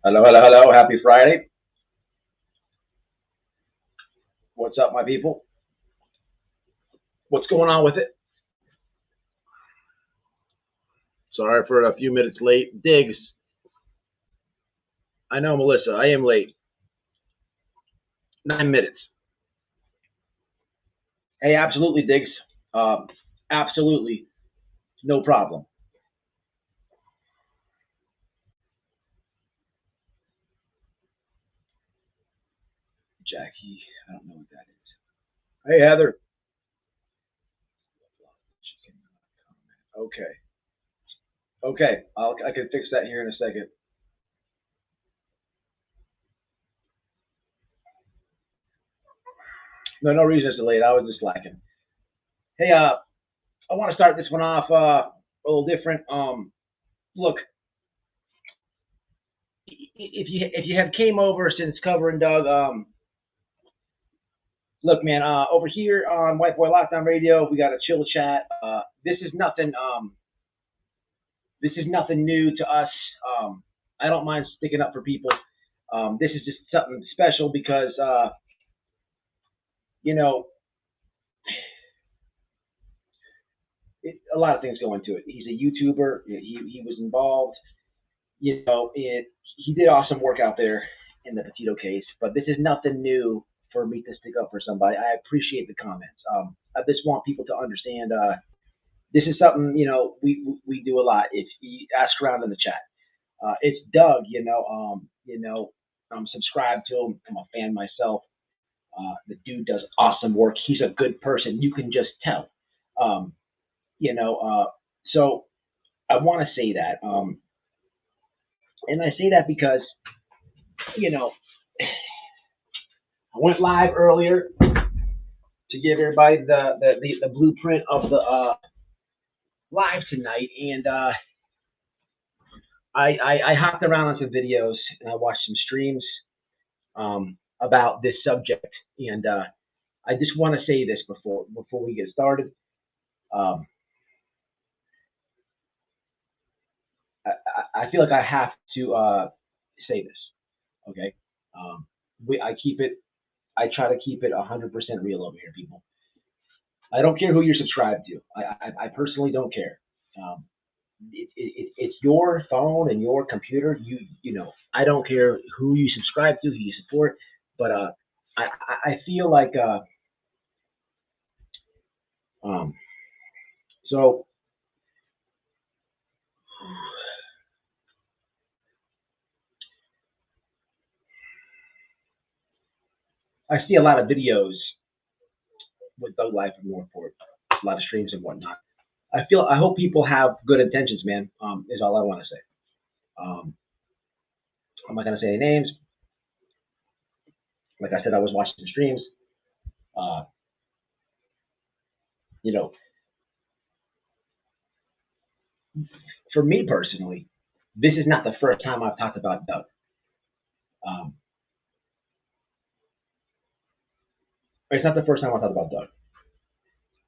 Hello, hello, hello. Happy Friday. What's up, my people? What's going on with it? Sorry for a few minutes late. Diggs. I know, Melissa. I am late. 9 minutes. Hey, absolutely, Diggs. Uh, absolutely. No problem. Jackie. I don't know what that is. Hey, Heather. Okay. Okay. I can fix that here in a second. No, no reason it's delayed. I was just slacking. Hey, I want to start this one off a little different. Look, if you have came over since covering Doug, look, man, over here on White Boy Lockdown Radio, we got a chill chat. This is nothing. This is nothing new to us. I don't mind sticking up for people. This is just something special because you know a lot of things go into it. He's a YouTuber. He was involved. He did awesome work out there in the Petito case, but this is nothing new for me to stick up for somebody. I appreciate the comments. I just want people to understand. This is something we do a lot. If you ask around in the chat, it's Doug. I'm subscribed to him. I'm a fan myself. The dude does awesome work. He's a good person. You can just tell. Um, so I want to say that, and I say that because you know I went live earlier to give everybody the blueprint of the live tonight, and I hopped around on some videos and I watched some streams about this subject, and I just want to say this before we get started. Um, I feel like I have to say this. Okay, I keep it. I try to keep it 100% real over here, people. I don't care who you're subscribed to. I personally don't care. Um, it's your phone and your computer. I don't care who you subscribe to, who you support, but I feel like um, so I see a lot of videos with Doug Life from Northport, a lot of streams and whatnot. I hope people have good intentions, man. Is all I want to say. Um, I'm not gonna say any names. Like I said, I was watching the streams. Uh, you know, for me personally, this is not the first time I've talked about Doug. Um, it's not the first time I talked about Doug.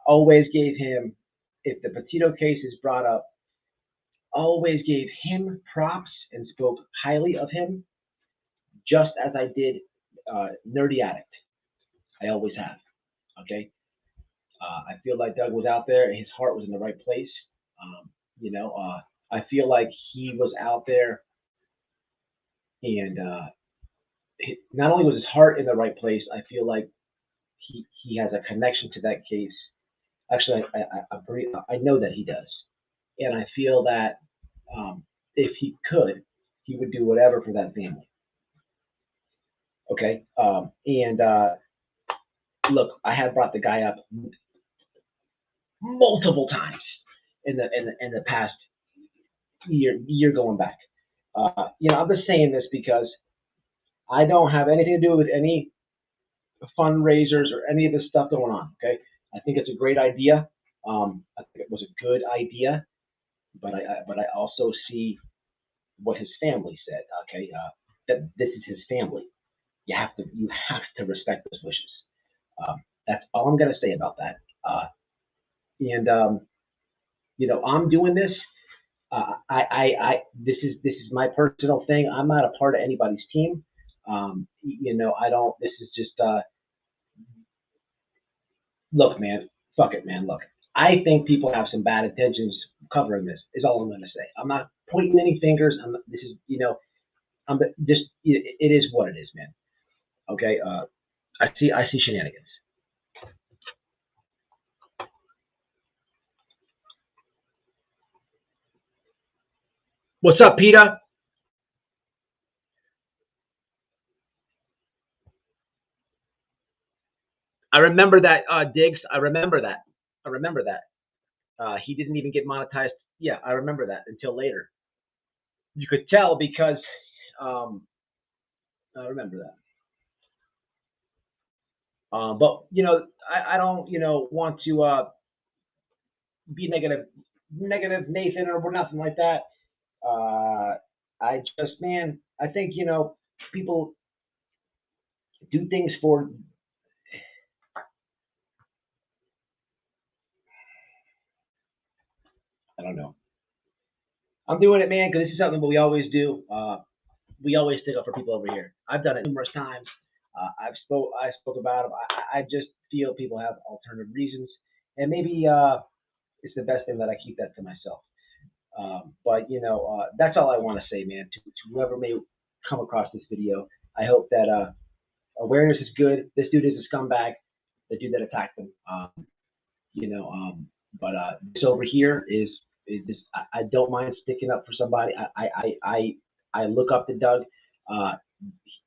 Always gave him, if the Petito case is brought up, always gave him props and spoke highly of him, just as I did Nerdy Addict. I always have. Okay. I feel like Doug was out there and his heart was in the right place. Um, I feel like he was out there and not only was his heart in the right place, I feel like he has a connection to that case. Actually, I know that he does, and I feel that if he could, he would do whatever for that family. Okay, and look, I have brought the guy up multiple times in the past year going back. I'm just saying this because I don't have anything to do with any fundraisers or any of this stuff going on. Okay, I think it's a great idea. I think it was a good idea, but I also see what his family said. Okay, that this is his family. You have to respect those wishes. That's all I'm going to say about that. And I'm doing this This is my personal thing. I'm not a part of anybody's team. I don't. This is just look, man. Fuck it, man. Look, I think people have some bad intentions covering this. Is all I'm going to say. I'm not pointing any fingers. This is, I'm just. It is what it is, man. Okay. I see shenanigans. What's up, Peter? I remember that, Diggs. I remember that. I remember that. He didn't even get monetized. Yeah, I remember that until later. You could tell because um, I remember that. But I don't want to be negative Nathan or nothing like that. I just, man, I think people do things for, I don't know. I'm doing it, man, because this is something that we always do. We always stick up for people over here. I've done it numerous times. I spoke about it. I just feel people have alternative reasons, and maybe it's the best thing that I keep that to myself. But that's all I want to say, man. To whoever may come across this video, I hope that awareness is good. This dude is a scumbag. The dude that attacked him. You know, but this over here is this. I don't mind sticking up for somebody. I look up to Doug. Uh,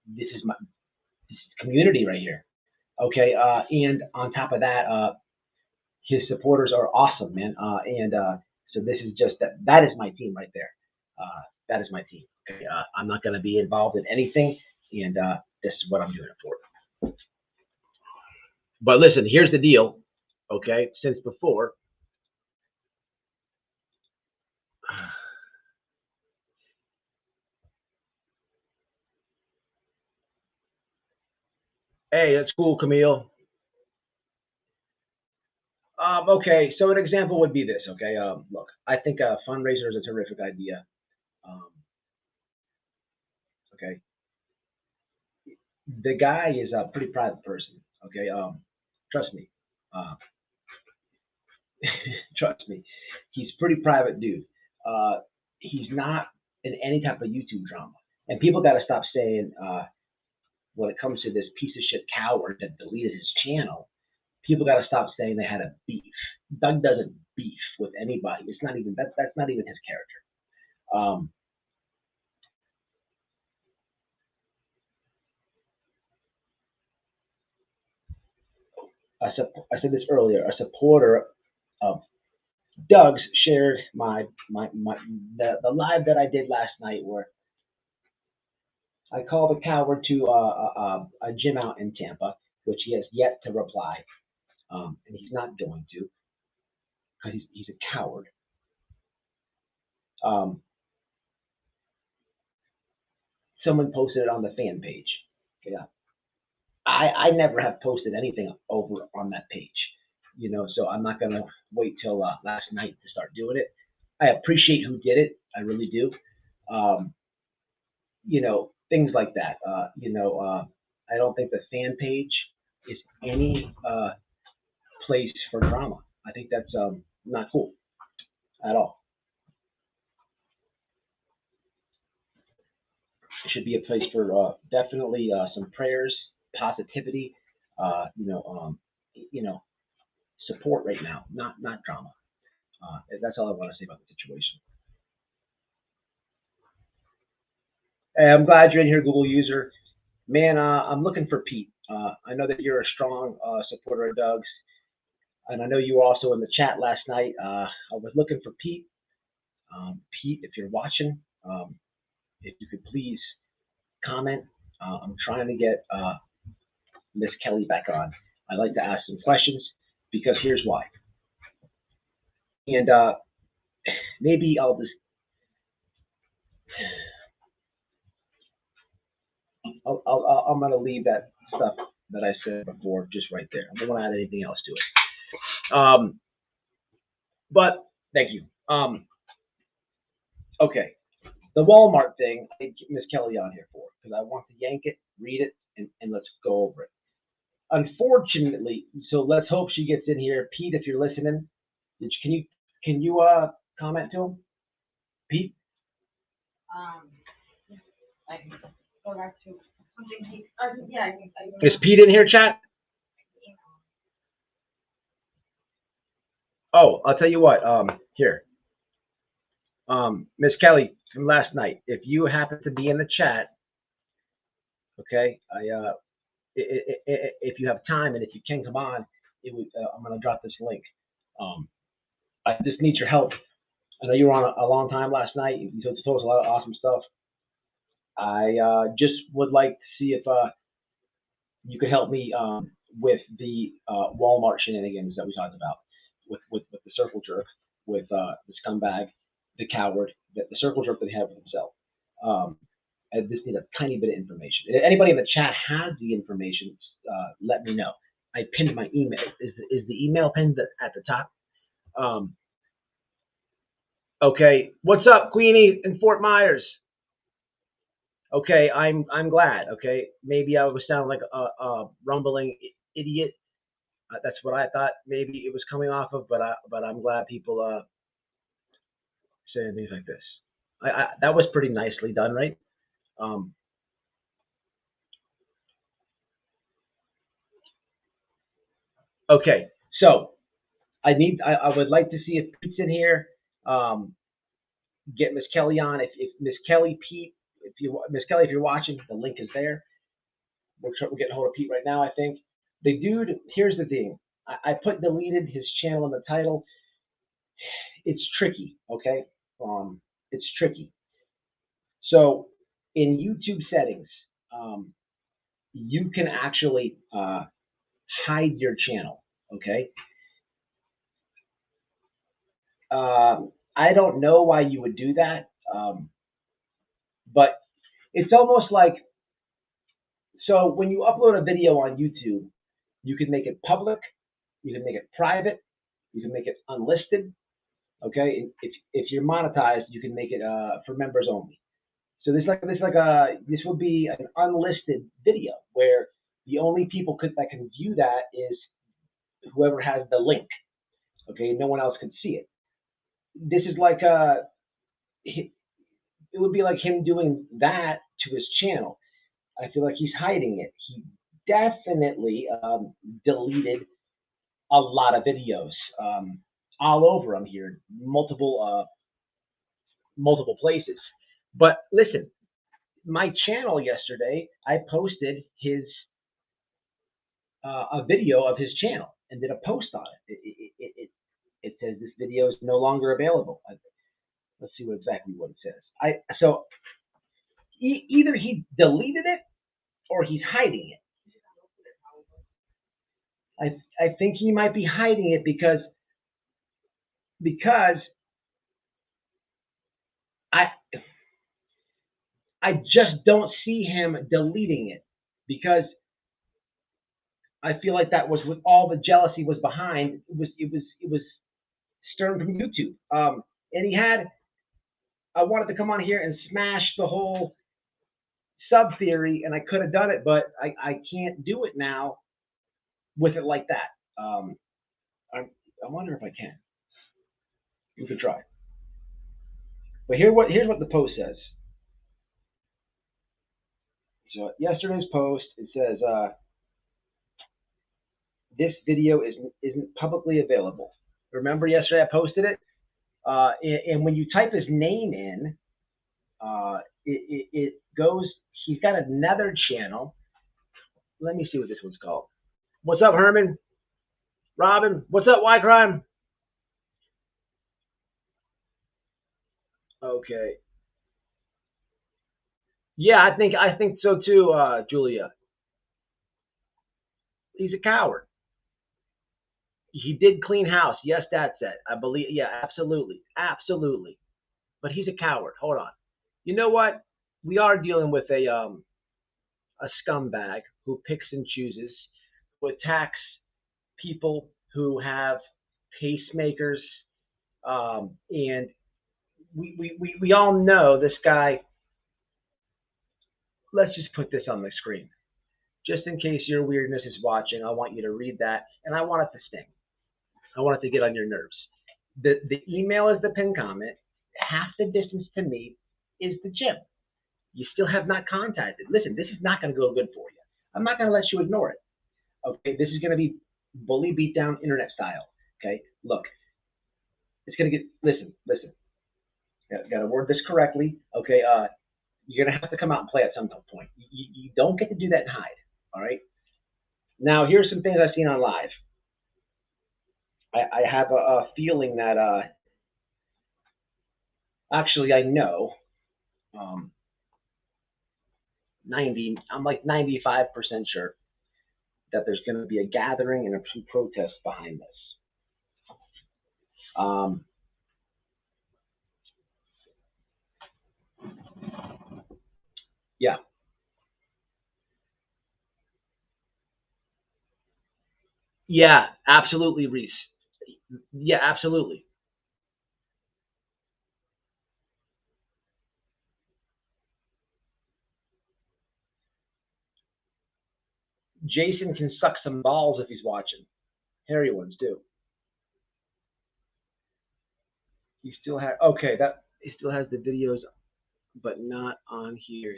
this is my this is community right here. Okay, and on top of that, his supporters are awesome, man. And so this is just that is my team right there. That is my team. Okay, I'm not going to be involved in anything, and this is what I'm doing it for. But listen, here's the deal. Okay, since before, hey, that's cool, Camille. Okay, so an example would be this. Okay, look, I think a fundraiser is a terrific idea. Um, okay, the guy is a pretty private person. Okay, trust me. Uh, trust me, he's a pretty private dude. He's not in any type of YouTube drama. And people got to stop saying, when it comes to this piece of shit coward that deleted his channel, people got to stop saying they had a beef. Doug doesn't beef with anybody. It's not even that's not even his character. Um, I said this earlier. A supporter of Doug's shared the live that I did last night where I called a coward to a gym out in Tampa, which he has yet to reply, and he's not going to because he's a coward. Um, Someone posted it on the fan page. Yeah, I never have posted anything over on that page, so I'm not gonna wait till last night to start doing it. I appreciate who did it, I really do. Um, Things like that. I don't think the fan page is any place for drama. I think that's not cool at all. It should be a place for definitely some prayers, positivity, uh, you know, um, you know, support right now, not drama. That's all I want to say about the situation. Hey, I'm glad you're in here, Google user. Man, I'm looking for Pete. I know that you're a strong supporter of Doug's, and I know you were also in the chat last night. I was looking for Pete. Pete, if you're watching, if you could please comment. I'm trying to get Miss Kelly back on. I'd like to ask some questions because here's why. And maybe I'll just I'm gonna leave that stuff that I said before just right there. I don't want to add anything else to it. But thank you. Okay, the Walmart thing, I get Miss Kelly on here for because I want to yank it, read it, and let's go over it. Unfortunately, so let's hope she gets in here. Pete, if you're listening, can you comment to him, Pete? I can go back to something. Yeah, I think. Is Pete in here, chat? Oh, I'll tell you what. Here, Miss Kelly from last night. If you happen to be in the chat, okay, if you have time and if you can come on, I'm gonna drop this link. I just need your help. I know you were on a long time last night. You told us a lot of awesome stuff. I just would like to see if you could help me with the Walmart shenanigans that we talked about, with the circle jerk, with the scumbag, the coward, the circle jerk that they have with himself. I just need a tiny bit of information. If anybody in the chat has the information, let me know. I pinned my email. Is the email pinned at the top? Okay. What's up, Queenie in Fort Myers? Okay, I'm glad. Okay, maybe I was sounding like a rumbling idiot. That's what I thought. Maybe it was coming off of, but I'm glad people saying things like this. That was pretty nicely done, right? Okay, so I would like to see if Pete's in here. Get Miss Kelly on. If Miss Kelly, Pete, Miss Kelly, if you're watching, the link is there. We're getting a hold of Pete right now, I think. The dude, here's the thing. I put deleted his channel in the title. It's tricky, okay? It's tricky. So in YouTube settings, you can actually hide your channel, okay? I don't know why you would do that, but it's almost like, so when you upload a video on YouTube, you can make it public, you can make it private, you can make it unlisted, okay? If you're monetized, you can make it for members only. So this would be an unlisted video where the only people that can view that is whoever has the link. Okay, no one else can see it. This is like it would be like him doing that to his channel. I feel like he's hiding it. He definitely deleted a lot of videos all over him here, multiple places. But listen, my channel yesterday, I posted his a video of his channel and did a post on it. It says this video is no longer available. Let's see exactly what it says. So either he deleted it or he's hiding it. I think he might be hiding it because I just don't see him deleting it, because I feel like that was what all the jealousy was behind. It was stirring from YouTube. And I wanted to come on here and smash the whole sub theory, and I could have done it, but I can't do it now with it like that. I wonder if I can. We could try. But here's what the post says. So yesterday's post, it says this video isn't publicly available. Remember yesterday I posted it, and when you type his name in, it goes. He's got another channel. Let me see what this one's called. What's up, Herman? Robin, what's up, Y Crime? Okay. Yeah, I think so too, Julia. He's a coward. He did clean house. Yes, that's it. I believe. Yeah, absolutely, absolutely. But he's a coward. Hold on. You know what? We are dealing with a scumbag who picks and chooses, who attacks people who have pacemakers, and we all know this guy. Let's just put this on the screen. Just in case your weirdness is watching, I want you to read that, and I want it to sting. I want it to get on your nerves. The email is the pinned comment. Half the distance to me is the gym. You still have not contacted. Listen, this is not going to go good for you. I'm not going to let you ignore it. Okay, this is going to be bully beatdown internet style. Okay, look, it's going to get. Listen. Got to word this correctly. Okay, you're going to have to come out and play at some point. You don't get to do that and hide. All right. Now, here's some things I've seen on live. I have a feeling that actually I know I'm like 95% sure that there's going to be a gathering and some protests behind this. Yeah. Yeah, absolutely, Reese. Yeah, absolutely. Jason can suck some balls if he's watching. Hairy ones do. He still has okay, that he still has the videos, but not on here.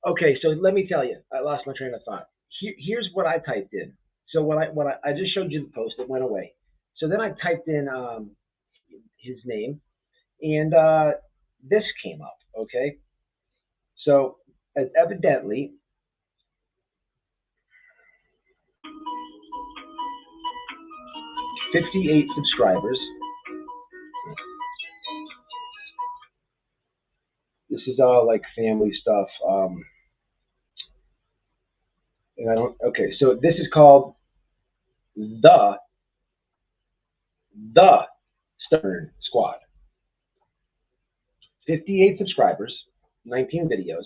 Okay, so let me tell you, I lost my train of thought. Here's what I typed in. So I just showed you the post, it went away. So then I typed in his name, and this came up. Okay, so evidently 58 subscribers. This is all like family stuff. And I don't. Okay, so this is called the the Stern Squad. 58 subscribers, 19 videos.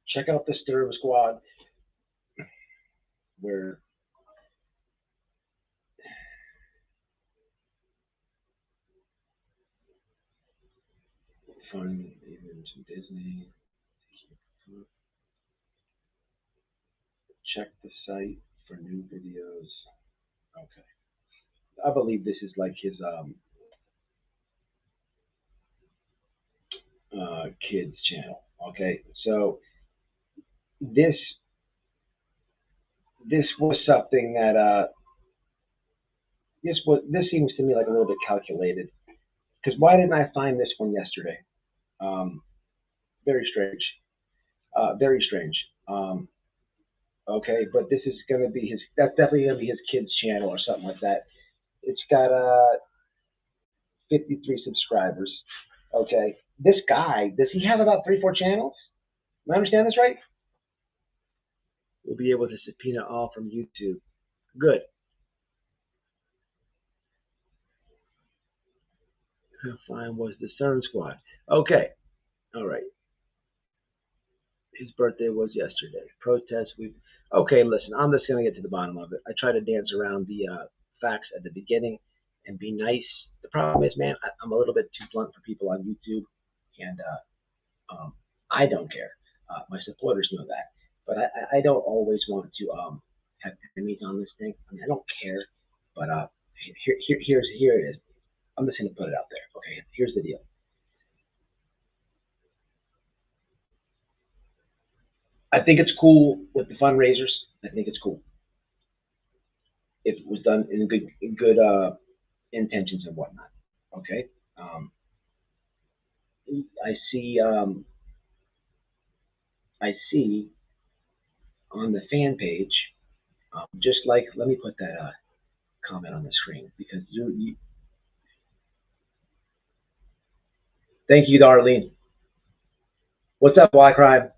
Check out the Stern Squad. Where fun, even to Disney. Check the site for new videos. Okay, I believe this is like his kids channel. Okay, so this this was something that this seems to me like a little bit calculated. Because why didn't I find this one yesterday? Um, very strange. Very strange. Okay, but this is going to be his. That's definitely going to be his kids channel or something like that. It's got 53 subscribers. Okay, this guy, does he have about 3, 4 channels? Am I understand this right? We'll be able to subpoena all from YouTube. Good. How fine was the CERN squad? Okay. All right. His birthday was yesterday. Protest. We. Okay. Listen, I'm just gonna get to the bottom of it. I try to dance around the facts at the beginning and be nice. The problem is, man, I'm a little bit too blunt for people on YouTube, and I don't care. My supporters know that, but I don't always want to have enemies on this thing. I mean, I don't care, but here it is. I'm just gonna put it out there. Okay, here's the deal. I think it's cool with the fundraisers. I think it's cool if it was done in good intentions and whatnot. Okay. Um, I see. I see on the fan page, just like let me put that comment on the screen because you. Thank you, Darlene. What's up, Y Crime?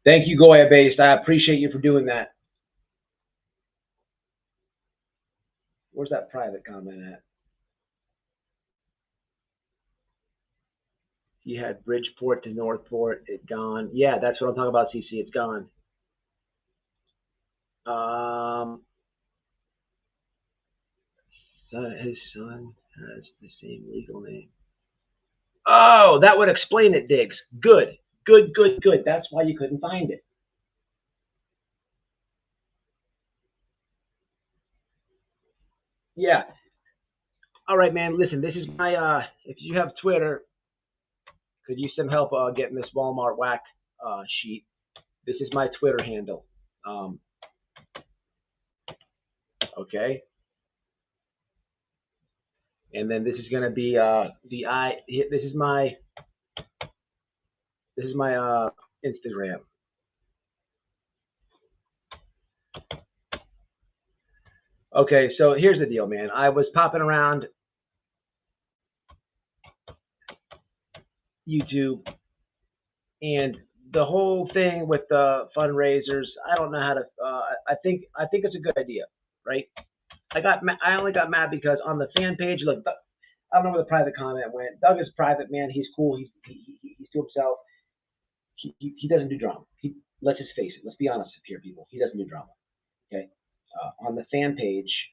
Thank you, Goya Based. I appreciate you for doing that. Where's that private comment at? You had Bridgeport to Northport, it gone. Yeah, that's what I'm talking about, CC. It's gone. His son has the same legal name. Oh, that would explain it, Diggs. Good. That's why you couldn't find it. Yeah. All right, man. Listen, this is my. If you have Twitter, could use some help getting this Walmart whack sheet. This is my Twitter handle. Okay. And then this is gonna be the I. This is my Instagram. Okay, so here's the deal, man. I was popping around YouTube, and the whole thing with the fundraisers, I don't know how to. I think it's a good idea, right? I only got mad because on the fan page, look, I don't know where the private comment went. Doug is private, man. He's cool. He's to himself. He doesn't do drama. Let's just face it. Let's be honest here, people. He doesn't do drama. Okay. On the fan page,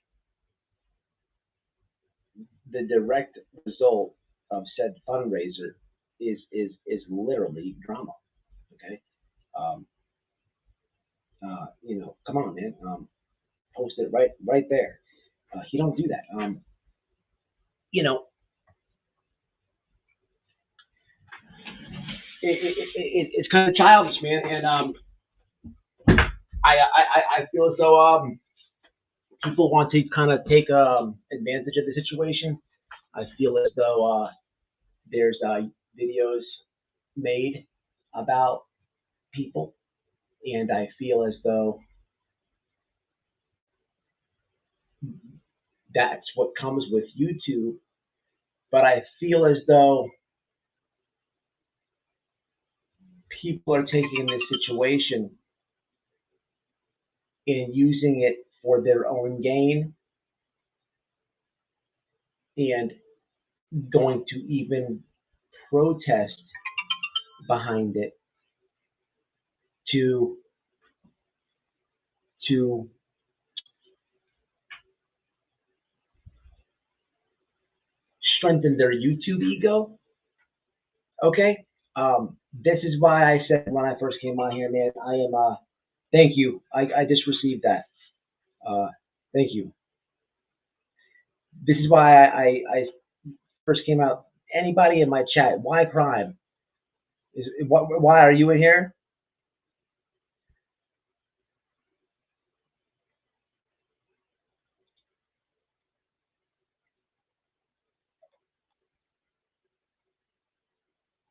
the direct result of said fundraiser is literally drama. Okay. Um, come on, man. Post it right there. He don't do that. You know, it's kind of childish, man. And I feel as though people want to kind of take advantage of the situation. I feel as though there's videos made about people, and I feel as though that's what comes with YouTube. But I feel as though people are taking this situation and using it for their own gain and going to even protest behind it to strengthen their YouTube ego. Okay, this is why I said when I first came on here, man, I am. Thank you. I just received that. Thank you. This is why I first came out. Anybody in my chat? Why crime? Why are you in here?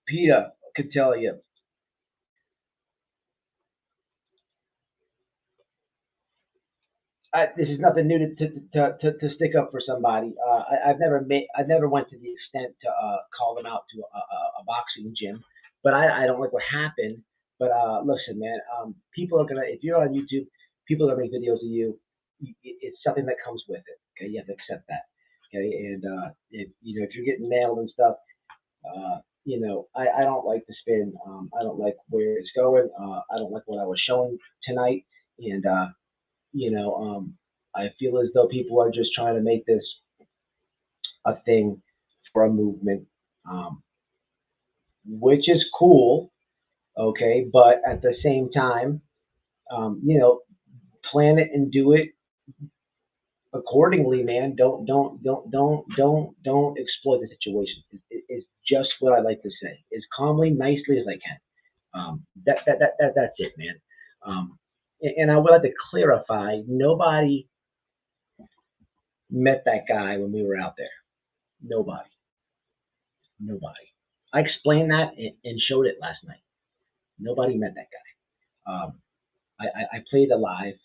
PETA could tell you. This is nothing new to stick up for somebody. I've never went to the extent to call them out to a boxing gym, but I don't like what happened. But listen, man, people are gonna, if you're on YouTube, people are gonna make videos of you. It's something that comes with it. Okay, you have to accept that. Okay, and if you're getting nailed and stuff, I don't like the spin. I don't like where it's going. I don't like what I was showing tonight, and I feel as though people are just trying to make this a thing for a movement, which is cool, okay, but at the same time, plan it and do it accordingly, man. Don't exploit the situation. It's just what I like to say, as calmly, nicely as I can. That's it, man. And I would like to clarify, nobody met that guy when we were out there. Nobody. I explained that and showed it last night. Nobody met that guy. I played it live.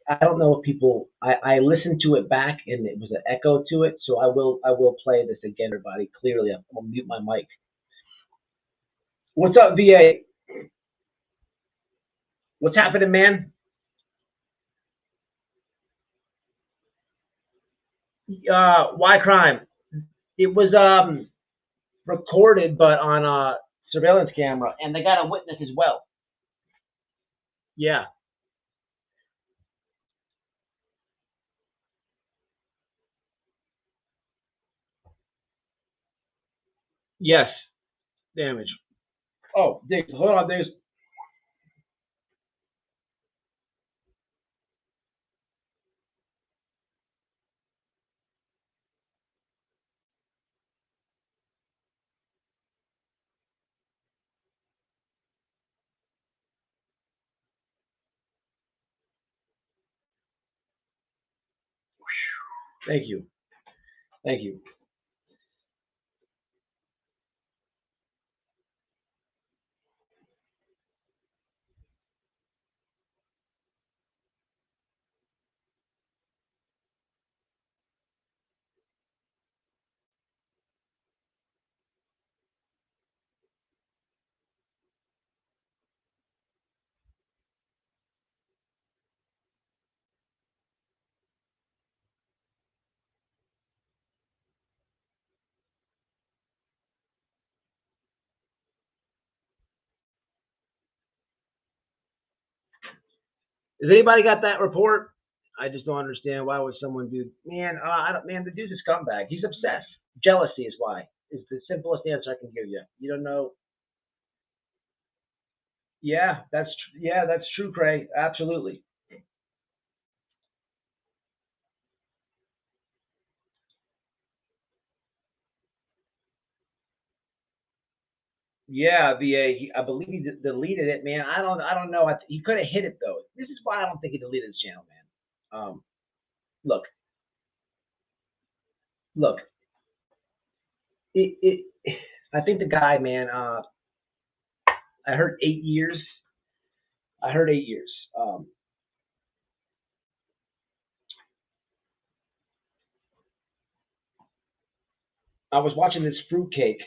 I don't know if people. I listened to it back and it was an echo to it, so I will play this again, everybody. Clearly, I'm gonna mute my mic. What's up, VA? What's happening, man? Why crime? It was recorded, but on a surveillance camera, and they got a witness as well. Yeah. Yes. Damage. Oh, Diggs, hold on, Diggs. Thank you. Thank you. Has anybody got that report? I just don't understand why would someone do. Man, man, the dude's a scumbag. He's obsessed. Jealousy is why. Is the simplest answer I can give you. You don't know. Yeah, that's true, Craig. Absolutely. Yeah, VA. I believe he deleted it, man. I don't know. He could have hit it though. This is why I don't think he deleted his channel, man. Look, look. It. I think the guy, man. I heard 8 years. I heard 8 years. I was watching this fruitcake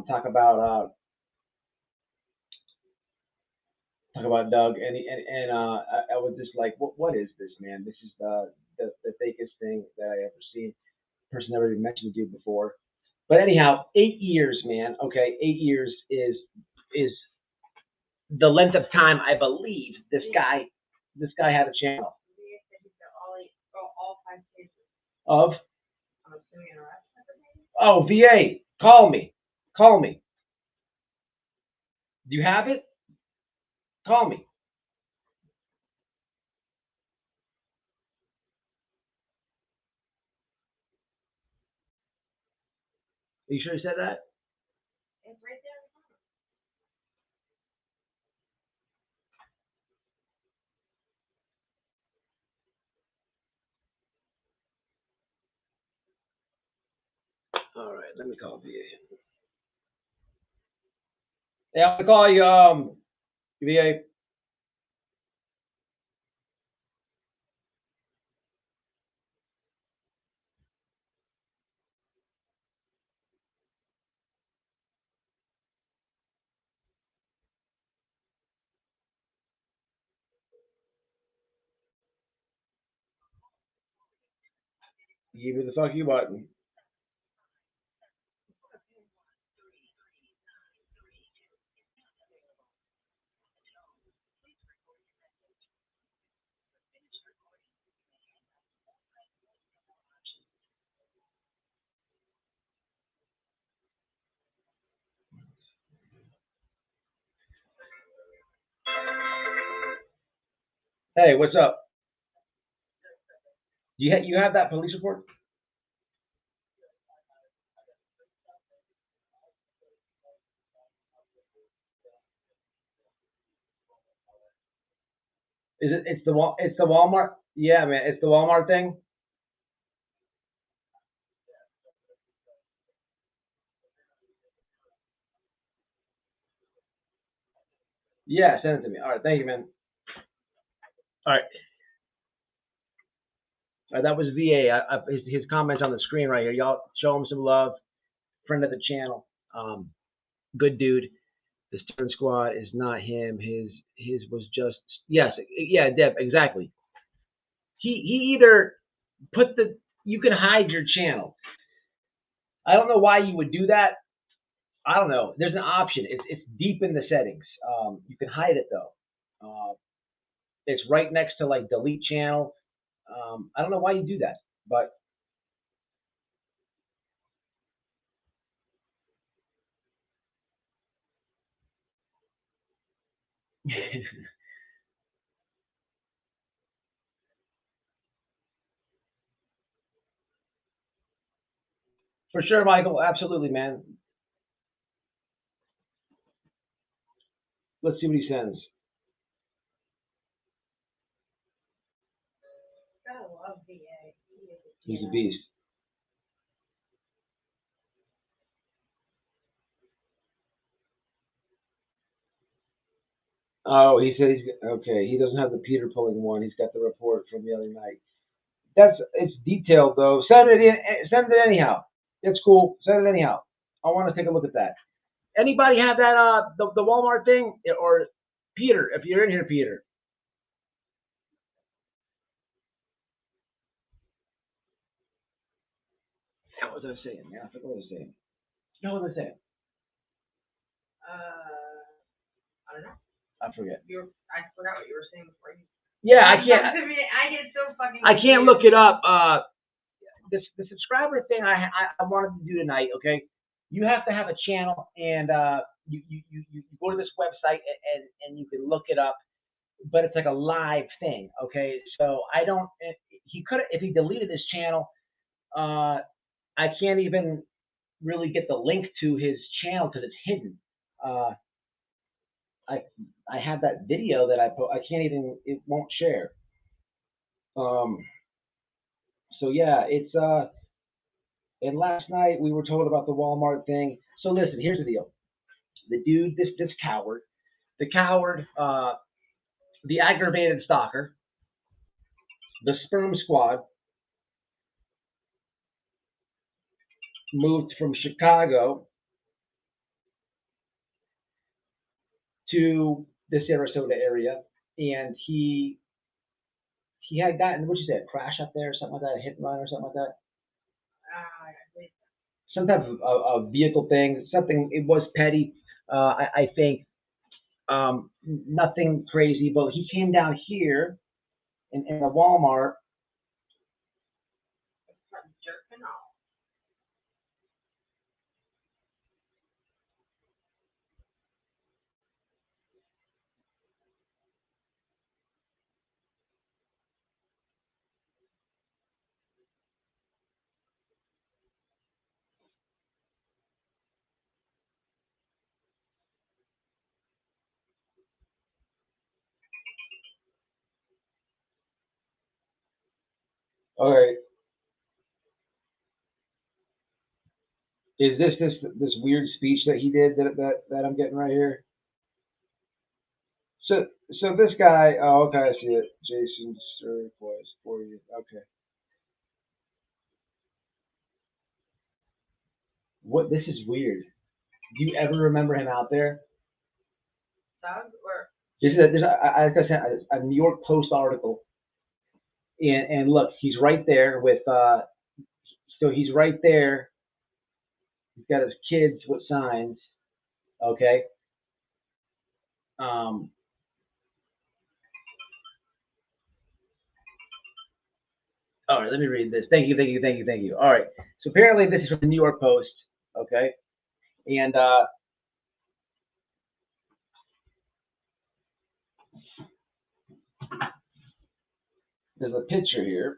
talk about Doug, and I was just like, what is this, man? This is the fakest thing that I ever seen. Person never even mentioned the dude before. But anyhow, 8 years, man. Okay, 8 years is the length of time I believe this guy had a channel All 5 cases. of. I'm assuming an arrest. Oh, VA, call me, call me. Do you have it? Call me. Are you sure you said that? It's right there. All right, let me call VA. Hey, I'm gonna call you, VA. Give me the fuck you button. Hey, what's up? You have that police report? Is it? It's the Walmart. Yeah, man. It's the Walmart thing. Yeah, send it to me. All right, thank you, man. All right. That was VA. His comments on the screen right here. Y'all show him some love. Friend of the channel. Good dude. The Stern Squad is not him. His was just yes, yeah, Deb, exactly. He either put the you can hide your channel. I don't know why you would do that. I don't know. There's an option. It's deep in the settings. You can hide it though. It's right next to like delete channel. I don't know why you do that, but for sure, Michael. Absolutely, man. Let's see what he sends. Gotta love VA. He's a beast. Oh, he said he's okay. He doesn't have the Peter pulling one. He's got the report from the other night. It's detailed though. Send it in. Send it anyhow. It's cool. Send it anyhow. I want to take a look at that. Anybody have that the Walmart thing or Peter? If you're in here, Peter. What was I saying? Yeah, I forgot what I was saying. No, what was I saying? I don't know. I forget. I forgot what you were saying before you. Yeah, I can't. I get so fucking. I can't look it up. The subscriber thing I wanted to do tonight. Okay, you have to have a channel, and you go to this website and you can look it up, but it's like a live thing. Okay, so I don't. He could if he deleted his channel. I can't even really get the link to his channel because it's hidden. I I have that video that I can't even. It won't share. So yeah, it's And last night we were told about the Walmart thing. So listen, here's the deal. The dude, this coward, the aggravated stalker, the sperm squad moved from Chicago to the Sarasota area, and he had gotten what you say, a crash up there or something like that, a hit and run or something like that. Some type of a vehicle thing, something. It was petty, I think. Nothing crazy, but he came down here in a Walmart. Jerking off. All right, is this weird speech that he did that I'm getting right here? So so this guy. Oh, okay, I see it. Jason Surquest, 40. Okay. What? This is weird. Do you ever remember him out there? Doug or There's like I said, a New York Post article, and look, he's right there with. So he's right there. He's got his kids with signs. Okay. Um. All right. Let me read this. Thank you. Thank you. Thank you. Thank you. All right. So apparently this is from the New York Post. Okay. And there's a picture here.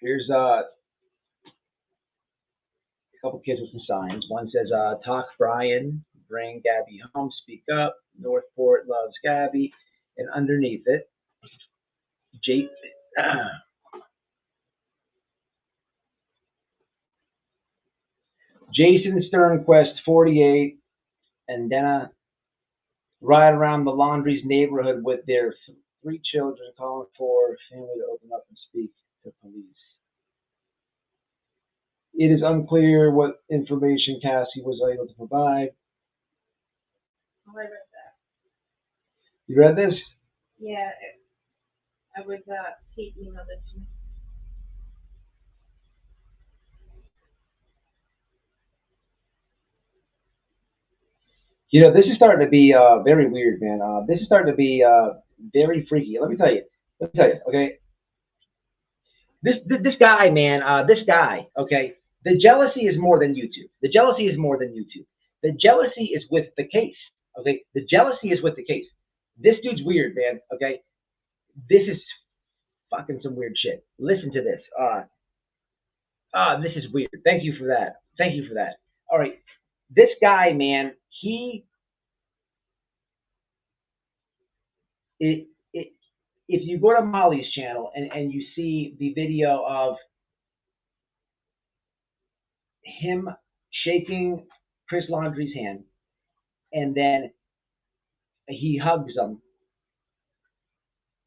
Here's a couple kids with some signs. One says, "Talk Brian, bring Gabby home, speak up. Northport loves Gabby," and underneath it, Jake, Jason Sternquest, 48, and Dana ride around the Laundries neighborhood with their three children, calling for family to open up and speak to police. It is unclear what information Cassie was able to provide. Oh, I read that. You read this? Yeah, I was, Kate emailed it to me. You know, this is starting to be very weird, man. This is starting to be very freaky. Let me tell you. Let me tell you. Okay, this guy, man. This guy. Okay, the jealousy is more than YouTube. The jealousy is more than YouTube. The jealousy is with the case. Okay, the jealousy is with the case. This dude's weird, man. Okay, this is fucking some weird shit. Listen to this. This is weird. Thank you for that. Thank you for that. All right, this guy, man. It, it, if you go to Molly's channel and you see the video of him shaking Chris Laundrie's hand, and then he hugs him,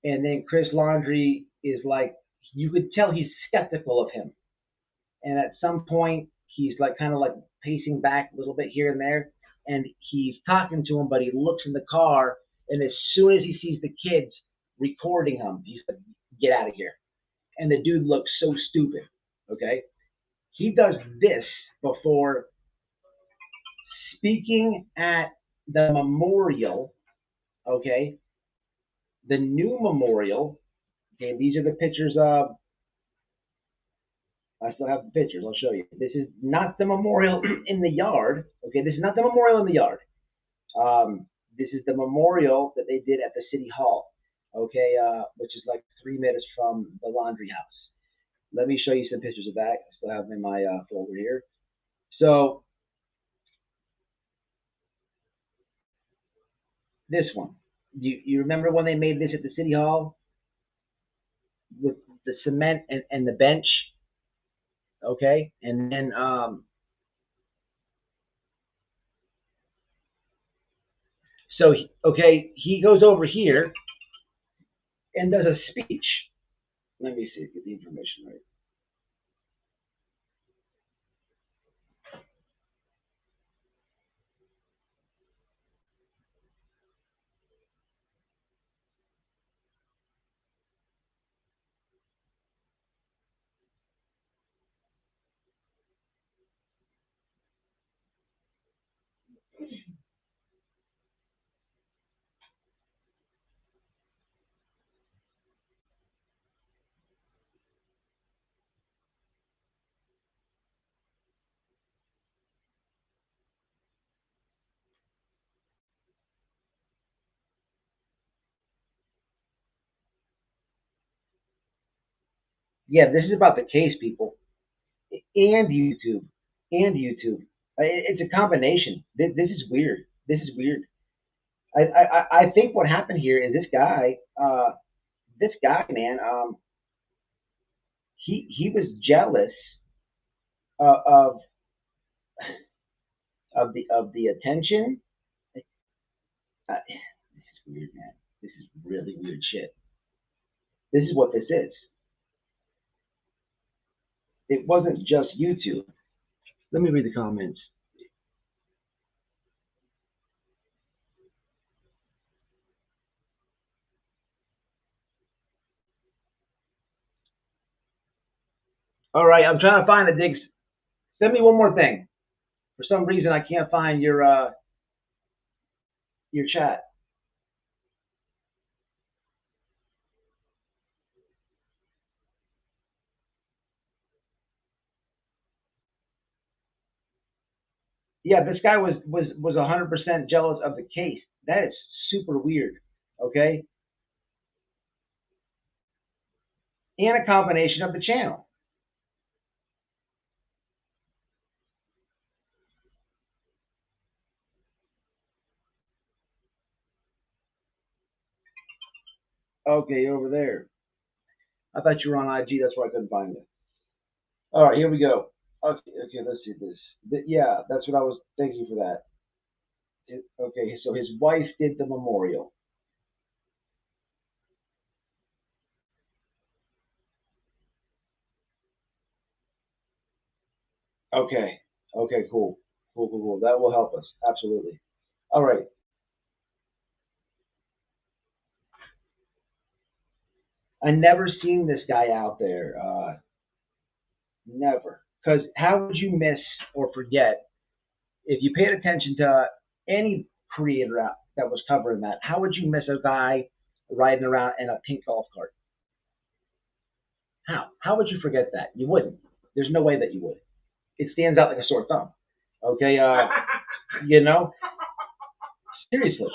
and then Chris Laundrie is like, you could tell he's skeptical of him, and at some point he's like kind of like pacing back a little bit here and there, and he's talking to him, but he looks in the car, and as soon as he sees the kids recording him, he's like, get out of here. And the dude looks so stupid. Okay, he does this before speaking at the memorial. Okay, the new memorial. Okay, these are the pictures of. I still have the pictures. I'll show you. This is not the memorial in the yard. Okay, this is not the memorial in the yard. This is the memorial that they did at the city hall. Okay, which is like 3 minutes from the laundry house. Let me show you some pictures of that. I still have them in my folder here. So this one, you remember when they made this at the city hall with the cement and the bench? Okay, and then so okay, he goes over here and does a speech. Let me see, get the information right. Yeah, this is about the case, people, and YouTube, and YouTube. It's a combination. This is weird. This is weird. I think what happened here is this guy, man, he was jealous of the attention. This is weird, man. This is really weird shit. This is what this is. It wasn't just YouTube. Let me read the comments. All right, I'm trying to find the digs. Send me one more thing. For some reason, I can't find your chat. Yeah, this guy was 100% jealous of the case. That is super weird. Okay, and a combination of the channel. Okay, over there. I thought you were on IG. That's why I couldn't find it. All right, here we go. Okay, let's see this. Yeah, that's what I was. Thank you for that. Okay, so his wife did the memorial. Okay, okay, cool. Cool. That will help us. Absolutely. All right. I never seen this guy out there. Never. Because how would you miss or forget if you paid attention to any creator that was covering that? How would you miss a guy riding around in a pink golf cart? How? How would you forget that? You wouldn't. There's no way that you would. It stands out like a sore thumb. Okay, you know, seriously.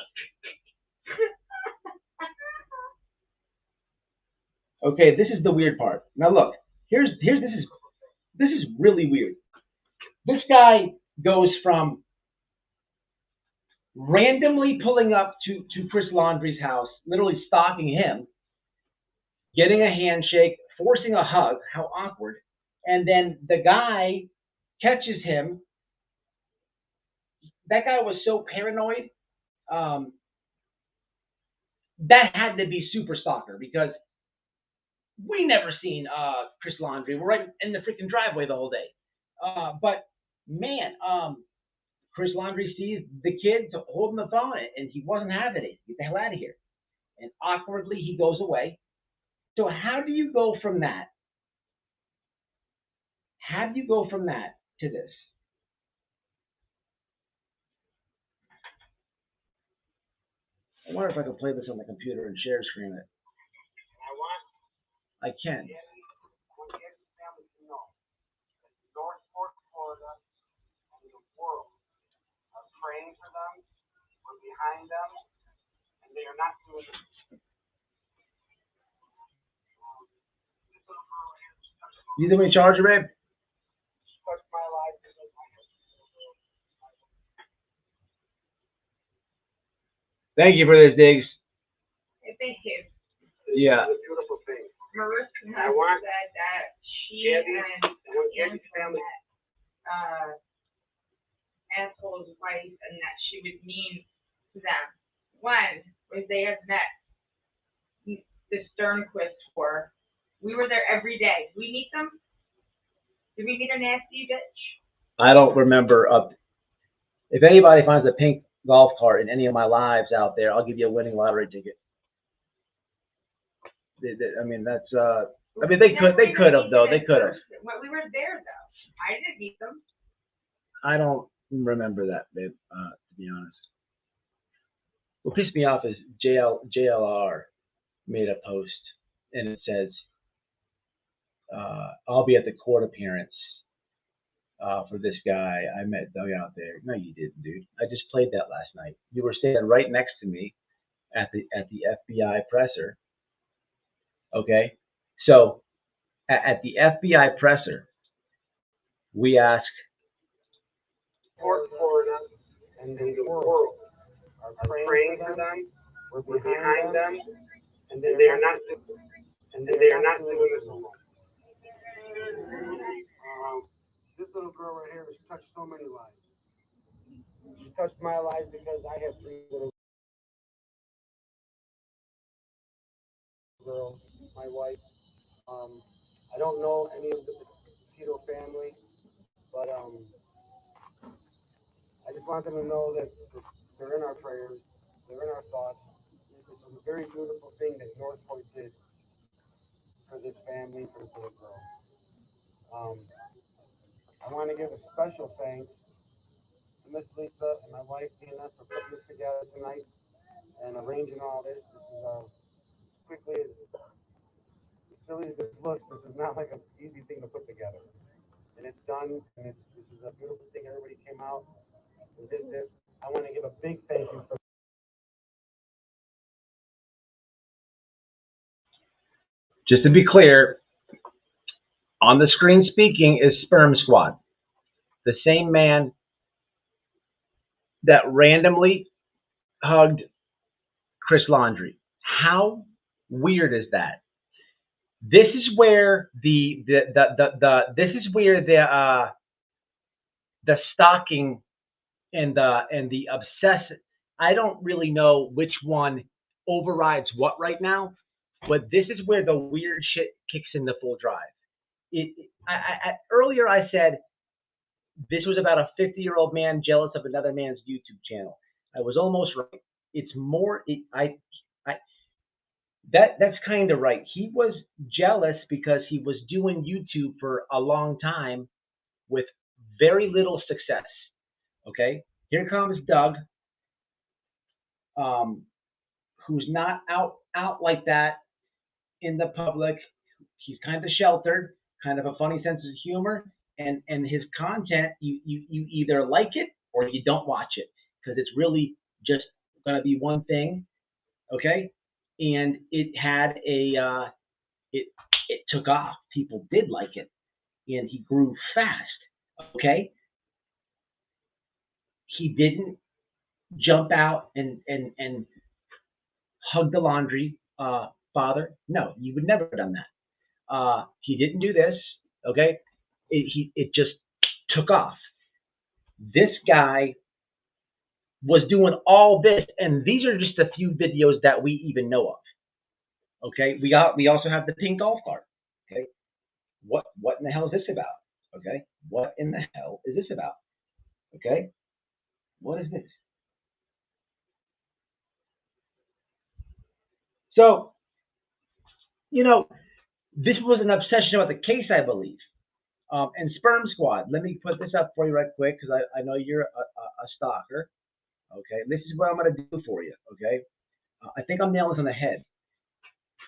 Okay, this is the weird part. Now look, here's this is really weird. This guy goes from randomly pulling up to Chris Laundrie's house, literally stalking him, getting a handshake, forcing a hug, how awkward, and then the guy catches him. That guy was so paranoid. Um, that had to be super stalker because we never seen Chris Laundrie. We're right in the freaking driveway the whole day. But man, Chris Laundrie sees the kid holding the phone and he wasn't having it. Get the hell out of here. And awkwardly he goes away. So how do you go from that? How do you go from that to this? I wonder if I can play this on the computer and share screen it. I can. Praying for them, we're behind them, and they are not doing it. You think we charge it, babe? Thank you for this, Diggs. Thank you. Yeah. Marissa has said that she and Angela met asshole's wife and that she was mean to them. When was they had met the Sternquist tour? We were there every day. Did we meet them? Did we meet a nasty bitch? I don't remember. If anybody finds a pink golf cart in any of my lives out there, I'll give you a winning lottery ticket. I mean, that's. I mean, they could have though. They could have. Well, we were there though. I didn't meet them. I don't remember that, babe. To be honest. What pissed me off is JLR made a post and it says, "I'll be at the court appearance for this guy. I met Doug out there." No, you didn't, dude. I just played that last night. You were standing right next to me at the FBI presser. Okay, so at the FBI presser, we ask Florida and the world are praying for them. We're behind them, and they are not doing this alone. This little girl right here has touched so many lives. She touched my life because I have 3 little girls, my wife. I don't know any of the Tito family, but I just want them to know that they're in our prayers, they're in our thoughts. This is a very beautiful thing that North Point did for this family, for this little girl. I want to give a special thanks to Miss Lisa and my wife Tina for putting this together tonight and arranging all this. This is quickly as silly as this looks. This is not like an easy thing to put together, and it's done. And this is a beautiful thing. Everybody came out and did this. I want to give a big thank you for. Just to be clear, on the screen speaking is Sperm Squad, the same man that randomly hugged Chris Laundrie. How weird is that? This is where the stalking and the obsessive. I don't really know which one overrides what right now, but this is where the weird shit kicks into full drive. Earlier I said this was about a 50-year-old man jealous of another man's YouTube channel. I was almost right. It's more. That's kind of right. He was jealous because he was doing YouTube for a long time with very little success. Okay, here comes Doug, um, who's not out like that in the public. He's kind of sheltered, kind of a funny sense of humor, and his content you either like it or you don't watch it because it's really just going to be one thing. Okay, and it had a it it took off. People did like it, and he grew fast. Okay, he didn't jump out and hug the laundry father. No, you would never have done that. He didn't do this. Okay, it just took off. This guy was doing all this, and these are just a few videos that we even know of. Okay, we also have the pink golf cart. Okay, what in the hell is this about? Okay, what in the hell is this about? Okay, what is this? So this was an obsession about the case, I believe. And Sperm Squad, let me put this up for you right quick because I know you're a stalker. Okay, this is what I'm going to do for you. Okay, I think I'm nailing this on the head.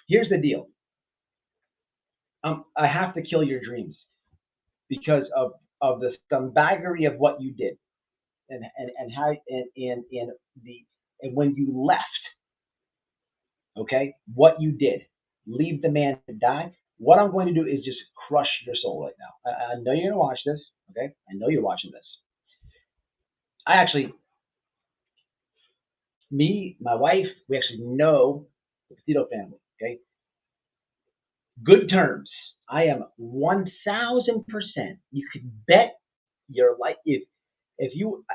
Here's the deal. I have to kill your dreams because of the scumbaggery of what you did and how and the and when you left. Okay, what you did, leave the man to die. What I'm going to do is just crush your soul right now. I know you're going to watch this. Okay, I know you're watching this. I actually, me, my wife, we actually know the Petito family. Okay, good terms. I am 1,000%. You could bet your life if you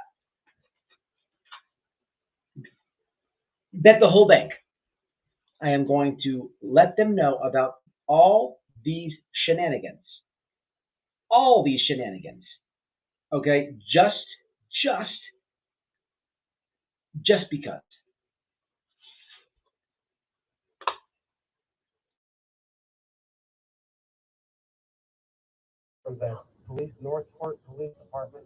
bet the whole bank. I am going to let them know about all these shenanigans. All these shenanigans. Okay, just, just because. From the Northport Police Department,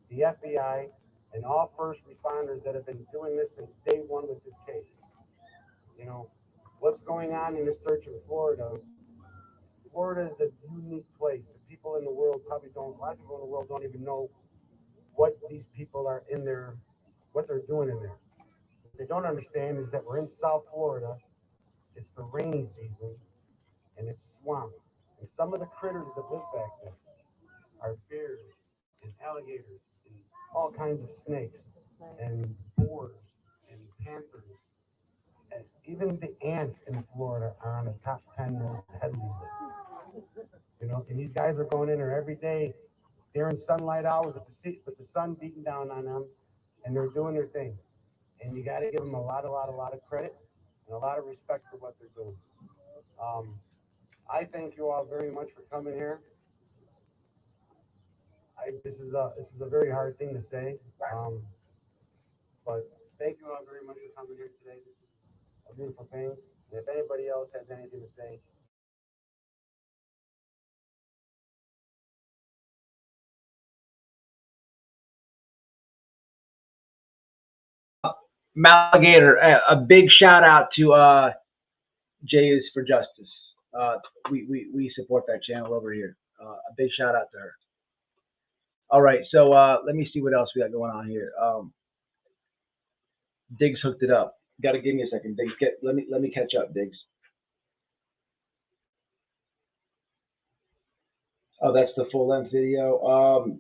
the FBI, and all first responders that have been doing this since day one with this case. You know, what's going on in the search in Florida? Florida is a unique place. The people in the world probably don't, a lot of people in the world don't even know what these people are in there, what they're doing in there. What they don't understand is that we're in South Florida, it's the rainy season, and it's swamp. And some of the critters that live back there are bears and alligators and all kinds of snakes and boars and panthers. And even the ants in Florida are on the top 10 most deadly list. You know, and these guys are going in there every day. They're in sunlight hours with the sun beating down on them, and they're doing their thing. And you got to give them a lot of credit and a lot of respect for what they're doing. I thank you all very much for coming here. This is a very hard thing to say, but thank you all very much for coming here today. This is a beautiful thing. And if anybody else has anything to say, Maligator, a big shout out to Jay is for Justice. We support that channel over here. A big shout out to her. All right, so let me see what else we got going on here. Diggs hooked it up. Got to give me a second, Diggs. Let me catch up, Diggs. Oh, that's the full length video. Okay.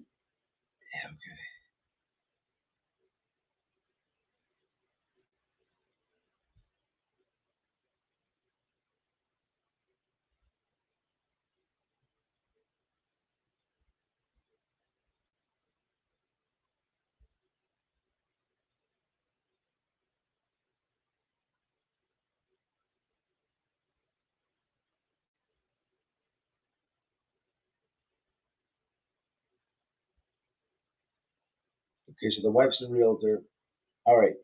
Okay, so the wife's the realtor. All right.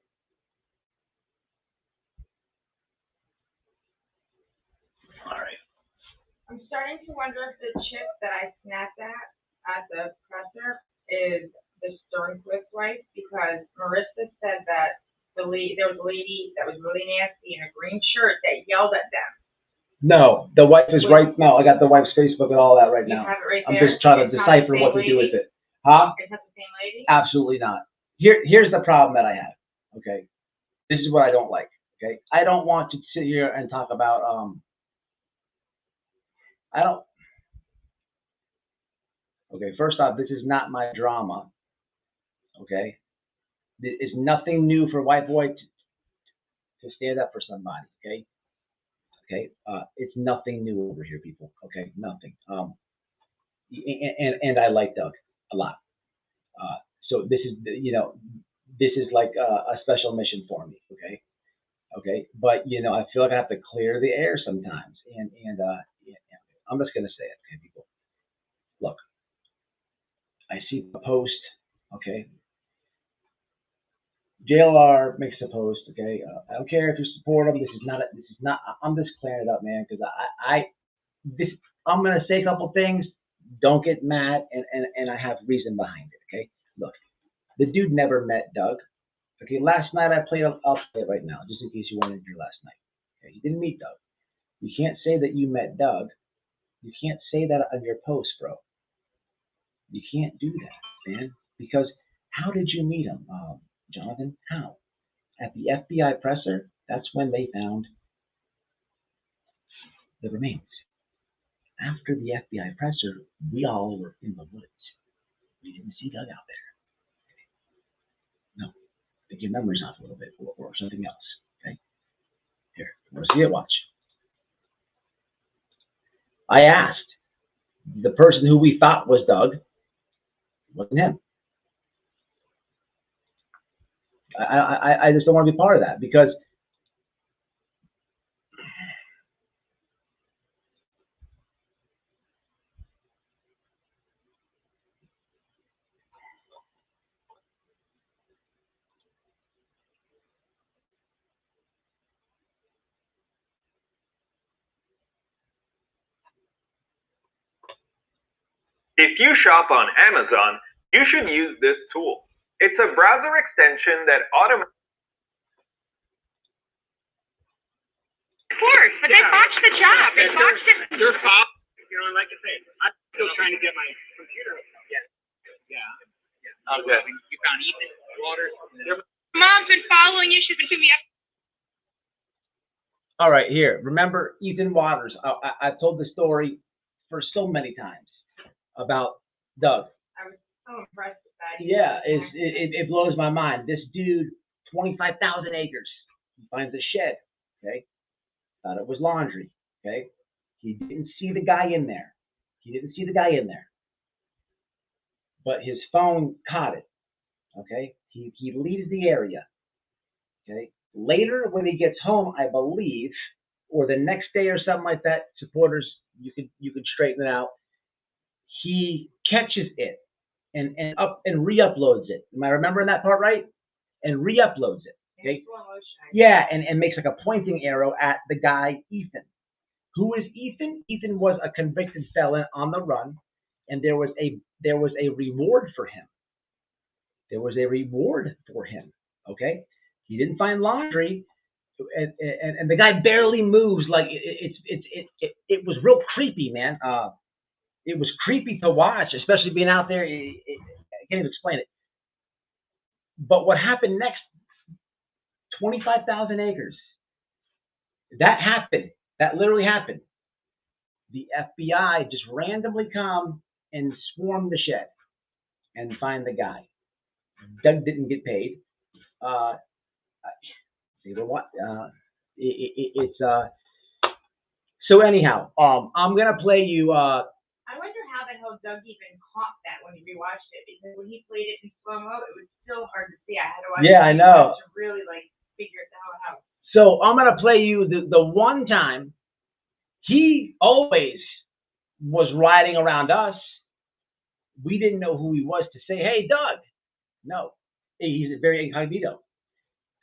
I'm starting to wonder if the chick that I snapped at the presser is the Sternquist wife, because Marissa said that there was a lady that was really nasty in a green shirt that yelled at them. No, the wife is right now. I got the wife's Facebook and all that right You now. have it right I'm there? just trying to It's not decipher the what same to do with lady? it. Huh? Is that the same lady? Absolutely not. Here's the problem that I have. Okay, this is what I don't like. Okay, I don't want to sit here and talk about I don't. Okay, first off, this is not my drama. Okay, it's nothing new for white boy to stand up for somebody. Okay, it's nothing new over here, people. Okay, nothing. And I like Doug a lot. So this is this is like a special mission for me. Okay, but I feel like I have to clear the air sometimes, and yeah, I'm just gonna say it. Okay, people, look, I see the post. Okay, JLR makes a post. Okay, I don't care if you support him. This is not. I'm just clearing it up, man, because this. I'm gonna say a couple things. Don't get mad, and I have reason behind it. Okay, look, the dude never met Doug. Okay, last night I played. I'll play it right now, just in case you weren't in here last night. Okay, you didn't meet Doug. You can't say that you met Doug. You can't say that on your post, bro. You can't do that, man. Because how did you meet him, Jonathan? How? At the FBI presser, that's when they found the remains. After the FBI presser, we all were in the woods. We didn't see Doug out there. No. I think your memory's off a little bit, or something else. Okay? Here, want to see it? Watch. I asked the person who we thought was Doug. It wasn't him. I just don't want to be part of that, because if you shop on Amazon, you should use this tool. It's a browser extension that automatically. Of course, but they botched the job. They botched it. They're fine. Like I say, I'm still trying to get my computer. Yeah. Okay. You found Ethan Waters. Mom's been following you. She's been keeping me up. all right, here. Remember Ethan Waters? I've told the story for so many times about Doug. I was so impressed with that. Yeah, it blows my mind. This dude, 25,000 acres. He finds a shed. Okay, thought it was laundry. Okay, he didn't see the guy in there. But his phone caught it. Okay, he leaves the area. Okay, later when he gets home, I believe, or the next day or something like that, supporters, you could straighten it out. He catches it and re-uploads it. Am I remembering that part right? And re-uploads it. Okay. Yeah, and makes like a pointing arrow at the guy Ethan. Who is Ethan? Ethan was a convicted felon on the run, and there was a reward for him. Okay. He didn't find laundry, and the guy barely moves. Like it was real creepy, man. It was creepy to watch, especially being out there. I can't even explain it. But what happened next? 25,000 acres. That happened. That literally happened. The FBI just randomly come and swarm the shed and find the guy. Doug didn't get paid. So anyhow, I'm gonna play you. I wonder how the hell Doug even caught that when he rewatched it, because when he played it in slow mo, it was still hard to see. I had to watch it I know. To really figure it out. So I'm gonna play you the one time he always was riding around us. We didn't know who he was to say, "Hey, Doug." No, he's very incognito.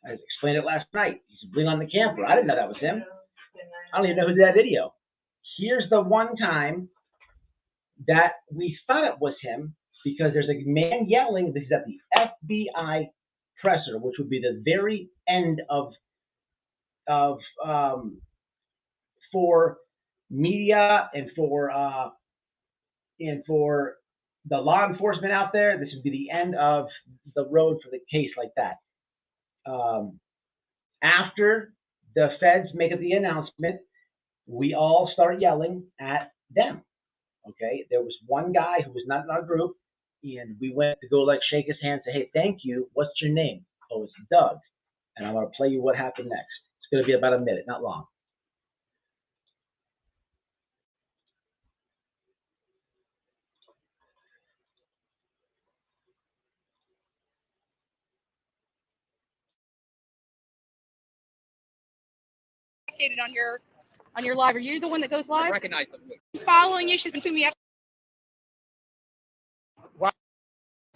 I explained it last night. He's bling on the camper. I didn't know that was him. I don't even know who did that video. Here's the one time that we thought it was him because there's a man yelling. This is at the FBI presser, which would be the very end of for media and for the law enforcement out there. This would be the end of the road for the case like that. After the feds make the announcement, we all start yelling at them. Okay, there was one guy who was not in our group, and we went to go like shake his hand, say, "Hey, thank you. What's your name?" Oh, it's Doug. And I'm gonna play you what happened next. It's gonna be about a minute, not long. Updated on your live. Are you the one that goes live? I recognize the voice. Following you, she's been tweeting me up. Wow.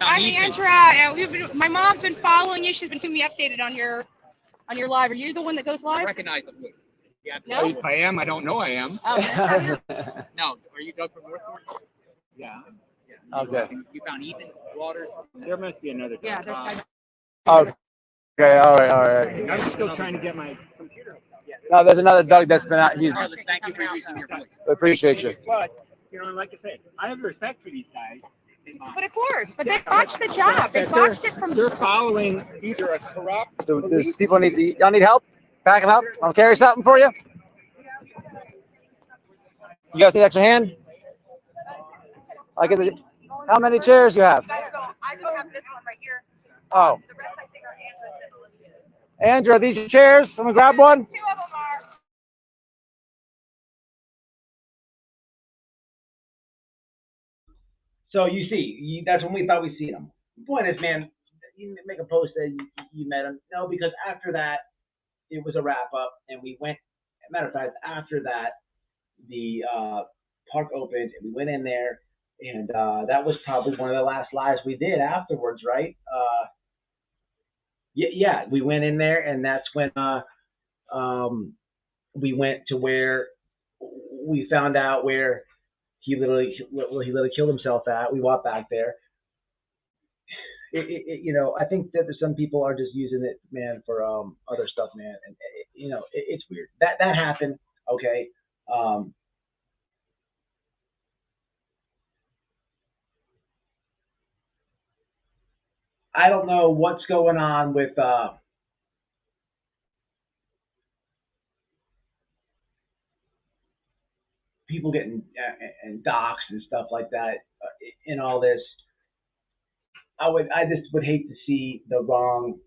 I'm Andra. My mom's been following you. She's been keeping me updated on your live. Are you the one that goes I live? recognize the voice. Yeah, No? if I am. I don't know I am. Oh, No, are you Doug from Northport? Yeah. Okay. You found Ethan Waters? There must be another Doug. yeah, that's Okay, all right. I'm still trying to get my computer. No, there's another Doug that's been out. He's Regardless, thank you for using your voice. appreciate you. But, like I said, I have respect for these guys. But of course, but they botched the job. They botched it from. They're following either a corrupt. There's people y'all need help packing up. I'll carry something for you. You guys need extra hand? How many chairs you have? I just have this one right here. Oh, The rest I think are Andrews. Andrew, are these your chairs? Someone grab one. 2 of them are. So you see, that's when we thought we'd seen him. The point is, man, you make a post that you met him. No, because after that, it was a wrap up, and we went. Matter of fact, after that, the park opened, and we went in there, and that was probably one of the last lives we did afterwards, right? Yeah, we went in there, and that's when we went to where we found out where he literally killed himself at. We walked back there. I think that some people are just using it, man, for other stuff, man, and it's weird. That happened, okay. I don't know what's going on with people getting and doxxed and stuff like that in all this. I just would hate to see the wrong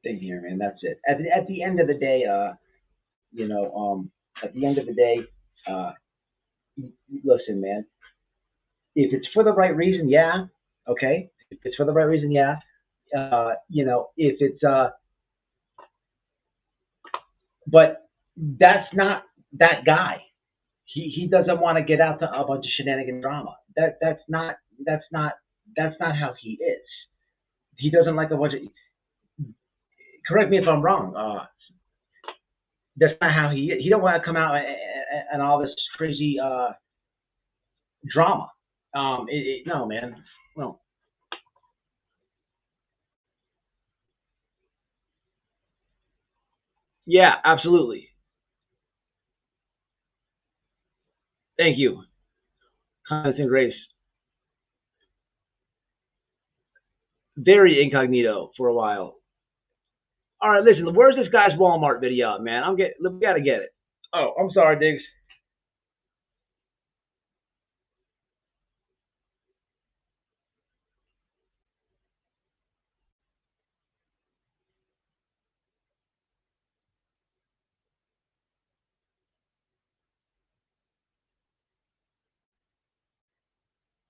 thing here, man. That's it. At the end of the day, at the end of the day, listen, man. If it's for the right reason, yeah, okay. If it's for the right reason, yeah. If it's but that's not that guy. He doesn't want to get out to a bunch of shenanigan drama. That's not how he is. He doesn't like a bunch of. Correct me if I'm wrong. That's not how he is. He don't want to come out and all this crazy drama. No, man. No. Yeah, absolutely. Thank you. Kindness and grace. Very incognito for a while. All right, listen. Where's this guy's Walmart video, man? We gotta get it. Oh, I'm sorry, Diggs.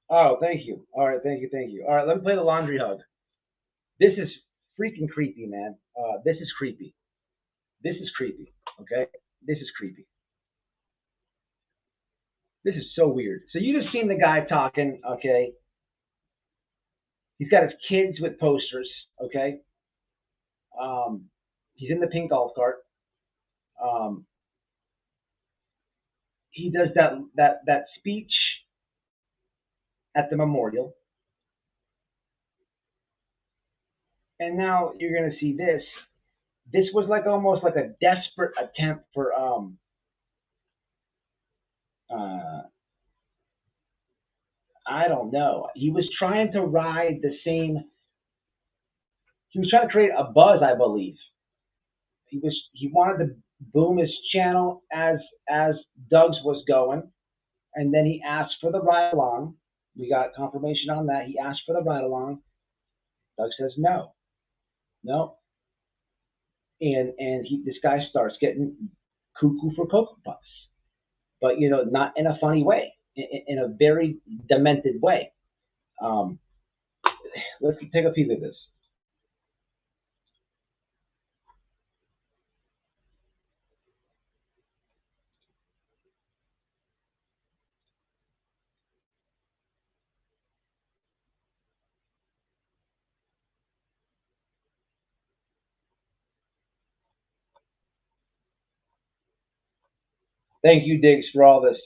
Oh, thank you. All right, thank you. All right, let me play the laundry hug. This is freaking creepy, man. This is creepy. Okay? This is creepy. This is so weird. So you just seen the guy talking, okay? He's got his kids with posters, okay? He's in the pink golf cart. He does that speech at the memorial, and now you're gonna see this. This was like almost like a desperate attempt for I don't know. He was trying to ride the same. He was trying to create a buzz, I believe. He wanted to boom his channel as Doug's was going, and then he asked for the ride along. We got confirmation on that. He asked for the ride along. Doug says no, no, and this guy starts getting cuckoo for Cocoa Puffs, but not in a funny way, in a very demented way. Let's take a peek at this. Thank you, Diggs, for all this.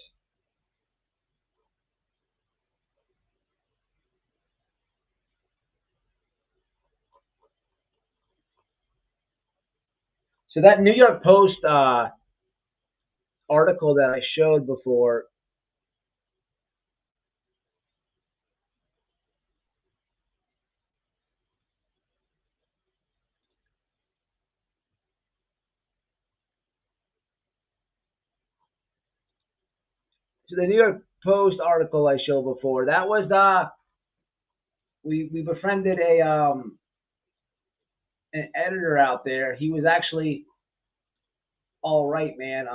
So that New York Post article that I showed before, so the New York Post article I showed before, that was we befriended an editor out there. He was actually all right, man.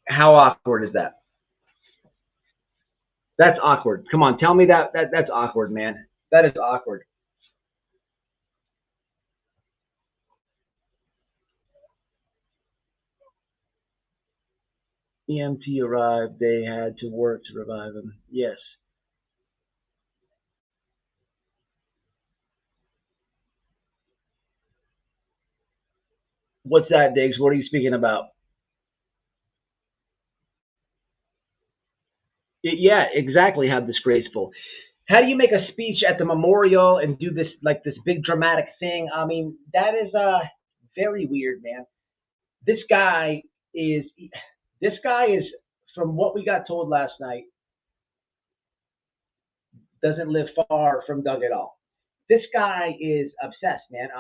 How awkward is that? That's awkward. Come on, tell me that's awkward, man. That is awkward. EMT arrived. They had to work to revive him. Yes. What's that, Diggs? What are you speaking about? Yeah, exactly. How disgraceful. How do you make a speech at the memorial and do this big dramatic thing? I mean, that is very weird, man. This guy is from what we got told last night, doesn't live far from Doug at all. This guy is obsessed, man.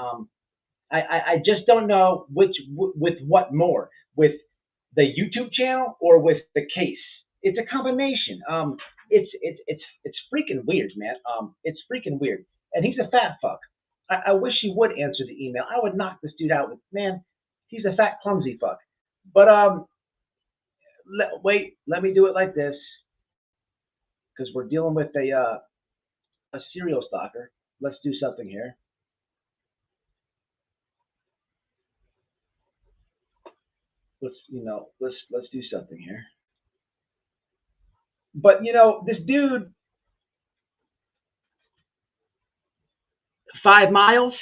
I just don't know with what more, with the YouTube channel or with the case. It's a combination. It's freaking weird, man. It's freaking weird. And he's a fat fuck. I wish he would answer the email. I would knock this dude out with, man, he's a fat clumsy fuck. But wait, let me do it like this, because we're dealing with a serial stalker. Let's do something here. Let's do something here. But this dude, 5 miles.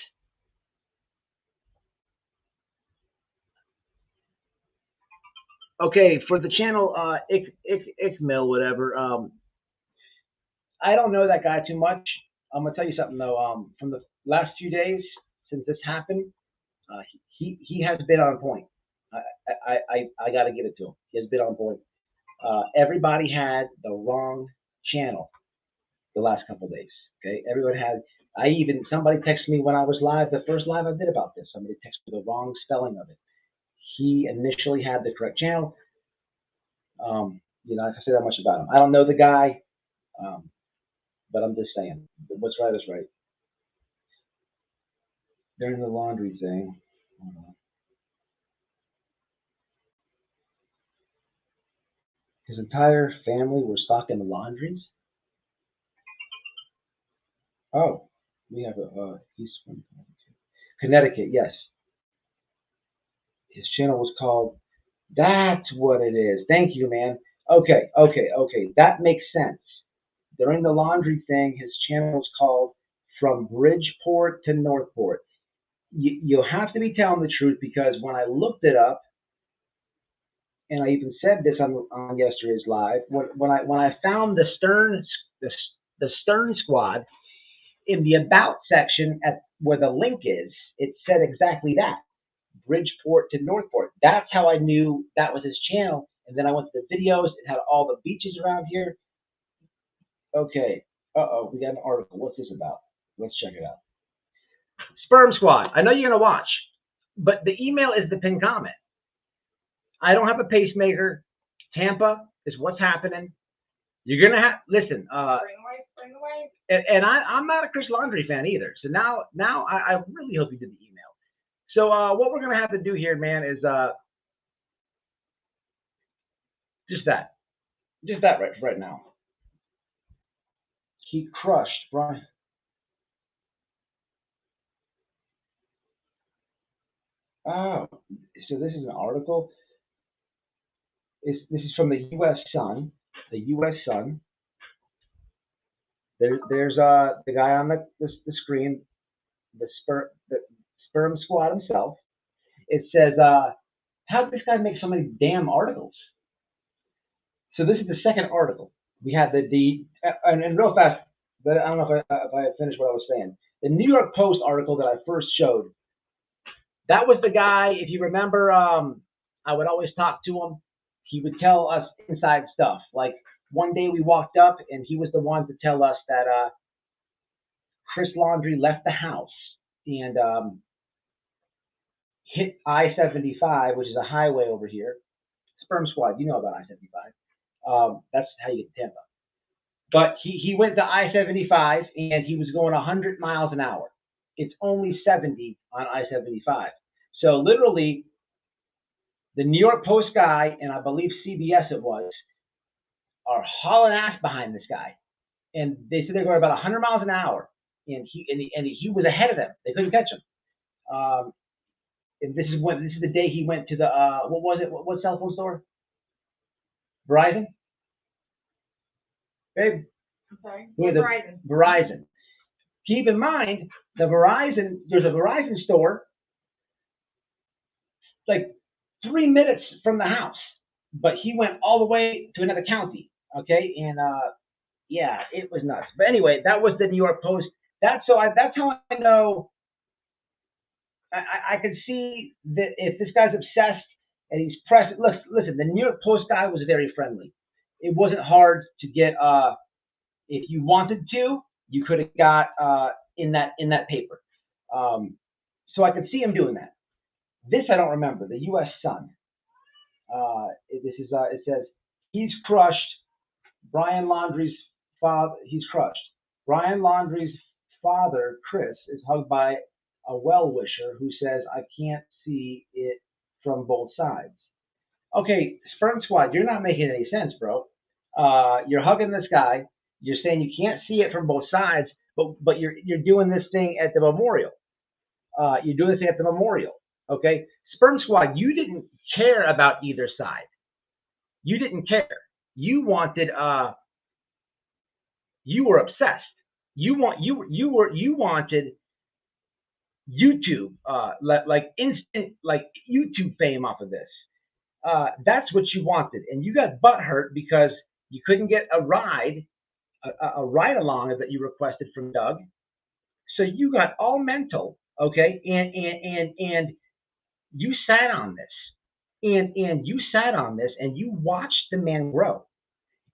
Okay, for the channel Mill, whatever. I don't know that guy too much. I'm gonna tell you something though. From the last few days since this happened, he has been on point. I got to give it to him. He has been on point. Everybody had the wrong channel the last couple of days. Okay, everyone had. Somebody texted me when I was live, the first live I did about this. Somebody texted me the wrong spelling of it. He initially had the correct channel. You know, I can say that much about him. I don't know the guy, but I'm just saying, what's right is right. During the laundry thing, his entire family were stocking the laundries. Oh, we have he's from Connecticut, yes. His channel was called, that's what it is. Thank you, man. Okay. That makes sense. During the laundry thing, his channel was called From Bridgeport to Northport. You'll have to be telling the truth, because when I looked it up, and I even said this on yesterday's live, when I found the Stern Squad in the About section at where the link is, it said exactly that. Bridgeport to Northport. That's how I knew that was his channel. And then I went to the videos. It had all the beaches around here. Okay. We got an article. What's this about? Let's check it out. Sperm Squad. I know you're going to watch, but the email is the pinned comment. I don't have a pacemaker. Tampa is what's happening. You're going to have, listen, Bring away. and I'm not a Chris Laundry fan either. So now I really hope you did the email. So what we're going to have to do here, man, is just that right now. He crushed Brian. Oh, so this is an article. This is from the U.S. Sun. The U.S. Sun. There's the guy on the screen, the Sperm Squad himself. It says, how did this guy make so many damn articles? So this is the second article. We had and real fast, I don't know if I finished what I was saying. The New York Post article that I first showed, that was the guy, if you remember, I would always talk to him. He would tell us inside stuff. Like one day we walked up and he was the one to tell us that Chris Laundry left the house and hit I-75, which is a highway over here. Sperm Squad, you know about I-75. That's how you get to Tampa. But he went to I-75 and he was going 100 miles an hour. It's only 70 on I-75. So literally, the New York Post guy, and I believe CBS it was, are hauling ass behind this guy. And they said they're going about 100 miles an hour. And he was ahead of them. They couldn't catch him. And this is the day he went to the, what was it? What cell phone store? Verizon? Babe? I'm sorry. Verizon. Verizon. Keep in mind, there's a Verizon store like 3 minutes from the house, but he went all the way to another county. Okay, and yeah, it was nuts. But anyway, that was the New York Post. That's how I know. I could see that if this guy's obsessed and he's pressed. Listen, the New York Post guy was very friendly. It wasn't hard to get. If you wanted to, you could have got in that paper. So I could see him doing that. This I don't remember. The U.S. Sun. It says he's crushed. Brian Laundrie's father. He's crushed. Brian Laundrie's father, Chris, is hugged by a well-wisher who says, "I can't see it from both sides." Okay, Sperm Squad, you're not making any sense, bro. You're hugging this guy. You're saying you can't see it from both sides, but you're doing this thing at the memorial. You're doing this thing at the memorial. Okay, Sperm Squad, you didn't care about either side. You didn't care. You wanted. You were obsessed. You wanted YouTube, like instant, like YouTube fame off of this. That's what you wanted, and you got butthurt because you couldn't get a ride along that you requested from Doug. So you got all mental, okay, and you sat on this, and you sat on this, and you watched the man grow,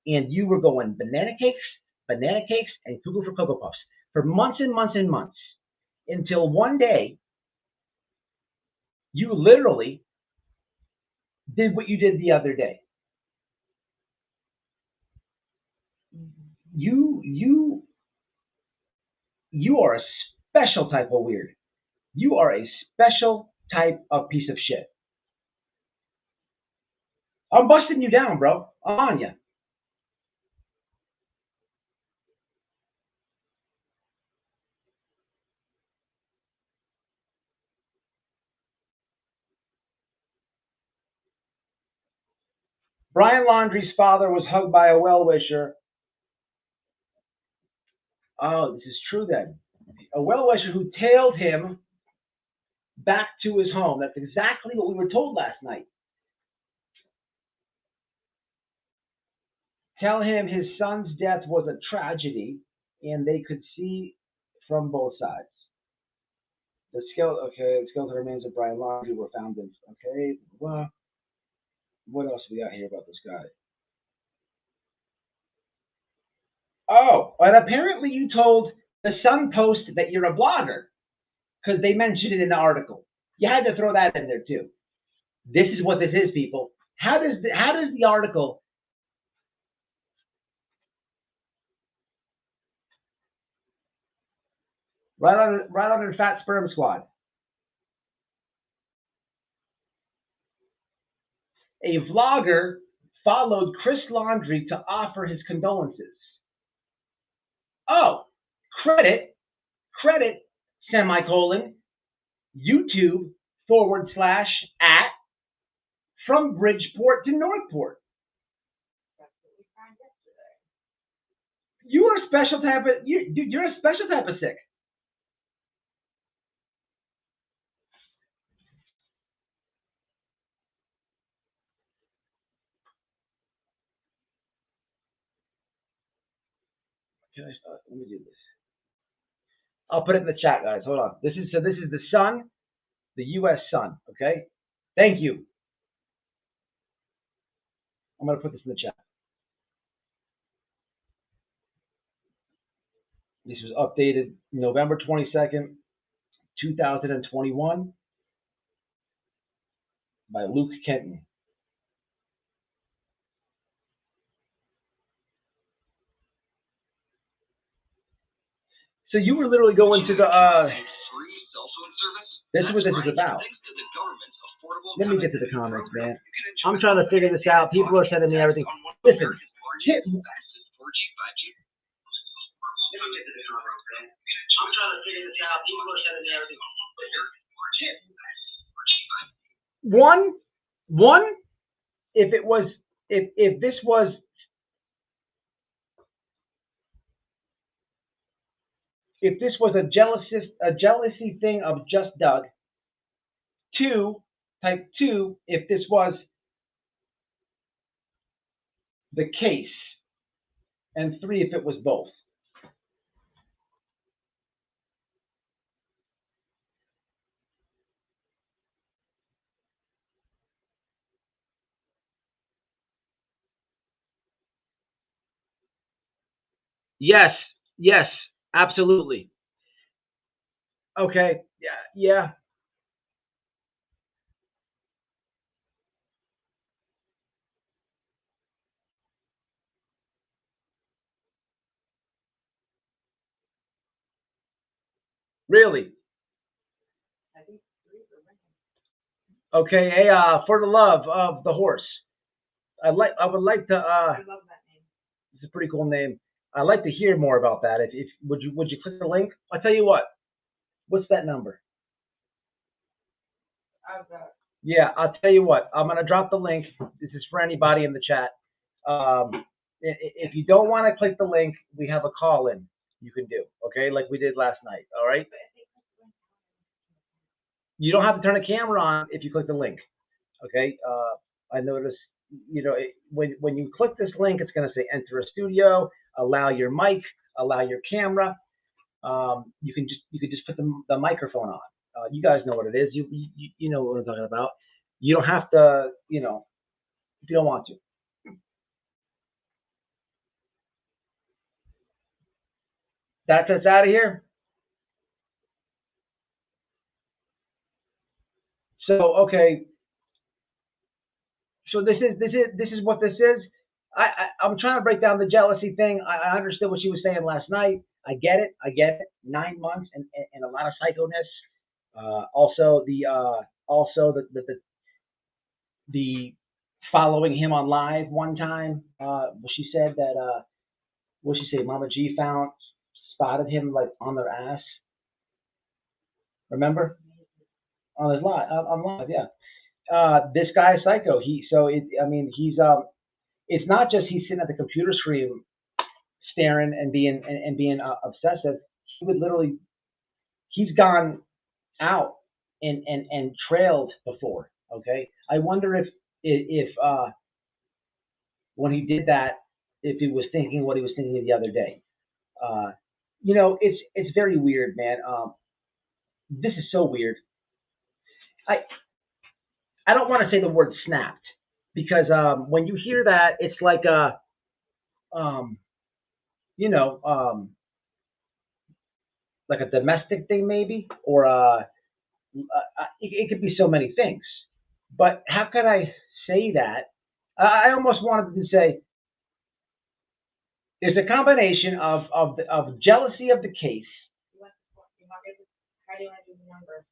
and you were going banana cakes, and cuckoo for Cocoa Puffs for months and months and months, until one day you literally did what you did the other day. you are a special type of weird. You are a special type of piece of shit. I'm busting you down, bro. I'm on you. Brian Laundrie's father was hugged by a well-wisher. Oh, this is true then. A well-wisher who tailed him back to his home. That's exactly what we were told last night. Tell him his son's death was a tragedy, and they could see from both sides. The skeleton remains of Brian Laundrie were found in. Okay, well, what else we got here about this guy? Oh, and apparently you told the Sun Post that you're a blogger because they mentioned it in the article. You had to throw that in there too. This is what this is, people. How does the article? Right on the Fat Sperm Squad. A vlogger followed Chris Laundrie to offer his condolences. Oh, credit, semicolon, YouTube / at from Bridgeport to Northport. That's what we found yesterday. You are a special type of you're a special type of sick. Can I start? Let me do this. I'll put it in the chat, guys. Hold on. This is the Sun, the U.S. Sun. Okay. Thank you. I'm gonna put this in the chat. This was updated November 22nd, 2021 by Luke Kenton. So you were literally going to the this is what this is about. Let me get to the comments, man. I'm trying to figure this out. People are sending me everything. Listen, One, if this was a jealousy thing of just Doug. Type 2, if this was the case, and 3, if it was both. Yes, absolutely. Okay, yeah. Really? Okay, hey, for the love of the horse. I would like to I love that name. It's a pretty cool name. I'd like to hear more about that. If would you click the link? I'll tell you what. What's that number? Yeah, I'll tell you what. I'm gonna drop the link. This is for anybody in the chat. If you don't want to click the link, we have a call in you can do. Okay, like we did last night. All right. You don't have to turn a camera on if you click the link. Okay. I noticed. When you click this link, it's going to say enter a studio, allow your mic, allow your camera. You can just put the microphone on. You guys know what it is. You know what I'm talking about. You don't have to, if you don't want to. That's us out of here. So okay. So this is what this is. I'm trying to break down the jealousy thing. I understood what she was saying last night. I get it. 9 months and a lot of psychoness. Also the following him on live one time. She said that what she say? Mama G spotted him like on their ass. Remember? On his live, on live, yeah. This guy is psycho. He's it's not just he's sitting at the computer screen staring and being obsessive. He would literally, he's gone out and trailed before. Okay, I wonder if when he did that, if he was thinking what he was thinking the other day. It's very weird, man. This is so weird. I don't want to say the word snapped because when you hear that, it's like like a domestic thing maybe, or it could be so many things. But how could I say that? I almost wanted to say there's a combination of jealousy of the case. How do you want to do the number?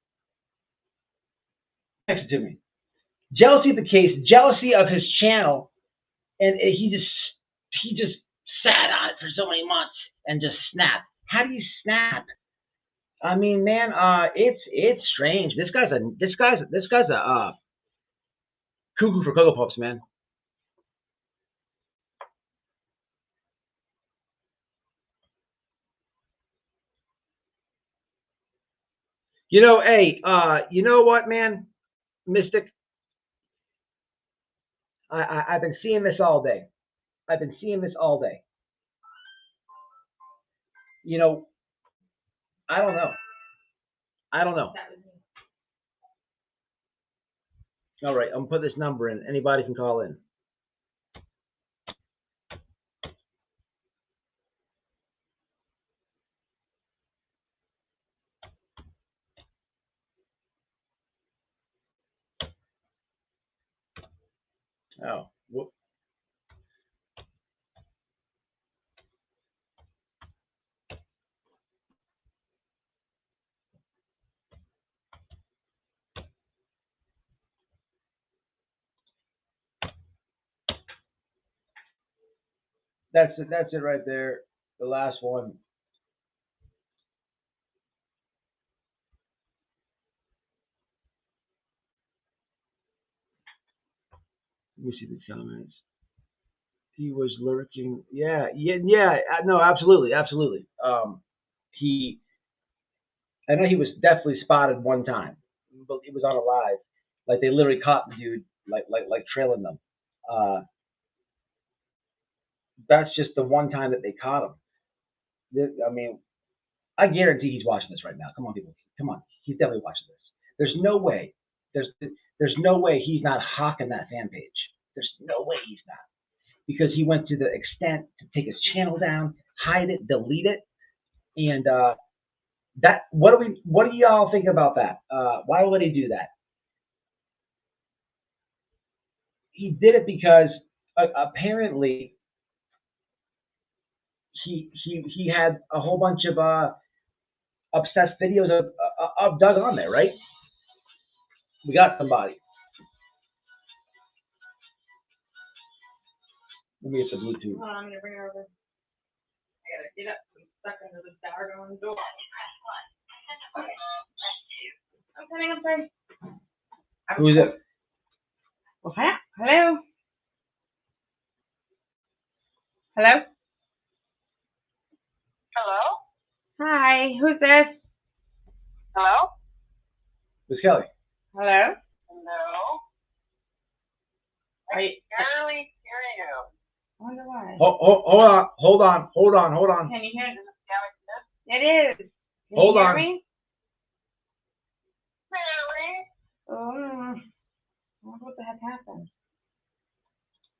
Text it to me. Jealousy of the case, jealousy of his channel, and he just sat on it for so many months and just snapped. How do you snap? I mean, man, it's strange. This guy's a cuckoo for Cocoa Puffs, man. Hey, you know what, man, Mystic? I've been seeing this all day. I don't know. All right, I'm gonna put this number in. Anybody can call in. Oh, whoop. That's it right there. The last one. Let me see the comments. He was lurking. Yeah. No, absolutely. I know he was definitely spotted one time, but it was on a live. Like they literally caught the dude, like trailing them. That's just the one time that they caught him. I mean, I guarantee he's watching this right now. Come on, people. Come on. He's definitely watching this. There's no way. There's no way he's not hawking that fan page. There's no way he's not. Because he went to the extent to take his channel down, hide it, delete it, and that. What do y'all think about that? Why would he do that? He did it because apparently he had a whole bunch of obsessed videos of Doug on there, right? We got somebody. Let me get the Bluetooth. Hold on, I'm gonna bring her over. I gotta get up. I'm stuck under the doggone door. Okay. I'm coming. I'm sorry. Who is it? Well, hello. Hello. Hello. Hi. Who's this? Hello. Miss Kelly. Hello. Hello. I barely hear you. I wonder why. Hold on. Can you hear me? It is. Can Hold you hear on. me? Barely. Oh, I wonder what the heck happened.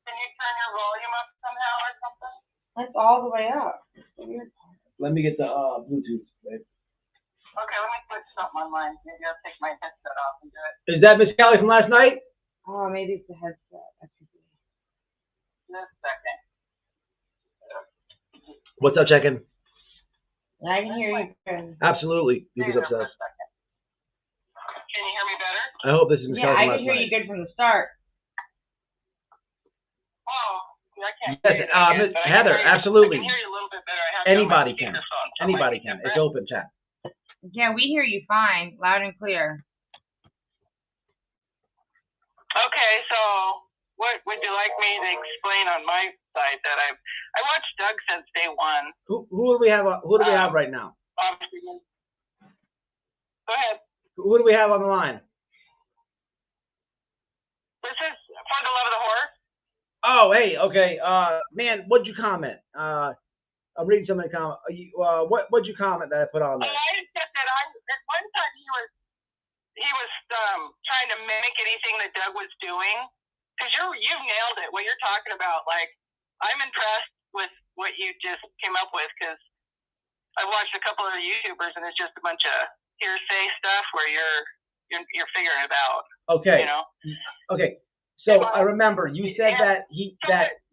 Can you turn your volume up somehow or something? That's all the way up. It's the weird part. Let me get the Bluetooth, babe. Okay, let me switch something on mine. Maybe I'll take my headset off and do it. Is that Miss Kelly from last night? Oh, maybe it's the headset. That could be. this second. What's up, Chicken? I can hear you. Absolutely. You was Stay there for a obsessed. second. Can you hear me better? I hope this isn't Yeah, causing I less can hear you noise. good from the start. Oh, I can't Yes, hear you that good, but I can Heather, hear you- absolutely. I can hear you a little bit better. I have you on my Anybody can. speakerphone, so it might Anybody be can. different. It's open chat. Yeah, we hear you fine, loud and clear. Okay, so what would you like me to explain on my side that I watched Doug since day one. Who do we have? Who do we have right now? Obviously. Go ahead. Who do we have on the line? This is For the Love of the Horse. Oh, hey, okay. Man, what'd you comment? I'm reading some of the comment. What'd you comment that I put on there? I said that at one time he was trying to mimic anything that Doug was doing. Because you've nailed it. What you're talking about, like, I'm impressed with what you just came up with, because I've watched a couple of YouTubers and it's just a bunch of hearsay stuff where you're figuring it out. Okay. You know? Okay. So I remember you said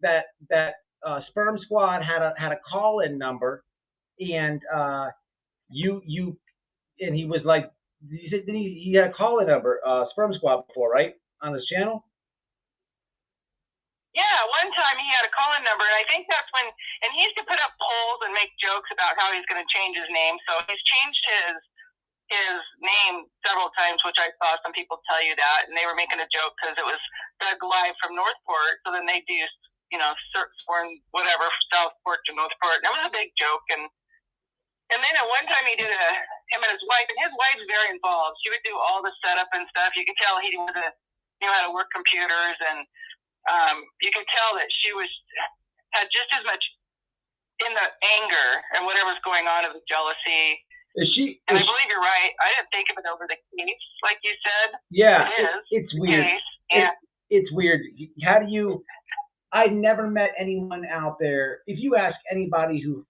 that Sperm Squad had a call-in number, and and he was like, you said he had a call-in number, Sperm Squad, before, right, on his channel? Yeah, one time he had a call-in number, and I think that's when, and he used to put up polls and make jokes about how he's going to change his name. So he's changed his name several times, which I saw some people tell you that, and they were making a joke because it was Doug Live from Northport. So then they do, whatever, Southport to Northport. That was a big joke, and then at one time he did him and his wife, and his wife's very involved. She would do all the setup and stuff. You could tell he knew how to work computers, and you could tell that she had just as much in the anger and whatever's going on of the jealousy. I believe you're right. I didn't think of it over the case, like you said. Yeah, it is. It's weird. It's weird. How do you? I never met anyone out there. If you ask anybody who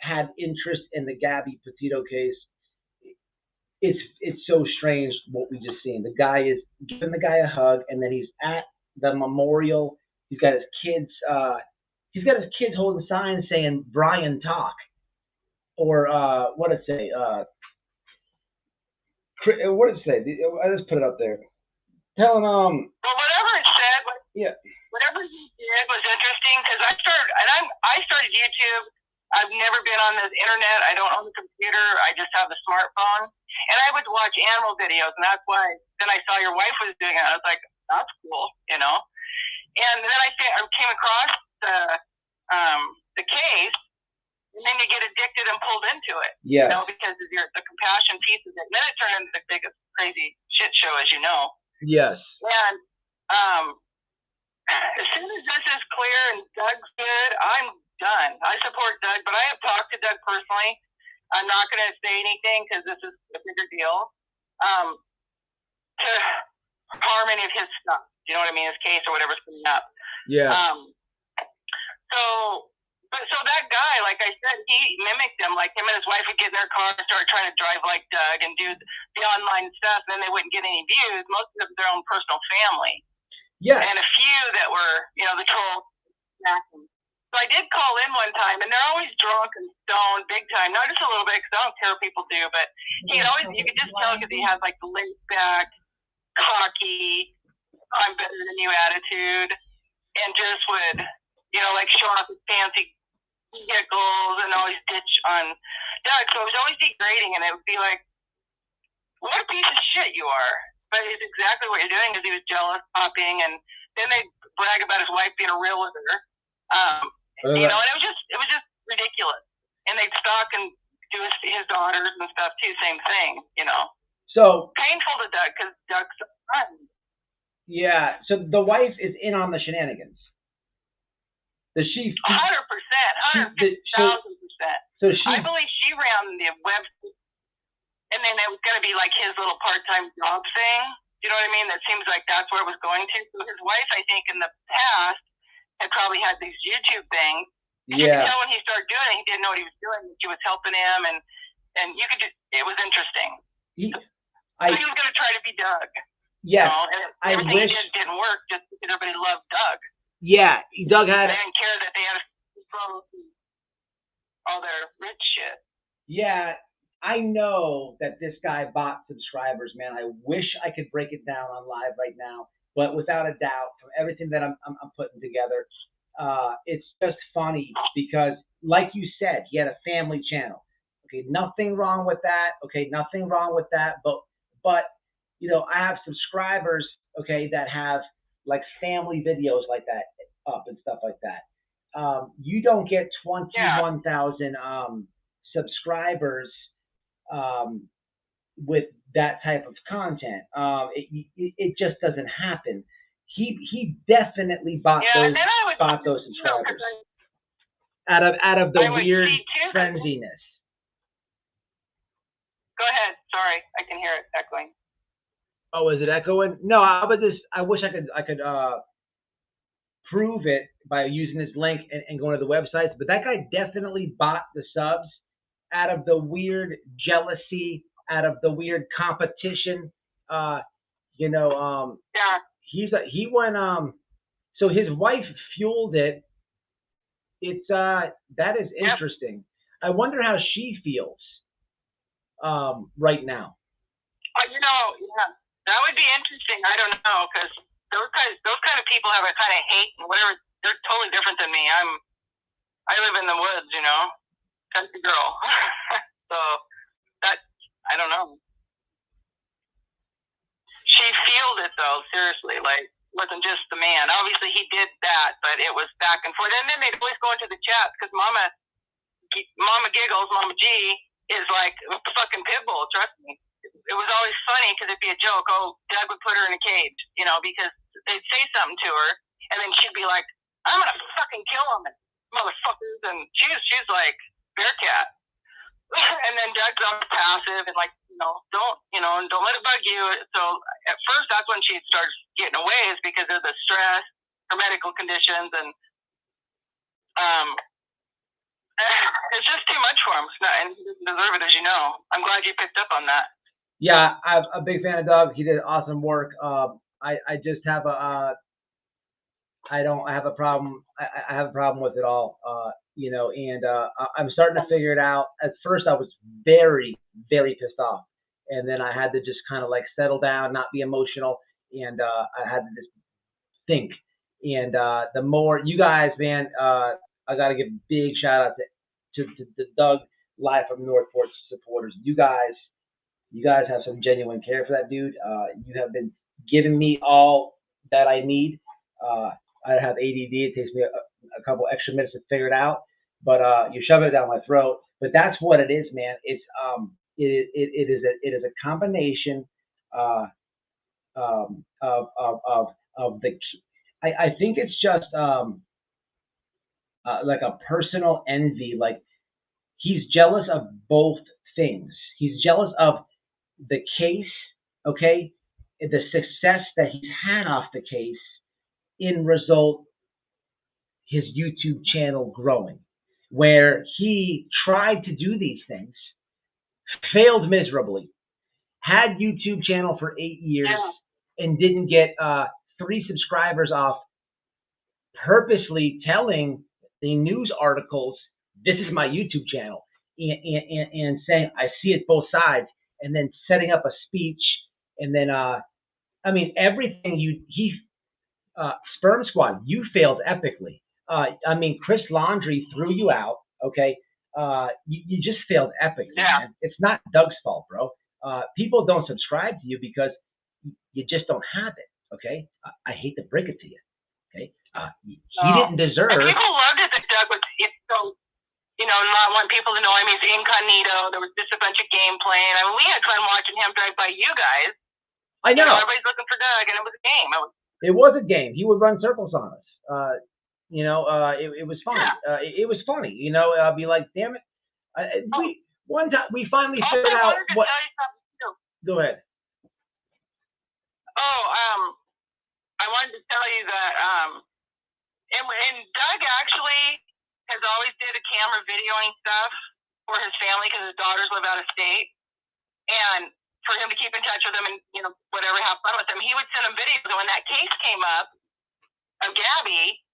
had interest in the Gabby Petito case, it's so strange what we just seen. The guy is giving the guy a hug, and then he's at the memorial. He's got his kids. He's got his kids holding signs saying "Brian talk," or what did it say? What did it say? I just put it up there. Telling Well, whatever it said. Yeah. Whatever he did was interesting, because I started YouTube. I've never been on the internet. I don't own the computer. I just have the smartphone, and I would watch animal videos, and that's why. Then I saw your wife was doing it. I was like, that's cool, you know. And then I came across the case, and then you get addicted and pulled into it. Yeah. You know, because of the compassion piece of it. And then it turned into the biggest crazy shit show, as you know. Yes. And as soon as this is clear and Doug's good, I'm done. I support Doug, but I have talked to Doug personally. I'm not going to say anything because this is a bigger deal. To harm any of his stuff. You know what I mean? His case or whatever's coming up. Yeah. So that guy, like I said, he mimicked him. Like him and his wife would get in their car and start trying to drive like Doug and do the online stuff, and then they wouldn't get any views. Most of them their own personal family. Yeah. And a few that were, the trolls. So I did call in one time, and they're always drunk and stoned big time. Not just a little bit, because I don't care what people do, but you could just tell because he had like the laid back, cocky, I'm better than you attitude, and just would, like show off his fancy vehicles and always ditch on Doug. So it was always degrading, and it would be like, what a piece of shit you are. But it's exactly what you're doing, because he was jealous, popping, and then they brag about his wife being a realtor. And it was just ridiculous. And they'd stalk and do his daughters and stuff too, same thing, So painful to Doug, because Doug's a friend. Yeah. So the wife is in on the shenanigans. Does she? 100%, 150,000%. So she. I believe she ran the website, and then it was going to be like his little part-time job thing. You know what I mean? That seems like that's where it was going to. So his wife, I think, in the past, had probably had these YouTube things. And you could tell when he started doing it, he didn't know what he was doing. She was helping him, and you could just, it was interesting. He was going to try to be Doug. Yes. And everything he did didn't work just because everybody loved Doug. Yeah, Doug They had. didn't care that they had all their rich shit. Yeah, I know that this guy bought subscribers, man. I wish I could break it down on live right now, but without a doubt, from everything that I'm putting together, it's just funny because, like you said, he had a family channel. Okay, nothing wrong with that. Okay, nothing wrong with that. But you know, I have subscribers, okay, that have like family videos like that up and stuff like that. You don't get 21,000 subscribers with that type of content. It just doesn't happen. He definitely bought those subscribers out of the weird frenziness. Go ahead. Sorry, I can hear it echoing. Oh, is it echoing? No, I wish I could prove it by using this link and going to the websites. But that guy definitely bought the subs out of the weird jealousy, out of the weird competition. You know, he went. So his wife fueled it. It's that is interesting. I wonder how she feels right now. You know, yeah, that would be interesting. I don't know, because those kind of people have a kind of hate and whatever. They're totally different than me. I live in the woods, you know, country girl. So that, I don't know. She fueled it though, seriously. Like, wasn't just the man. Obviously he did that, but it was back and forth. And then they'd always go into the chats because Mama Giggles, Mama G is like a fucking pit bull. Trust me. It was always funny because it'd be a joke. Oh, Dad would put her in a cage, you know, because they'd say something to her, and then she'd be like, "I'm gonna fucking kill them, motherfuckers," and she's like Bearcat. And then Doug's all passive and like, don't let it bug you. So at first, that's when she starts getting away, is because of the stress, her medical conditions, and it's just too much for him. And he doesn't deserve it, as you know. I'm glad you picked up on that. Yeah, I'm a big fan of Doug. He did awesome work. I just have I have a problem. I have a problem with it all. You know, and I'm starting to figure it out. At first, I was very, very pissed off, and then I had to just kind of like settle down, not be emotional, and I had to just think. And the more you guys, man, I got to give a big shout out to Doug Live from Northport supporters. You guys have some genuine care for that dude. You have been giving me all that I need. I have ADD. It takes me a couple extra minutes to figure it out, but you shove it down my throat. But that's what it is, man. It's it is a combination of the. I think it's just like a personal envy. Like, he's jealous of both things. He's jealous of the case, okay, the success that he's had off the case, in result his YouTube channel growing, where he tried to do these things, failed miserably, had YouTube channel for 8 years, and didn't get 3 subscribers off purposely telling the news articles, this is my YouTube channel, and saying, I see it both sides, and then setting up a speech, and then, I mean, everything Sperm Squad, you failed epically. I mean, Chris Laundrie threw you out, okay? You just failed epically, man. It's not Doug's fault, bro. People don't subscribe to you because you just don't have it, okay? I hate to break it to you, okay? He didn't deserve. And people loved it that Doug was so, not want people to know him. He's incognito. There was just a bunch of gameplay. And I mean, we had fun watching him drive by you guys. I know. Everybody's looking for Doug, and it was a game. It was a game. He would run circles on us. It was fun. Yeah. It was funny. I'd be like, damn it. One time we finally figured out what. Go ahead. I wanted to tell you that, and Doug actually has always did a camera videoing stuff for his family because his daughters live out of state, and for him to keep in touch with them and whatever, have fun with them, he would send them videos. And when that case came up of Gabby,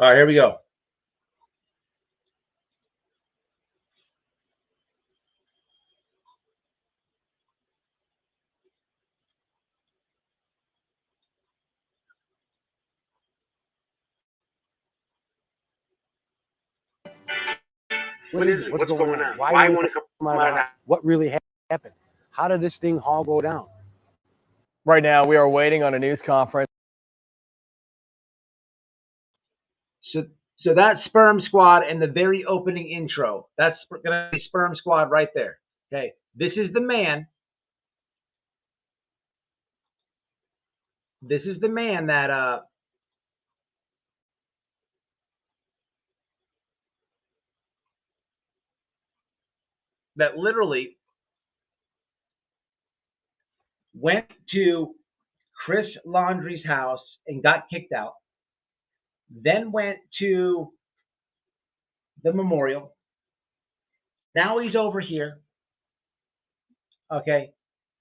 All right, here we go. What is it? What's going on? Why won't it come out of the house? What really happened? How did this thing all go down? Right now, we are waiting on a news conference. So that's Sperm Squad in the very opening intro. That's going to be Sperm Squad right there. Okay, this is the man. This is the man that that literally went to Chris Laundrie's house and got kicked out. Then went to the memorial. Now he's over here. Okay,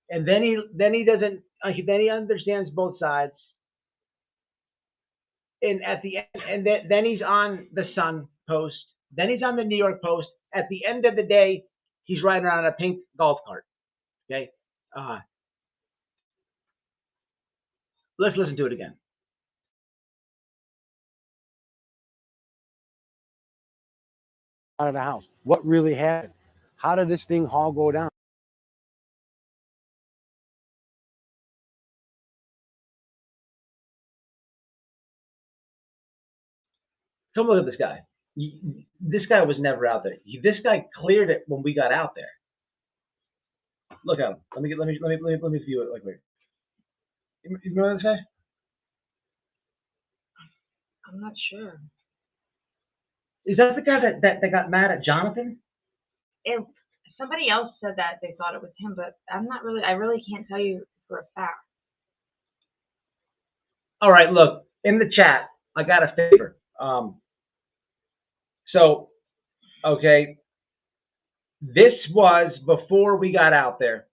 and then he doesn't. Then he understands both sides. And at the end, and then he's on the Sun Post. Then he's on the New York Post. At the end of the day, he's riding around in a pink golf cart. Okay, let's listen to it again. Out of the house. What really happened? How did this thing all go down? Come look at this guy. This guy was never out there. This guy cleared it when we got out there. Look at him. Let me view it like wait. You remember this guy? I'm not sure. Is that the guy that got mad at Jonathan? Somebody else said that they thought it was him, but I really can't tell you for a fact. All right, look, in the chat, I got a favor. So, okay, this was before we got out there,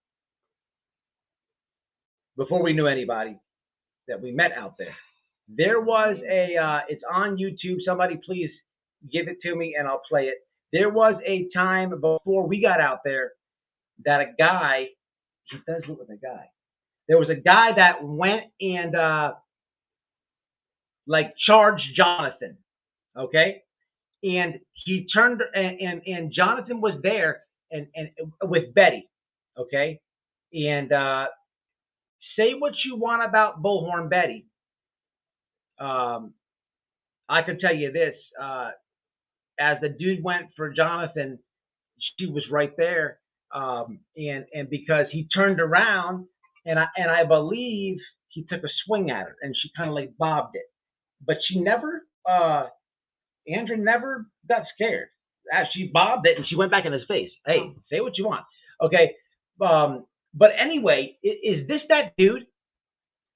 before we knew anybody that we met out there. There was it's on YouTube. Somebody please give it to me and I'll play it. There was a time before we got out there that a guy, he does look like a guy. There was a guy that went and charged Jonathan, okay? And he turned and Jonathan was there and with Betty, okay? And say what you want about Bullhorn Betty. I could tell you this, as the dude went for Jonathan, she was right there. And because he turned around and I believe he took a swing at her and she kind of like bobbed it. But she never, Andrew never got scared. She bobbed it and she went back in his face. Hey, say what you want. Okay. But anyway, is this that dude?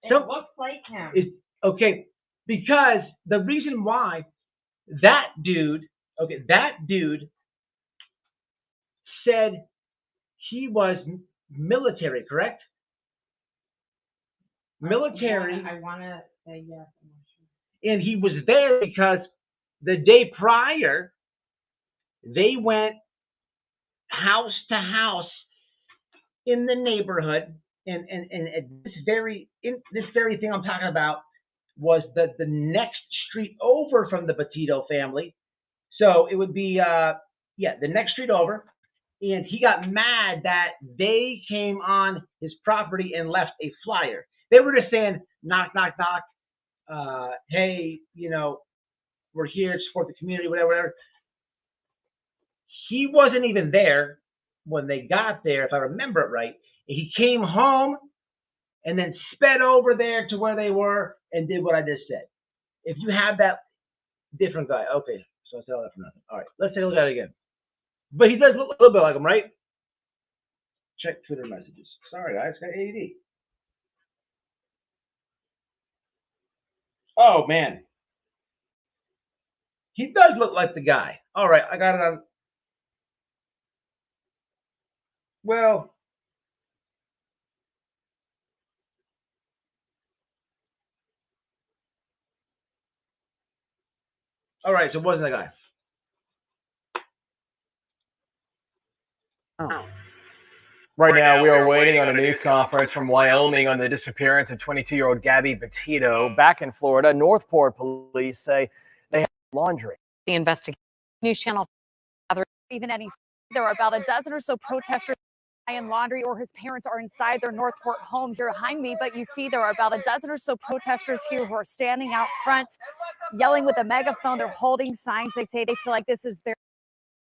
It looks like him. Okay. Because the reason why that dude said he was military, correct? Military. I want to say yes. And he was there because the day prior, they went house to house in the neighborhood, and this very thing I'm talking about was the next street over from the Petito family. So it would be the next street over, and he got mad that they came on his property and left a flyer. They were just saying knock knock knock. Hey, we're here to support the community, whatever. He wasn't even there when they got there, if I remember it right. He came home and then sped over there to where they were and did what I just said. If you have that different guy, okay, so I said all that for nothing. All right, let's take a look at it again. But he does look a little bit like him, right? Check Twitter messages. Sorry, guys, got AD. Oh, man. He does look like the guy. All right, I got it on. Well, All right, so it wasn't that guy. Oh. Right now, we are waiting on a news conference from Wyoming on the disappearance of 22-year-old Gabby Petito. Back in Florida, Northport police say they have laundry. The investigation. News Channel. Even any. There are about a dozen or so protesters in laundry, or his parents are inside their Northport home here behind me. But you see, there are about a dozen or so protesters here who are standing out front, yelling with a megaphone. They're holding signs. They say they feel like this is their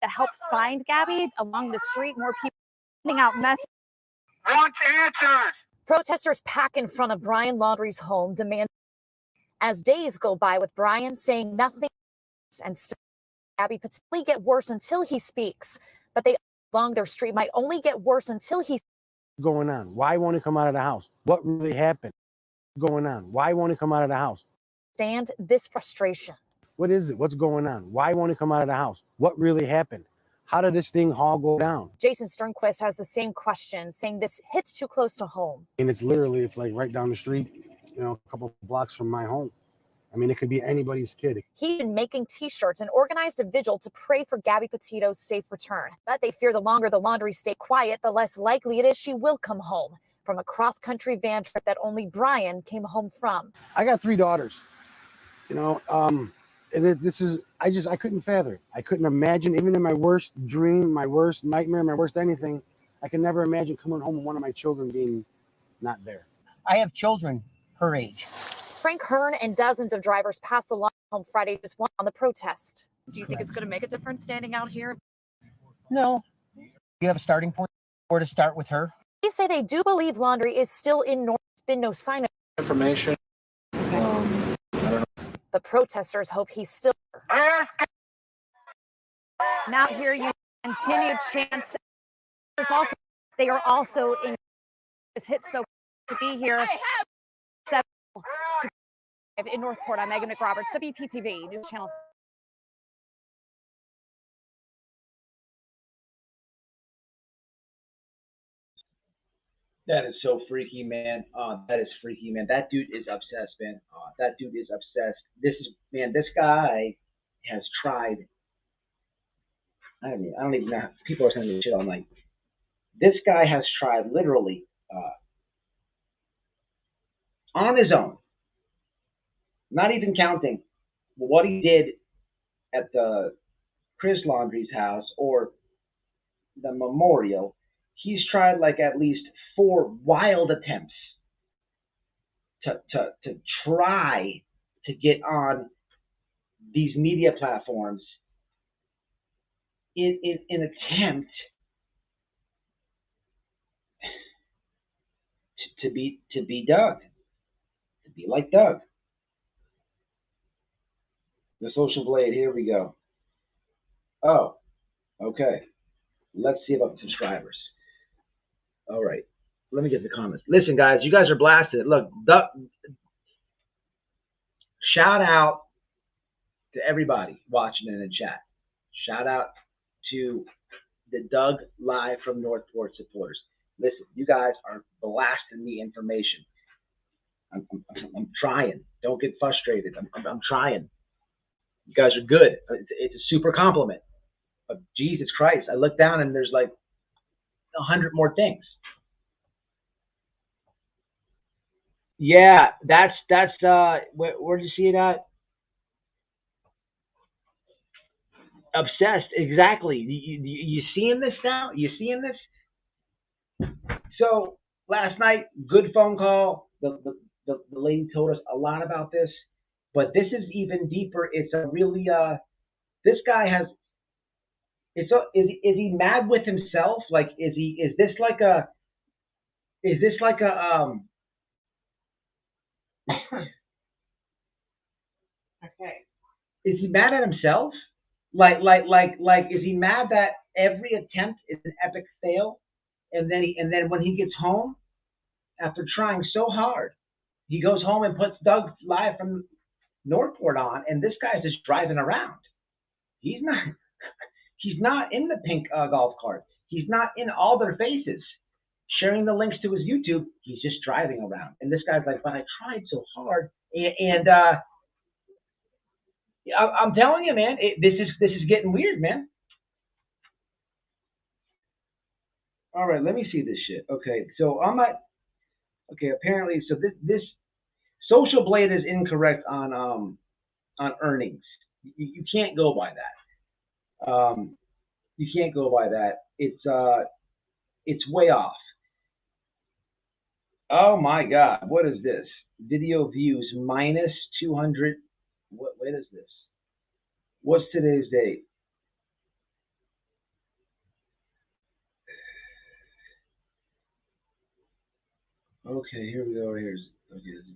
to help find Gabby along the street. More people sending out messages. Want answers. Protesters pack in front of Brian Laundrie's home, demand as days go by with Brian saying nothing, and still Gabby potentially get worse until he speaks. But they along their street might only get worse until he's Going on? Why won't he come out of the house? What really happened? Going on? Why won't he come out of the house? stand this frustration. What is it? What's going on? Why won't he come out of the house? What really happened? How did this thing all go down? Jason Sternquist has the same question, saying this hits too close to home. And it's like right down the street, you know, a couple blocks from my home. I mean, it could be anybody's kid. He's been making T-shirts and organized a vigil to pray for Gabby Petito's safe return. But they fear the longer the laundry stay quiet, the less likely it is she will come home from a cross-country van trip that only Brian came home from. I got 3 daughters, you know, and I couldn't fathom it. I couldn't imagine, even in my worst dream, my worst nightmare, my worst anything, I could never imagine coming home and one of my children being not there. I have children her age. Frank Hearn and dozens of drivers passed the line home Friday just one on the protest. Do you think it's going to make a difference standing out here? No. You have a starting point where to start with her? They say they do believe laundry is still in North. There's been no sign of Information. the protesters hope he's still. Now here you continued chance. They are also in this hit so to be here. In Northport, I'm Megan McRoberts, WPTV News Channel. That is so freaky, man. That is freaky, man. That dude is obsessed, man. That dude is obsessed. This guy has tried. I don't even know. People are sending me shit all night. This guy has tried literally on his own, not even counting what he did at the Chris Laundrie's house or the memorial. He's tried like at least 4 wild attempts to try to get on these media platforms in attempt to be Doug, to be like Doug. The Social Blade, here we go. Oh, okay. Let's see about the subscribers. All right. Let me get the comments. Listen, guys, you guys are blasted. Look, Doug, shout out to everybody watching in the chat. Shout out to the Doug Live from Northport supporters. Listen, you guys are blasting me information. I'm trying. Don't get frustrated. I'm trying. You guys are good. It's a super compliment. But Jesus Christ, I look down and there's like 100 more things. Yeah, that's where'd you see it at? Obsessed, exactly. You seeing this now? You seeing this? So last night, good phone call. The lady told us a lot about this, but this is even deeper. It's a really this guy has. Is he mad with himself? Like is this like a Okay. Is he mad at himself? Like is he mad that every attempt is an epic fail, and then when he gets home after trying so hard, he goes home and puts Doug Live from Northport on, and this guy's just driving around. He's not in the pink golf cart. He's not in all their faces, sharing the links to his YouTube. He's just driving around, and this guy's like, "But I tried so hard," and I'm telling you, man, this is getting weird, man. All right, let me see this shit. Okay, so I'm not. Okay, apparently, so this Social Blade is incorrect on earnings. You can't go by that. You can't go by that. It's way off. Oh my God, what is this? Video views minus 200. What is this? What's today's date? Okay, here we go. Here's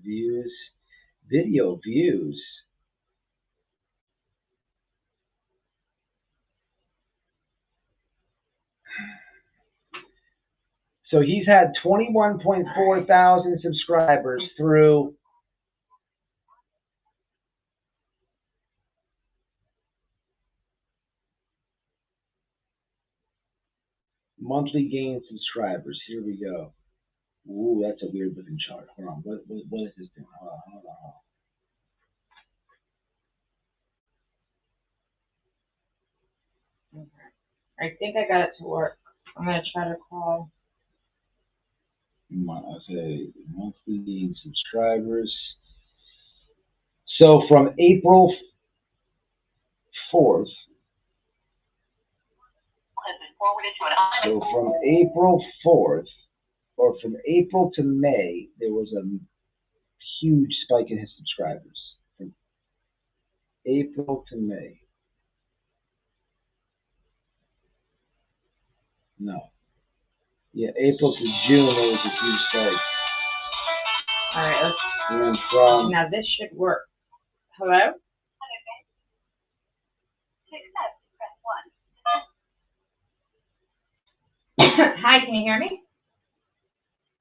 views, video views. So he's had 21.4 thousand subscribers through monthly gain subscribers. Here we go. Ooh, that's a weird looking chart. Hold on. What is this doing? Hold Okay. I think I got it to work. I'm gonna try to call. Okay, monthly gain subscribers. So from April 4th. So from April 4th, or from April to May, there was a huge spike in his subscribers. From April to May. No. Yeah, April to June, there was a huge spike. All right, let's. And from Now this should work. Hello? Hi, can you hear me?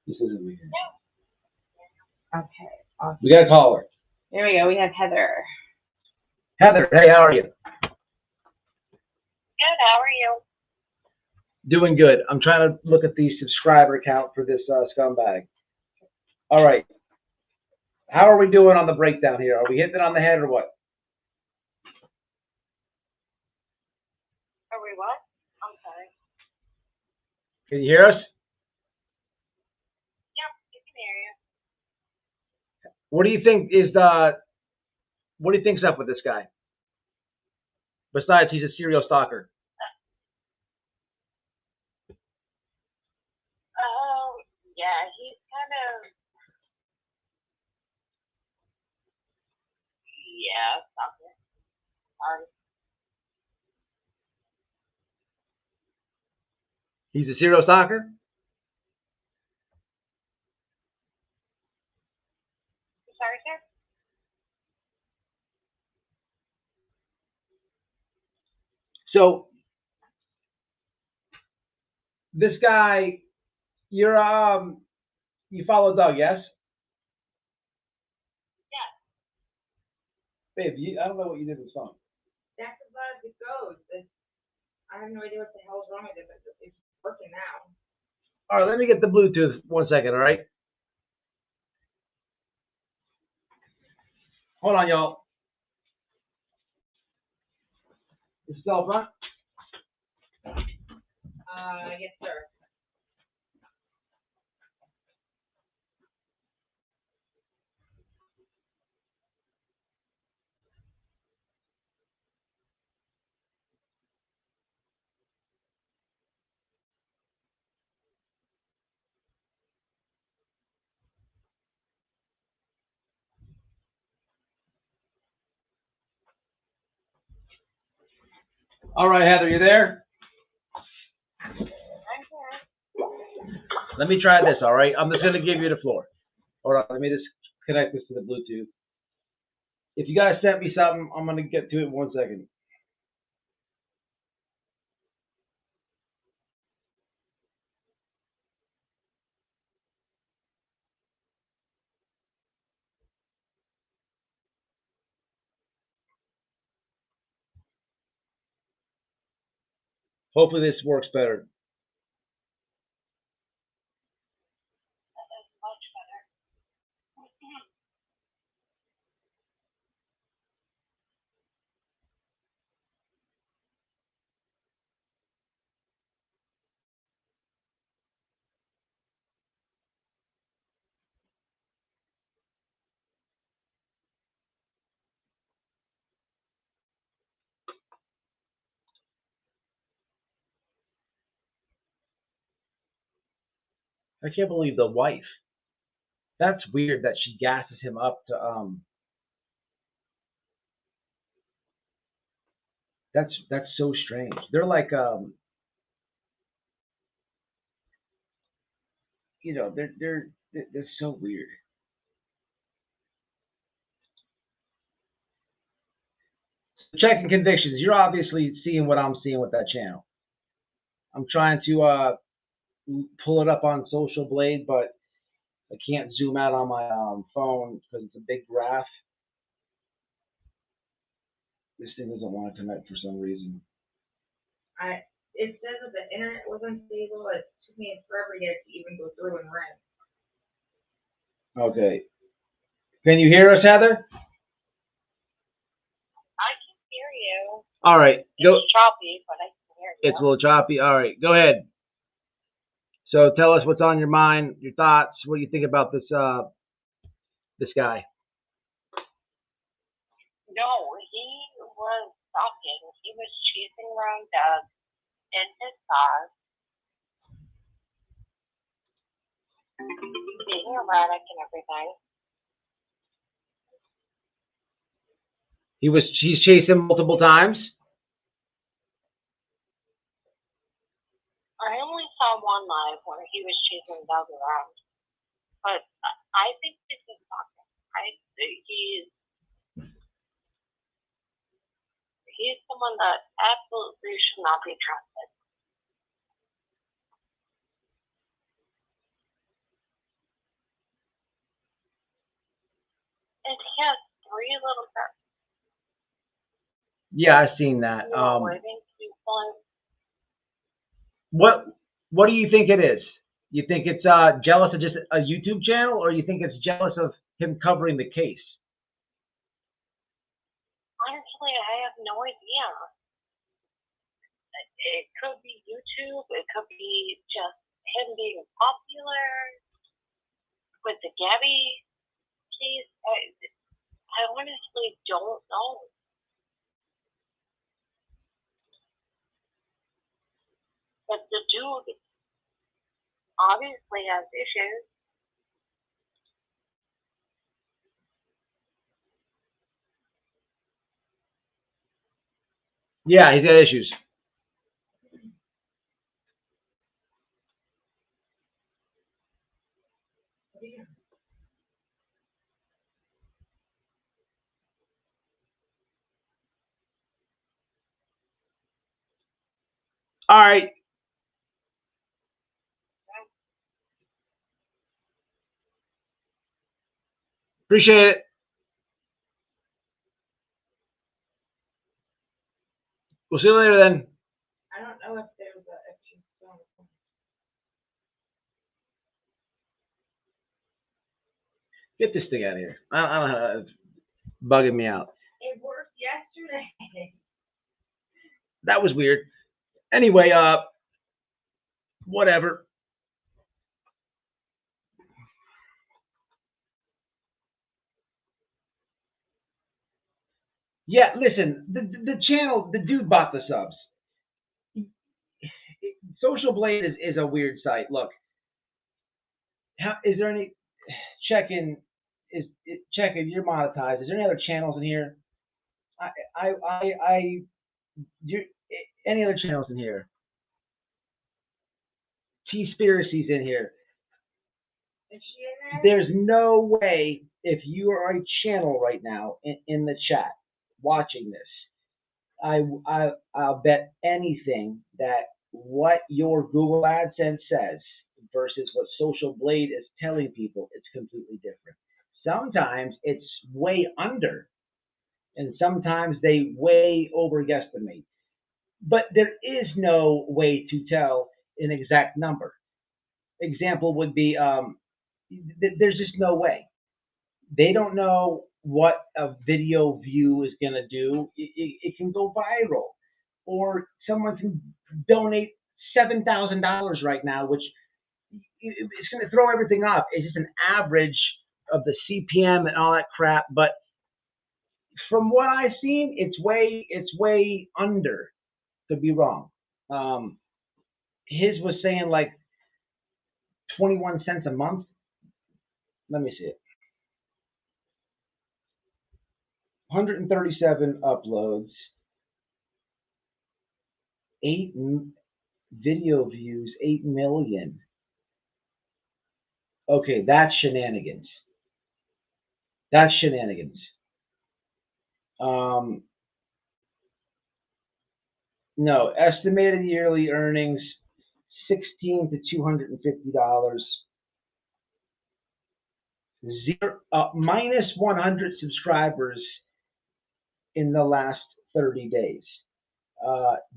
This isn't me. Okay. Awesome. We got a caller. There we go. We have Heather. Heather, hey, how are you? Good. How are you? Doing good. I'm trying to look at the subscriber count for this scumbag. All right. How are we doing on the breakdown here? Are we hitting it on the head or what? Are we what? I'm sorry. Can you hear us? Yep, you can hear you. What do you think's up with this guy? Besides, he's a serial stalker. Yeah, he's kind of. Yeah, stalker. Sorry. He's a serial stalker? Sorry, sir? So this guy, you follow Doug, yes? Yeah. Babe, I don't know what you did with the song. That's as far as it goes. I have no idea what the hell's wrong with it, but it's working now. All right, let me get the Bluetooth 1 second, all right? Hold on, y'all. Is it still up front? Yes, sir. All right, Heather, you there? Let me try this, all right? I'm just going to give you the floor. Hold on, let me just connect this to the Bluetooth. If you guys sent me something, I'm going to get to it in 1 second. Hopefully this works better. That is much better. I can't believe the wife. That's weird that she gasses him up to That's so strange. They're like you know, they're so weird. Checking convictions. You're obviously seeing what I'm seeing with that channel. I'm trying to pull it up on Social Blade, but I can't zoom out on my phone because it's a big graph. This thing doesn't want to connect for some reason. It says that the internet was unstable. It took me forever yet to even go through and run. Okay. Can you hear us, Heather? I can hear you. All right. Go. It's choppy, but I can hear you. It's a little choppy. All right. Go ahead. So tell us what's on your mind, your thoughts. What do you think about this this guy? No, he was stalking. He was chasing around Doug in his car, being erratic and everything. He's chased him multiple times. I only saw one live where he was chasing Doug around, but I think this is stalking. I think he's someone that absolutely should not be trusted. And he has 3 little girls. Yeah, I've seen that. What do you think it is? You think it's jealous of just a YouTube channel, or you think it's jealous of him covering the case? Honestly, I have no idea. It could be YouTube. It could be just him being popular with the Gabby case. I honestly don't know. But the dude obviously has issues. Yeah, he's got issues. All right. Appreciate it. We'll see you later then. I don't know if there's if she's still. Get this thing out of here. I don't know. It's bugging me out. It worked yesterday. That was weird. Anyway, whatever. Yeah, listen, the channel, the dude bought the subs. Social Blade is a weird site. Look, is there any check-in? Check-in? You're monetized. Is there any other channels in here? Any other channels in here? T-Spiracy's in here. Is she in there? There's no way, if you are a channel right now in the chat watching this, I'll bet anything that what your Google AdSense says versus what Social Blade is telling people, it's completely different. Sometimes it's way under, and sometimes they way over guesstimate. But there is no way to tell an exact number. Example would be, there's just no way. They don't know what a video view is going to do. It can go viral, or someone can donate $7,000 right now, which it's going to throw everything up. It's just an average of the CPM and all that crap. But from what I've seen, it's way under. Could be wrong. His was saying like 21 cents a month. Let me see it. 137 uploads, 8 video views, 8 million. Okay, that's shenanigans. That's shenanigans. No, estimated yearly earnings $16 to $250. Minus 100 subscribers in the last 30 days.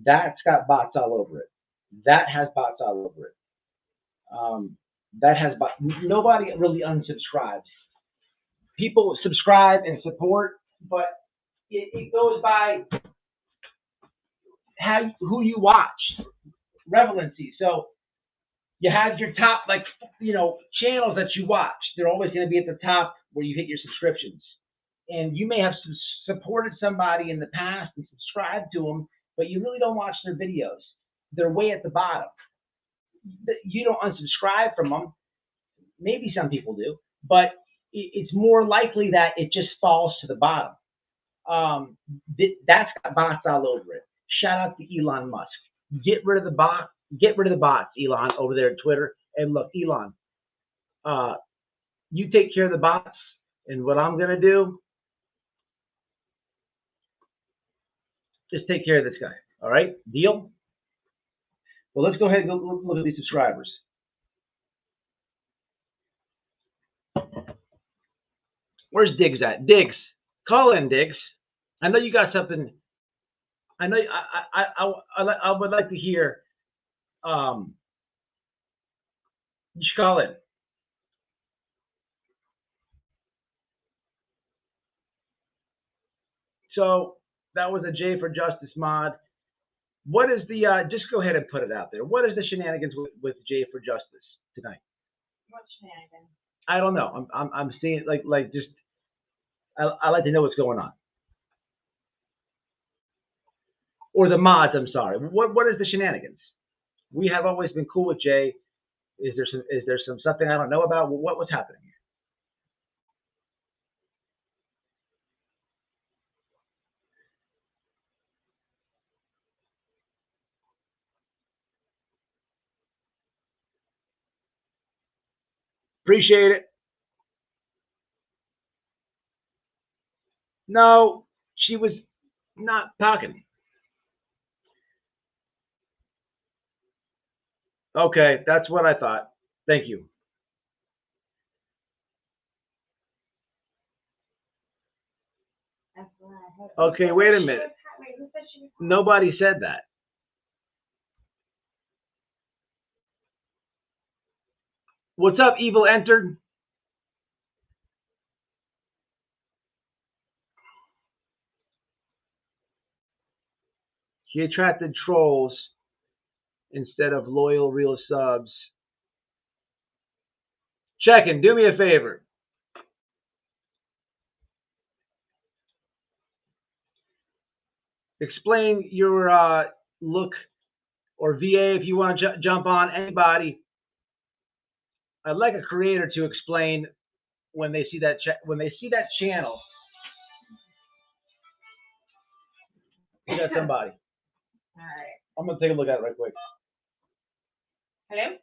That's got bots all over it. That has bots all over it. That has bots. Nobody really unsubscribes. People subscribe and support, but it goes by who you watch, relevancy. So you have your top, channels that you watch. They're always going to be at the top where you hit your subscriptions. And you may have supported somebody in the past and subscribed to them, but you really don't watch their videos. They're way at the bottom. You don't unsubscribe from them. Maybe some people do, but it's more likely that it just falls to the bottom. That's got bots all over it. Shout out to Elon Musk. Get rid of the bots, Elon, over there at Twitter. And look, Elon, you take care of the bots, and what I'm gonna do is take care of this guy. All right, deal? Well, let's go ahead and go look at these subscribers. Where's Diggs at? Diggs, call in, Diggs. I know you got something. I know. I would like to hear. You should call in. So that was a J for Justice mod. What is the? Just go ahead and put it out there. What is the shenanigans with J for Justice tonight? What shenanigans? I don't know. I'm seeing like just. I like to know what's going on. Or the mods. I'm sorry. What is the shenanigans? We have always been cool with Jay. Is there something I don't know about? What's happening here? Appreciate it. No, she was not talking. Okay, that's what I thought. Thank you. Okay, wait a minute. Nobody said that. What's up, Evil Entered? He attracted trolls instead of loyal, real subs. Checking, do me a favor. Explain your look, or VA if you want to jump on, anybody. I'd like a creator to explain when they see that channel. You got somebody. All right. I'm gonna take a look at it right quick. Hello?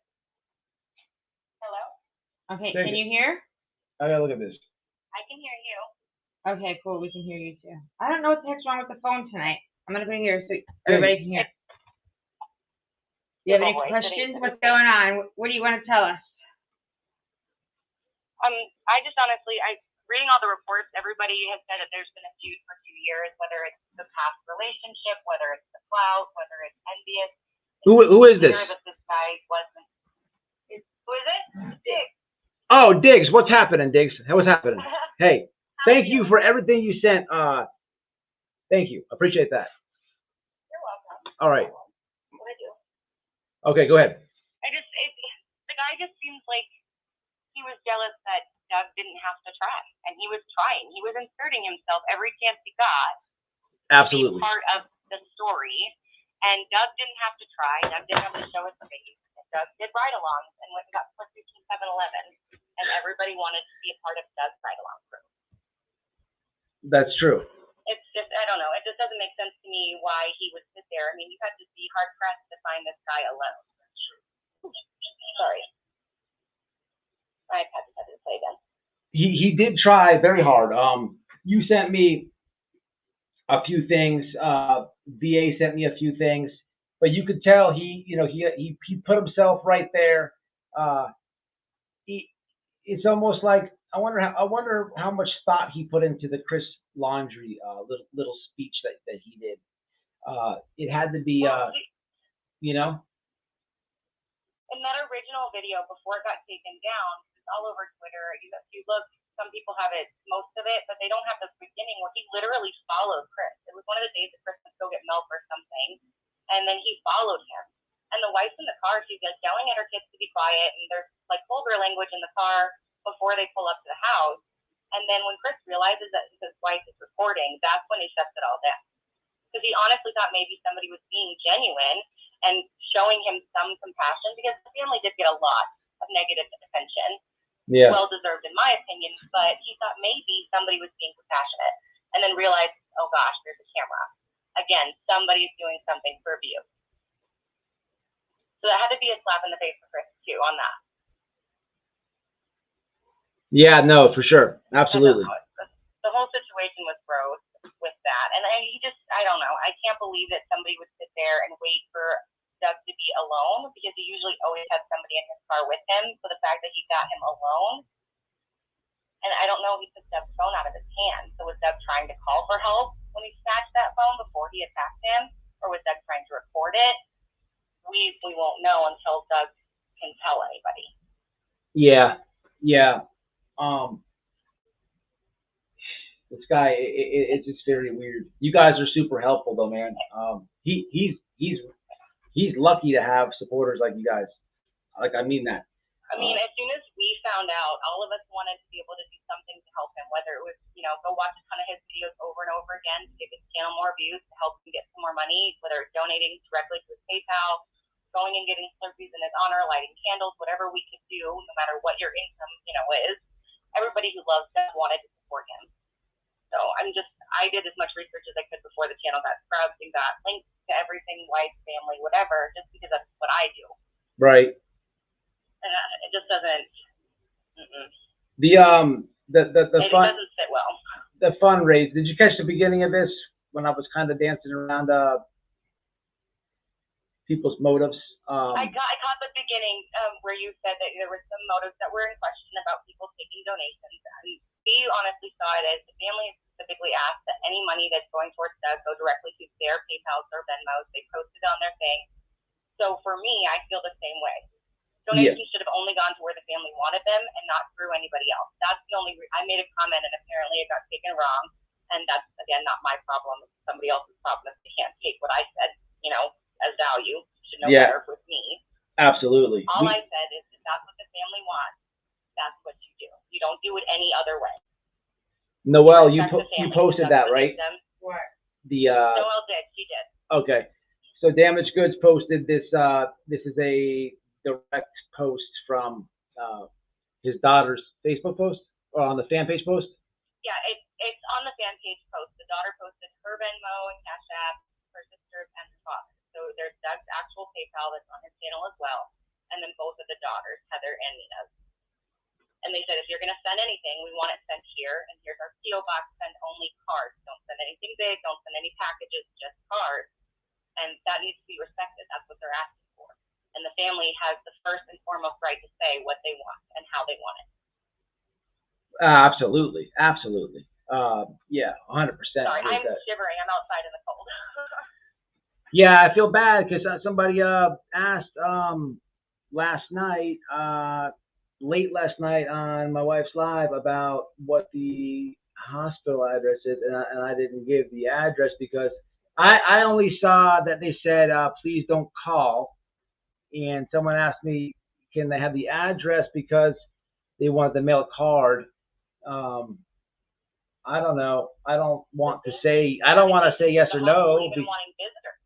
Hello? Okay, Take can it. you hear? I gotta look at this. I can hear you. Okay, cool. We can hear you too. I don't know what the heck's wrong with the phone tonight. I'm gonna put it here so everybody can hear. Do you have any questions? What's going on? What do you want to tell us? I just honestly, reading all the reports, everybody has said that there's been a feud for 2 years, whether it's the past relationship, whether it's the clout, whether it's envious. Who is this? That this guy wasn't. Who is it? Diggs. Oh, Diggs. What's happening, Diggs? What's happening? Hey, thank you for everything you sent. Thank you. Appreciate that. You're welcome. All right. What I do? Okay, go ahead. The guy just seems like he was jealous that Doug didn't have to try, and he was trying. He was inserting himself every chance he got. Absolutely. To be part of the story, and Doug didn't have to try. Doug didn't have to show his face. If Doug did ride-alongs and went and got pussy from 7-Eleven, and everybody wanted to be a part of Doug's ride-along crew. That's true. It's just, I don't know, it just doesn't make sense to me why he would sit there. I mean, you had to be hard-pressed to find this guy alone. Sorry. My iPad just had to play again. He did try very hard. You sent me a few things. VA sent me a few things, but you could tell he put himself right there. It's almost like I wonder how much thought he put into the Chris Laundrie little speech that he did. It had to be in that original video before it got taken down, it's all over Twitter. If you look, some people have it, most of it, but they don't have the beginning where he literally followed Chris. It was one of the days that Chris went to go get milk or something, and then he followed him. And the wife's in the car, she's like yelling at her kids to be quiet, and there's like vulgar language in the car before they pull up to the house. And then when Chris realizes that his wife is recording, that's when he shuts it all down. Because he honestly thought maybe somebody was being genuine and showing him some compassion, because the family did get a lot of negative attention. Yeah. Well deserved in my opinion, but he thought maybe somebody was being compassionate, and then realized, oh gosh, there's a camera. Again, somebody's doing something for view. So that had to be a slap in the face for Chris too on that. Yeah, no, for sure. Absolutely. The whole situation was gross with that. And I don't know. I can't believe that somebody would sit there and wait for Doug to be alone, because he usually always has somebody in his car with him. So the fact that he got him alone, and I don't know if he took Doug's phone out of his hand. So was Doug trying to call for help when he snatched that phone before he attacked him? Or was Doug trying to record it? We won't know until Doug can tell anybody. Yeah. This guy, it's just very weird. You guys are super helpful though, man. He's lucky to have supporters like you guys. Like, I mean that. I mean, as soon as we found out, all of us wanted to be able to do something to help him, whether it was, go watch a ton of his videos over and over again to give his channel more views, to help him get some more money, whether it's donating directly to his PayPal, going and getting Slurpees in his honor, lighting candles, whatever we could do, no matter what your income, is. Everybody who loves him wanted to support him. So I did as much research as I could before the channel got scrubbed and got links to everything, wife, family, whatever, just because that's what I do. Right. And it just doesn't. The It fun doesn't sit well. the fundraise. Did you catch the beginning of this when I was kind of dancing around people's motives? I caught the beginning where you said that there were some motives that were in question about people taking donations. And we honestly saw it as the family specifically asked that any money that's going towards Doug go directly to their PayPals or Venmos. They posted on their thing. So for me, I feel the same way. Donations should have only gone to where the family wanted them and not through anybody else. That's the only I made a comment and apparently it got taken wrong. And that's, again, not my problem. It's somebody else's problem if they can't take what I said, as value. You should know better with me. Absolutely. All I said is if that's what the family wants, that's what you do. You don't do it any other way. Noelle, you posted that, right? What? Noelle did. She did. Okay. So Damaged Goods posted this. This is a direct post from his daughter's Facebook post, or on the fan page post. Yeah, it's on the fan page post. The daughter posted her Venmo and Cash App, her sister and her father. So there's Doug's actual PayPal that's on his channel as well, and then both of the daughters, Heather and Nina's. And they said, if you're going to send anything, we want it sent here, and here's our P.O. box. Send only cards. Don't send anything big. Don't send any packages. Just cards. And that needs to be respected. That's what they're asking for. And the family has the first and foremost right to say what they want and how they want it. Absolutely. Yeah, 100%. Sorry, I'm shivering. I'm outside in the cold. Yeah, I feel bad because somebody asked last night, late last night on my wife's live about what the hospital address is, and I didn't give the address because I only saw that they said, please don't call. And someone asked me, can they have the address because they wanted to mail a card. I don't know. I don't want to say yes or no. Even wanting visitors.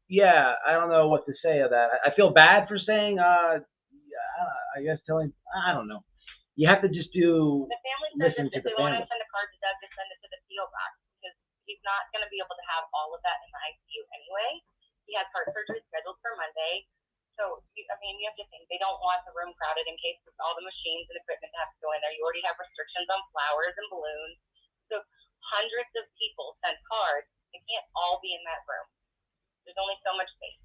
yeah, I don't know what to say of that. I feel bad for saying, I guess telling, I don't know. You have to just The family says listen to if the they want family. to send a card to Doug, to send it to the PO box because he's not going to be able to have all of that in the ICU anyway. He has heart surgery scheduled for Monday. So, I mean, you have to think they don't want the room crowded in case with all the machines and equipment have to go in there. You already have restrictions on flowers and balloons. So hundreds of people sent cards. They can't all be in that room. There's only so much space.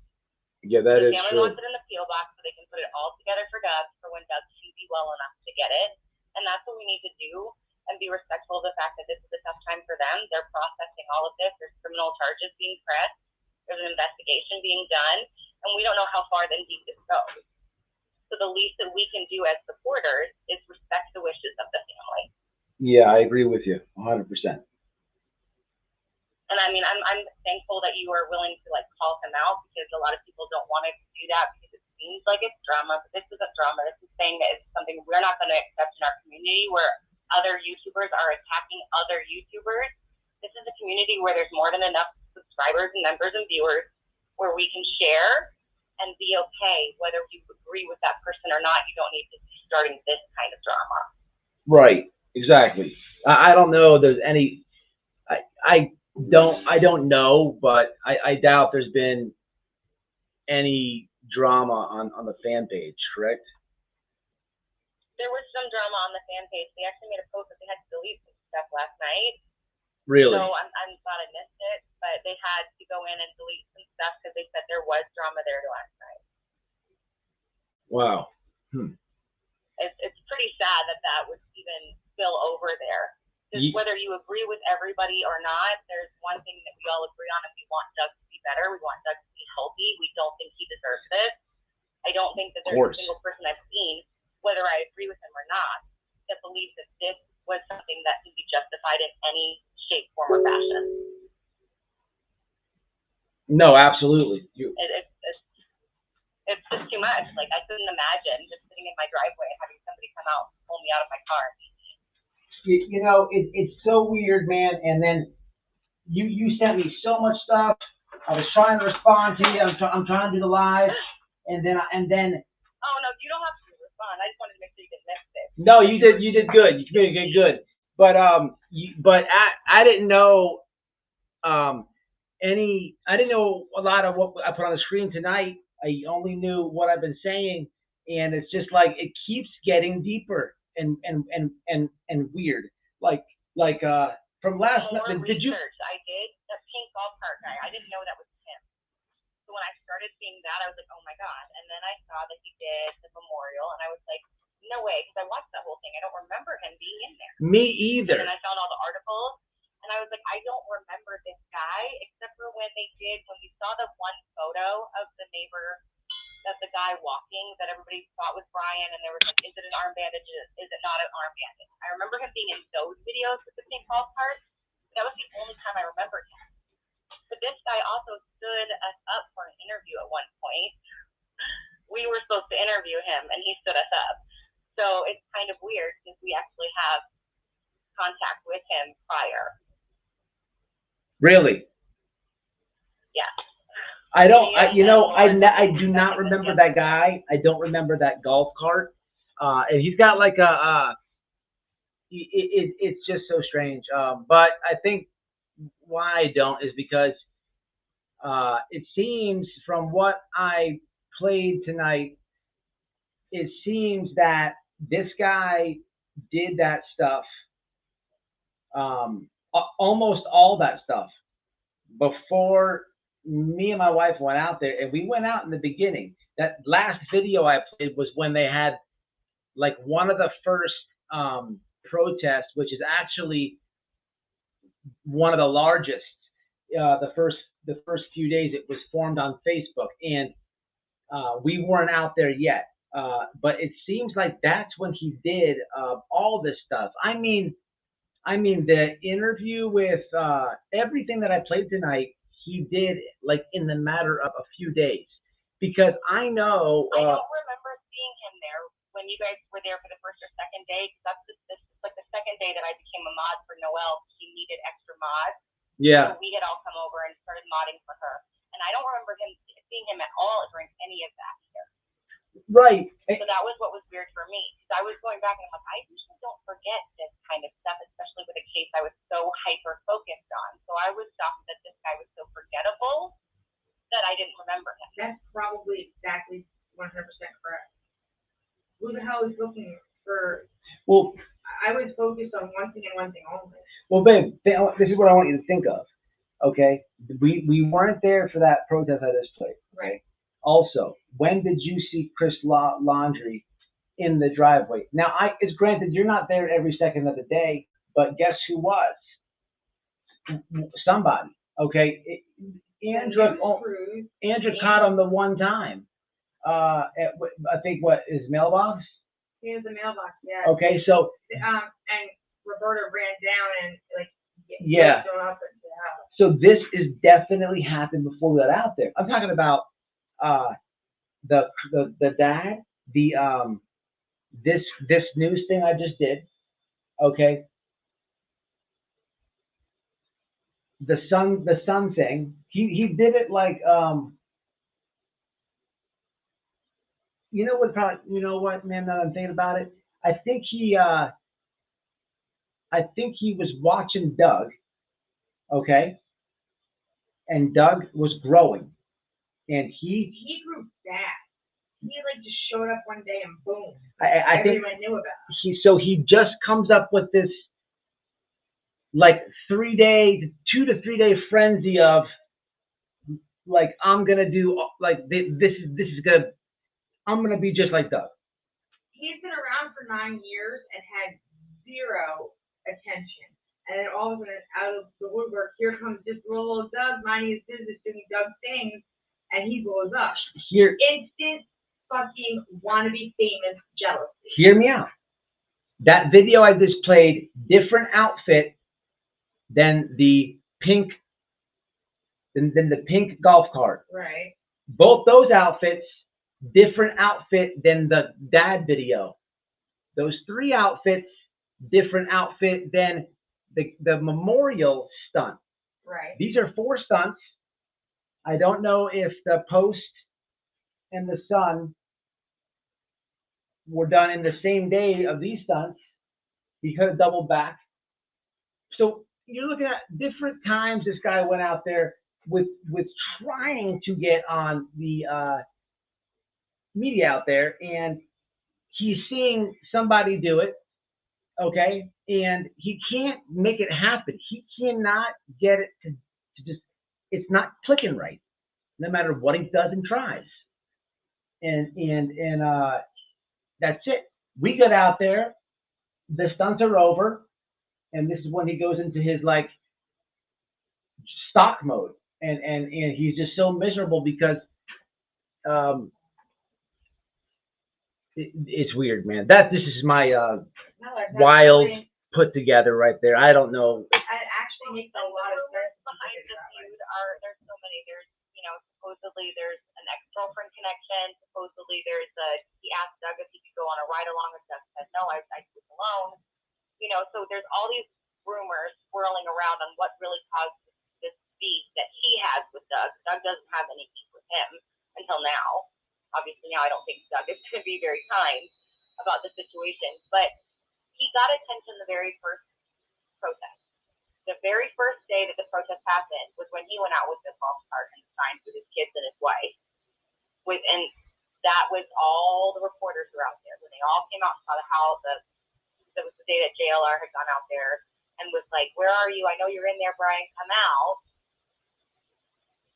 Yeah, that the is family true. wants it in the PO box so they can put it all together for Doug for when Doug can be well enough to get it. And that's what we need to do and be respectful of the fact that this is a tough time for them. They're processing all of this. There's criminal charges being pressed. There's an investigation being done. And we don't know how far then deep this goes. So the least that we can do as supporters is respect the wishes of the family. Yeah, I agree with you 100%. And I mean, I'm thankful that you are willing to like call him out because a lot of people don't want to do that because it seems like it's drama, but this isn't drama. This is saying that it's something we're not going to accept in our community where other YouTubers are attacking other YouTubers. This is a community where there's more than enough subscribers and members and viewers where we can share and be okay. Whether you agree with that person or not, you don't need to be starting this kind of drama. Right, exactly. I don't know if there's any, I don't know, but I doubt there's been any drama on the fan page, correct? There was some drama on the fan page. They actually made a post that they had to delete some stuff last night. Really? So I'm glad I missed it, but they had to go in and delete some stuff because they said there was drama there last night. Wow. It's pretty sad that that would even spill over there. Because whether you agree with everybody or not, there's one thing that we all agree on, and we want Doug to be better. We want Doug to be healthy. We don't think he deserves this. I don't think that there's a single person I've seen, whether I agree with him or not, that believes that this was something that can be justified in any shape, form, or fashion. No, absolutely. It's just too much. Like, I couldn't imagine just sitting in my driveway and having somebody come out and pull me out of my car. You know, it's so weird, man. And then you sent me so much stuff. I was trying to respond to you. I'm trying to do the live, and then. Oh no, you don't have to respond. I just wanted to make sure you didn't miss it. No, you did good. You communicated good. But I didn't know I didn't know a lot of what I put on the screen tonight. I only knew what I've been saying, and it's just like it keeps getting deeper and weird. Like from last night. Did you? I did the pink golf cart guy. I didn't know that was him. So when I started seeing that, I was like, oh my god. And then I saw that he did the memorial, and I was like, no way, because I watched that whole thing. I don't remember him being in there. Me either. And then I found all the articles, and I was like, I don't remember this guy, except for when we saw the one photo of the neighbor, of the guy walking that everybody thought was Brian, and there was like, is it an arm bandage? Is it not an arm bandage? I remember him being in those videos with the pink golf cart. That was the only time I remembered him. But this guy also stood us up for an interview at one point. We were supposed to interview him, and he stood us up. So it's kind of weird since we actually have contact with him prior. Really? Yeah. I don't. I do not remember that guy. I don't remember that golf cart. And he's got like it's just so strange. But I think why I don't is because it seems from what I played tonight, it seems that this guy did that stuff, almost all that stuff, before me and my wife went out there. And we went out in the beginning. That last video I played was when they had like one of the first protests, which is actually one of the largest. The first few days it was formed on Facebook, and we weren't out there yet. But it seems like that's when he did all this stuff. I mean, the interview with everything that I played tonight, he did like in the matter of a few days. Because I know. I don't remember seeing him there when you guys were there for the first or second day. That's like the second day that I became a mod for Noelle. She needed extra mods. Yeah. So we had all come over and started modding for her. And I don't remember seeing him at all during any of that here. Right. So that was what was weird for me. Because I was going back and I'm like, I usually don't forget this kind of stuff, especially with a case I was so hyper focused on. So I was shocked that this guy was so forgettable that I didn't remember him. That's probably exactly 100% correct. Who the hell is looking for? Well, I was focused on one thing and one thing only. well, babe, this is what I want you to think of. Okay, we weren't there for that protest I just played. Right. Also, when did you see Chris Laundrie in the driveway? Now, it's granted you're not there every second of the day, but guess who was? Somebody. Okay, Andrew caught him the one time. I think his mailbox. He has a mailbox. Yeah. Okay, so. And Roberta ran down and Yeah. Up into the house. So this is definitely happened before we got out there. I'm talking about the dad, this news thing I just did. Okay. The son thing. He did it like you know what, man, now that I'm thinking about it, I think he was watching Doug, okay? And Doug was growing. And he grew fast. He just showed up one day and boom. I think everyone knew about it. So he just comes up with this 2 to 3 day frenzy of I'm gonna do this is gonna, I'm gonna be just like Doug. He's been around for 9 years and had zero attention. And then all of a sudden, out of the woodwork, here comes this little old Doug, minding his business, doing Doug things, and he blows up. Instant fucking wannabe famous jealousy. Hear me out. That video I just played, different outfit than the pink golf cart. Right. Both those outfits, different outfit than the dad video. Those 3 outfits, different outfit than the memorial stunt. Right. These are 4 stunts. I don't know if the Post and the Sun were done in the same day of these stunts. He could have doubled back. So you're looking at different times this guy went out there with trying to get on the media out there, and he's seeing somebody do it, okay, and he can't make it happen. He cannot get it to just, it's not clicking right, no matter what he does and tries. And that's it. We got out there, the stunts are over, and this is when he goes into his stock mode, and he's just so miserable because it's weird, man. This is my wild put together right there. I don't know. It actually makes a lot of sense. Behind the feud there's so many. There's supposedly there's an ex-girlfriend connection. Supposedly he asked Doug if he could go on a ride along, and Doug said no, I was alone. So there's all these rumors swirling around on what really caused this beef that he has with Doug. Doug doesn't have any beef with him until now. Obviously now I don't think Doug is going to be very kind about the situation, but he got attention the very first protest. The very first day that the protest happened was when he went out with the golf cart and signs with his kids and his wife. And that was all the reporters were out there. When they all came out and saw that was the day that JLR had gone out there and was like, where are you? I know you're in there, Brian, come out.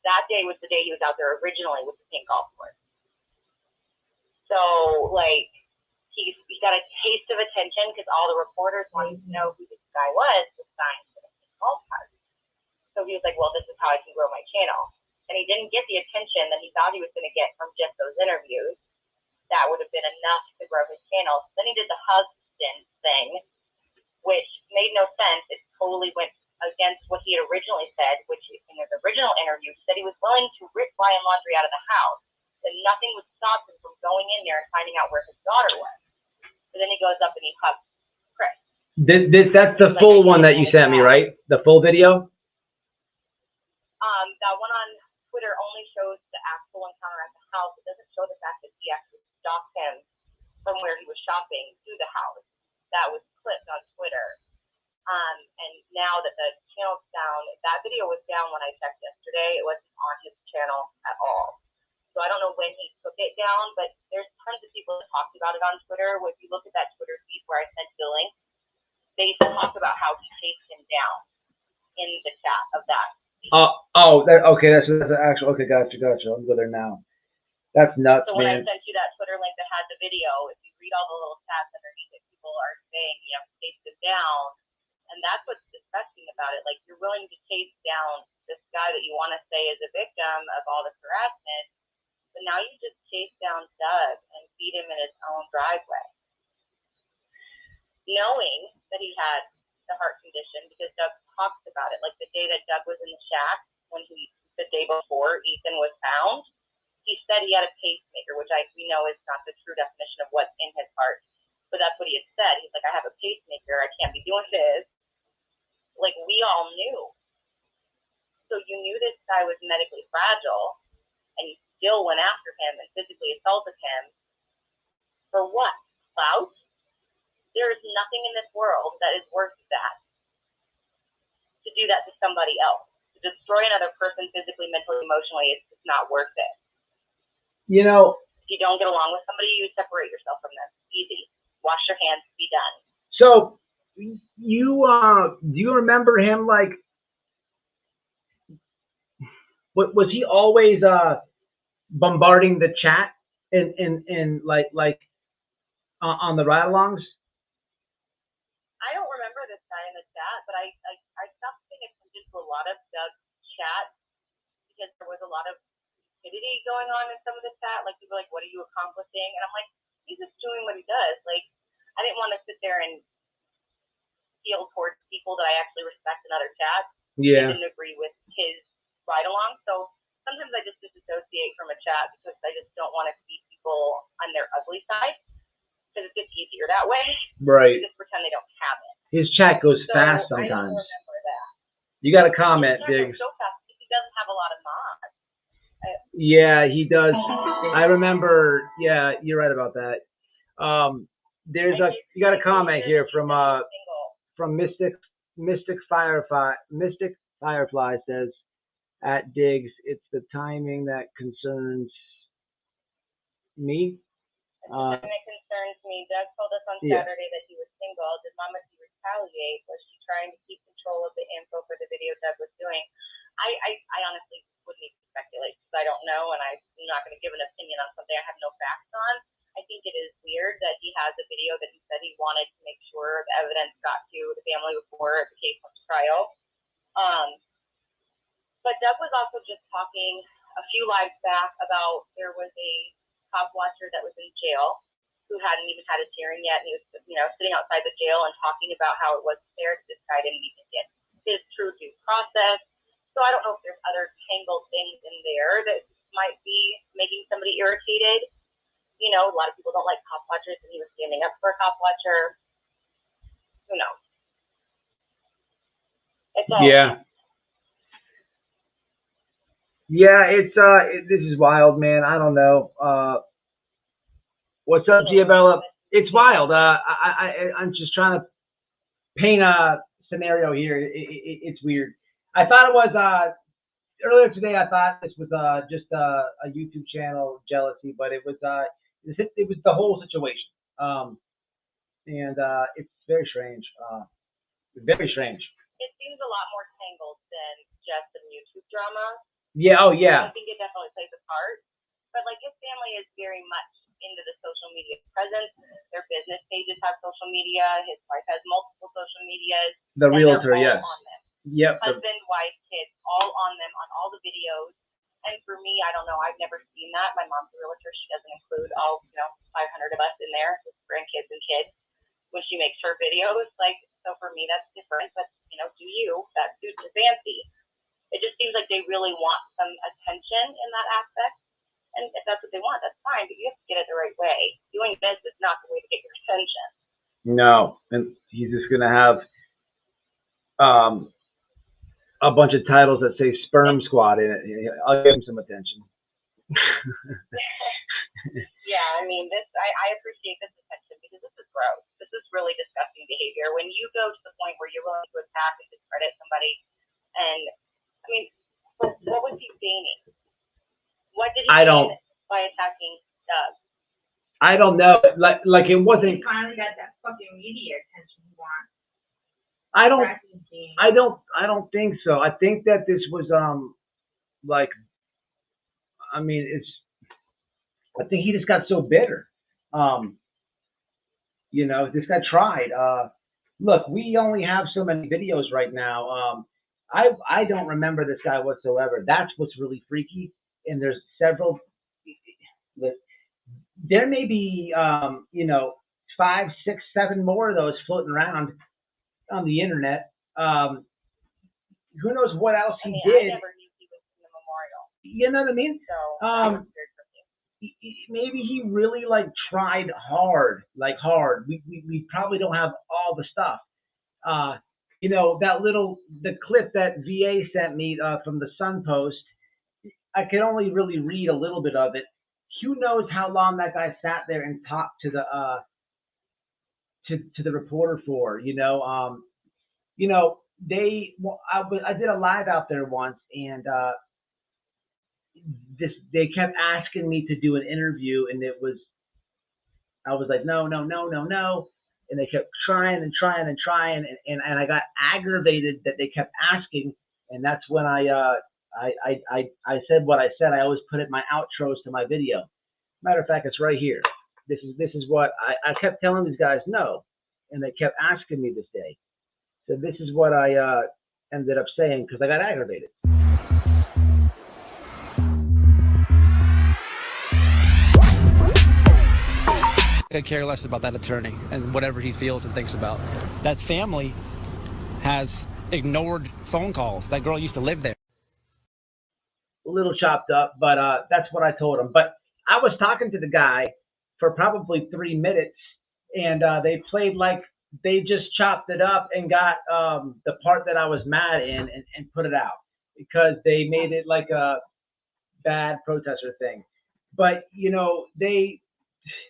That day was the day he was out there originally with the pink golf course. So, he got a taste of attention because all the reporters wanted to know who this guy was with signs for the pink golf cart. So he was like, well, this is how I can grow my channel. And he didn't get the attention that he thought he was going to get from just those interviews. That would have been enough to grow his channel. Then he did the husband thing, which made no sense. It totally went against what he had originally said, which in his original interview, he said he was willing to rip Brian Laundrie out of the house. That nothing would stop him from going in there and finding out where his daughter was. So then he goes up and he hugs Chris. That's the full one that you sent me, right? The full video? That one on Twitter only where he was shopping to the house. That was clipped on Twitter. And now that the channel's down, that video was down when I checked yesterday. It wasn't on his channel at all. So I don't know when he took it down, but there's tons of people that talked about it on Twitter. If you look at that Twitter feed where I sent the link, they talk about how he chased him down in the chat of that. Okay, that's the actual. Okay, gotcha. I'm go there now. That's nuts, so when man. I sent you that Twitter link that had the video, if you read all the little chats underneath it, people are saying, you know, chase him down. And that's what's disgusting about it. Like, you're willing to chase down this guy that you want to say is a victim of all this harassment, but now you just chase down Doug and beat him in his own driveway. Knowing that he had the heart condition, because Doug talks about it. Like, the day that Doug was in the shack, the day before Ethan was found, he said he had a pacemaker, which we know is not the true definition of what's in his heart. But that's what he had said. He's like, I have a pacemaker. I can't be doing this. Like, we all knew. So you knew this guy was medically fragile, and you still went after him and physically assaulted him. For what? Clout? There is nothing in this world that is worth that. To do that to somebody else. To destroy another person physically, mentally, emotionally, it's just not worth it. You know, if you don't get along with somebody, you separate yourself from them. Easy. Wash your hands, be done. So you do you remember him, like, was he always bombarding the chat and like on the ride-alongs? I don't remember this guy in the chat, but I stopped paying attention to a lot of Doug's chat because there was a lot of stupidity going on in some of the chat. Like, people were like, what are you accomplishing? And I'm like, he's just doing what he does. Like, I didn't want to sit there and feel towards people that I actually respect in other chats. Yeah. I didn't agree with his ride-along. So sometimes I just disassociate from a chat because I just don't want to see people on their ugly side. Because it's just easier that way. Right. Just pretend they don't have it. His chat goes So fast I don't sometimes. remember that. You got to comment, Diggs. So fast. He doesn't have a lot of mods. Yeah, he does. I remember. Yeah, you're right about that. You got a comment here from Mystic Firefly says, at Diggs, it's the timing that concerns me. And it concerns me. Doug told us on Saturday that he was single. Did Mama T retaliate? Was she trying to keep control of the info for the video Doug was doing? I honestly wouldn't even speculate because I don't know, and I'm not going to give an opinion on something I have no facts on. I think it is weird that he has a video that he said he wanted to make sure the evidence got to the family before the case went to trial. But Doug was also just talking a few lives back about there was a cop watcher that was in jail who hadn't even had his hearing yet, and he was, sitting outside the jail and talking about how it was fair that this guy didn't even get his true due process. So I don't know if there's other tangled things in there that might be making somebody irritated. A lot of people don't like cop watchers, and he was standing up for a cop watcher. Who knows? It's all Yeah, it's this is wild, man. I don't know. What's up, Giabella? It's wild. I'm just trying to paint a scenario here. It's weird. I thought it was earlier today. I thought this was just a YouTube channel jealousy, but it was the whole situation. And it's very strange. Very strange. It seems a lot more tangled than just some YouTube drama. Yeah. Oh, yeah. I think it definitely plays a part. But like, his family is very much into the social media presence. Their business pages have social media. His wife has multiple social medias. The realtor, yes. On them. Yep. Husband, wife, kids, all on them, on all the videos. And for me, I don't know. I've never seen that. My mom's a realtor. She doesn't include all, 500 of us in there, with grandkids and kids, when she makes her videos. Like, so for me, that's different. But, do you? That suits your fancy. It just seems like they really want some attention in that aspect. And if that's what they want, that's fine. But you have to get it the right way. Doing this is not the way to get your attention. No. And he's just going to have a bunch of titles that say Sperm Squad in it. I'll give him some attention. Yeah, I mean, I appreciate this attention. when you go to the point where you're willing to attack and discredit somebody, and I mean, what was he gaining? What did he gain by attacking Doug? I don't know. Like it wasn't. He finally got that fucking media attention he wants. I don't think so. I think that this was like, I mean, I think he just got so bitter. You know, this guy tried. Look, we only have so many videos right now. I don't remember this guy whatsoever. That's what's really freaky. And there's several. There may be, you know, 5, 6, 7 more of those floating around on the internet. Who knows what else he did? I never knew he was in the memorial. You know what I mean? So maybe he really like tried hard, like hard. We probably don't have all the stuff. You know, the clip that VA sent me from the Sun Post, I could only really read a little bit of it. Who knows how long that guy sat there and talked to the reporter for? You know, I did a live out there once, and they kept asking me to do an interview, and I was like, no, and they kept trying, and I got aggravated that they kept asking, and that's when I said what I said. I always put it in my outros to my video. Matter of fact, it's right here. This is what I kept telling these guys no, and they kept asking me this day. So this is what I ended up saying because I got aggravated. I could care less about that attorney and whatever he feels and thinks about. That family has ignored phone calls. That girl used to live there. A little chopped up, but that's what I told him. But I was talking to the guy for probably 3 minutes, and they played like they just chopped it up and got the part that I was mad in and put it out because they made it like a bad protester thing. But, you know,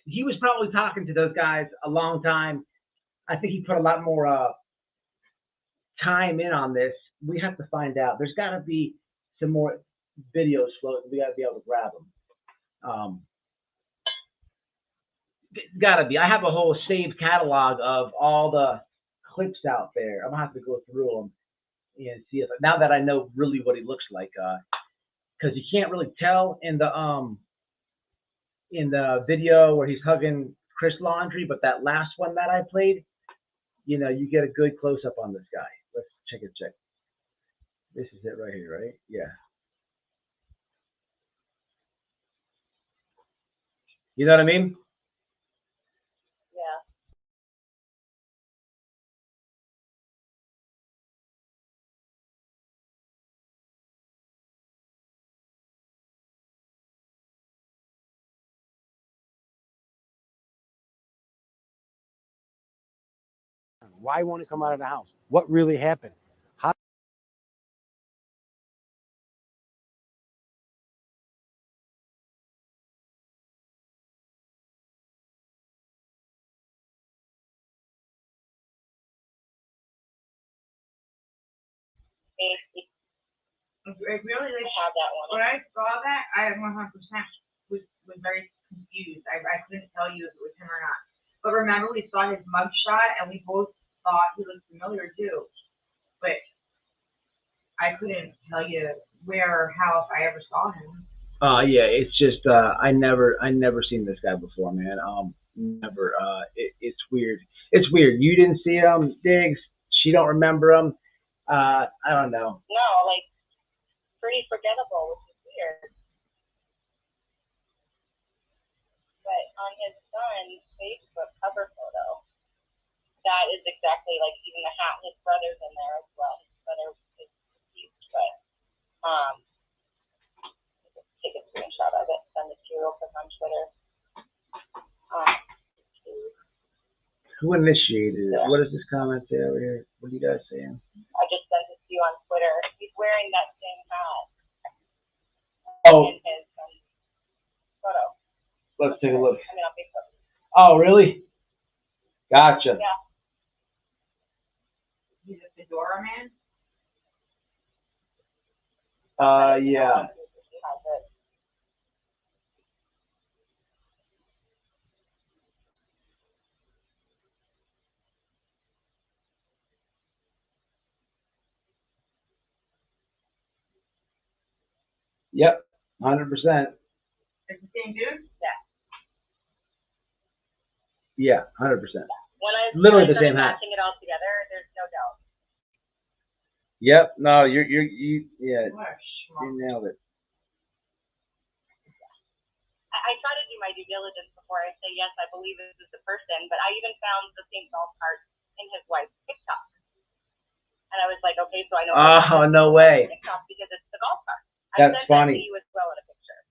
he was probably talking to those guys a long time. I think he put a lot more time in on this. We have to find out. There's got to be some more videos floating. We got to be able to grab them. Got to be. I have a whole saved catalog of all the clips out there. I'm gonna have to go through them and see if now that I know really what he looks like, because you can't really tell in the video where he's hugging Chris Laundrie, but that last one that I played, you know, you get a good close up on this guy. Let's check. This is it right here, right? Yeah. You know what I mean? yeah. Why won't it come out of the house? What really happened? How? It really like Have that one. when I saw that, I 100% was very confused. I couldn't tell you if it was him or not. But remember, we saw his mugshot, and we both thought he looked familiar too. But I couldn't tell you where or how if I ever saw him. Yeah, it's just I never seen this guy before, man. Never. It's weird. It's weird. You didn't see him, Diggs. She don't remember him. I don't know. No, like pretty forgettable, which is weird. But on his son's Facebook cover photo, that is exactly like even the hat. His brother's in there as well. His brother is deceased, but take a screenshot of it, send it to you real quick on Twitter. Who initiated it? What does this comment say over here? What are you guys saying? I just sent it to you on Twitter. He's wearing that same hat. Oh. In his photo. Let's take a look. I mean, on Facebook. Oh, really? Gotcha. Yeah. He's a fedora man. Yeah. Yep, 100%. It's the same dude? Yeah, 100%. When I Literally the same hat. matching it all together, there's no doubt. Yep. No, you nailed it. I try to do my due diligence before I say yes, I believe this is the person, but I even found the same golf cart in his wife's TikTok. And I was like, okay, so I know. Oh, no way. TikTok because it's the golf cart. That's I sent funny. that to you as well in a picture.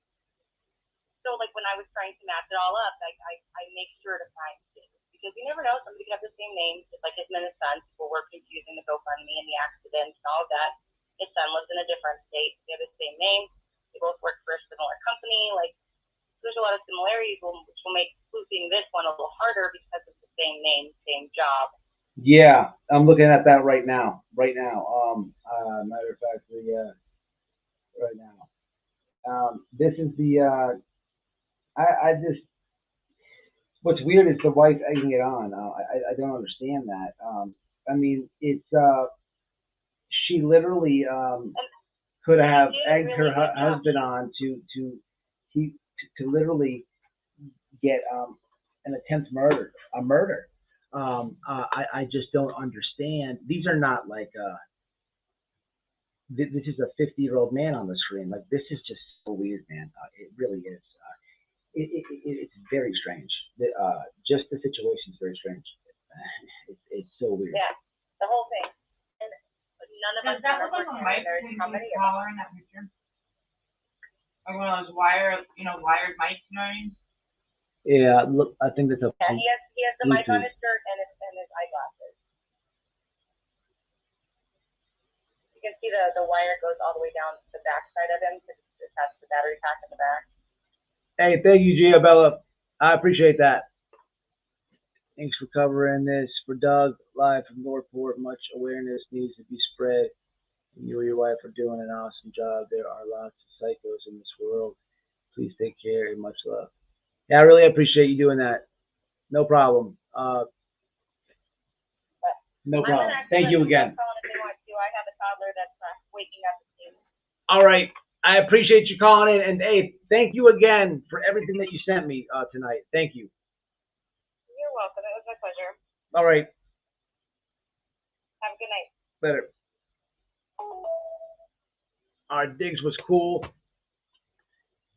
So like when I was trying to match it all up, I make sure to find things because you never know, somebody could have the same name, just like his and his son. People were confusing the GoFundMe and the accident and all of that. His son lives in a different state. They have the same name. They both work for a similar company. Like there's a lot of similarities, which will make sleuthing this one a little harder because it's the same name, same job. Yeah, I'm looking at that right now. Matter of fact, right now. This is the. I just. What's weird is the wife egging it on. I don't understand that. I mean, it's. She literally could have egged her husband on to literally get an attempt murder, a murder. I just don't understand. These are not like this is a 50-year-old man on the screen. Like this is just so weird, man. It really is. It's very strange. Just the situation is very strange. It's so weird. Yeah, the whole thing. And none of us Does that look like a mic collar in that picture? Like one of those wired mics, you know what I mean? Yeah, look, I think that's a. Yeah, he has the mic on his shirt and his eyeglasses. You can see the wire goes all the way down to the back side of him because it has the battery pack in the back. Hey, thank you, Giabella. I appreciate that. Thanks for covering this. For Doug, live from Northport, much awareness needs to be spread. And you and your wife are doing an awesome job. There are lots of psychos in this world. Please take care and much love. Yeah, I really appreciate you doing that. No problem. No problem. Thank you again. I have a toddler that's waking up. All right. I appreciate you calling in. And, hey, thank you again for everything that you sent me tonight. Thank you. You're welcome. It was my pleasure. All right. Have a good night. Later. Our Diggs was cool.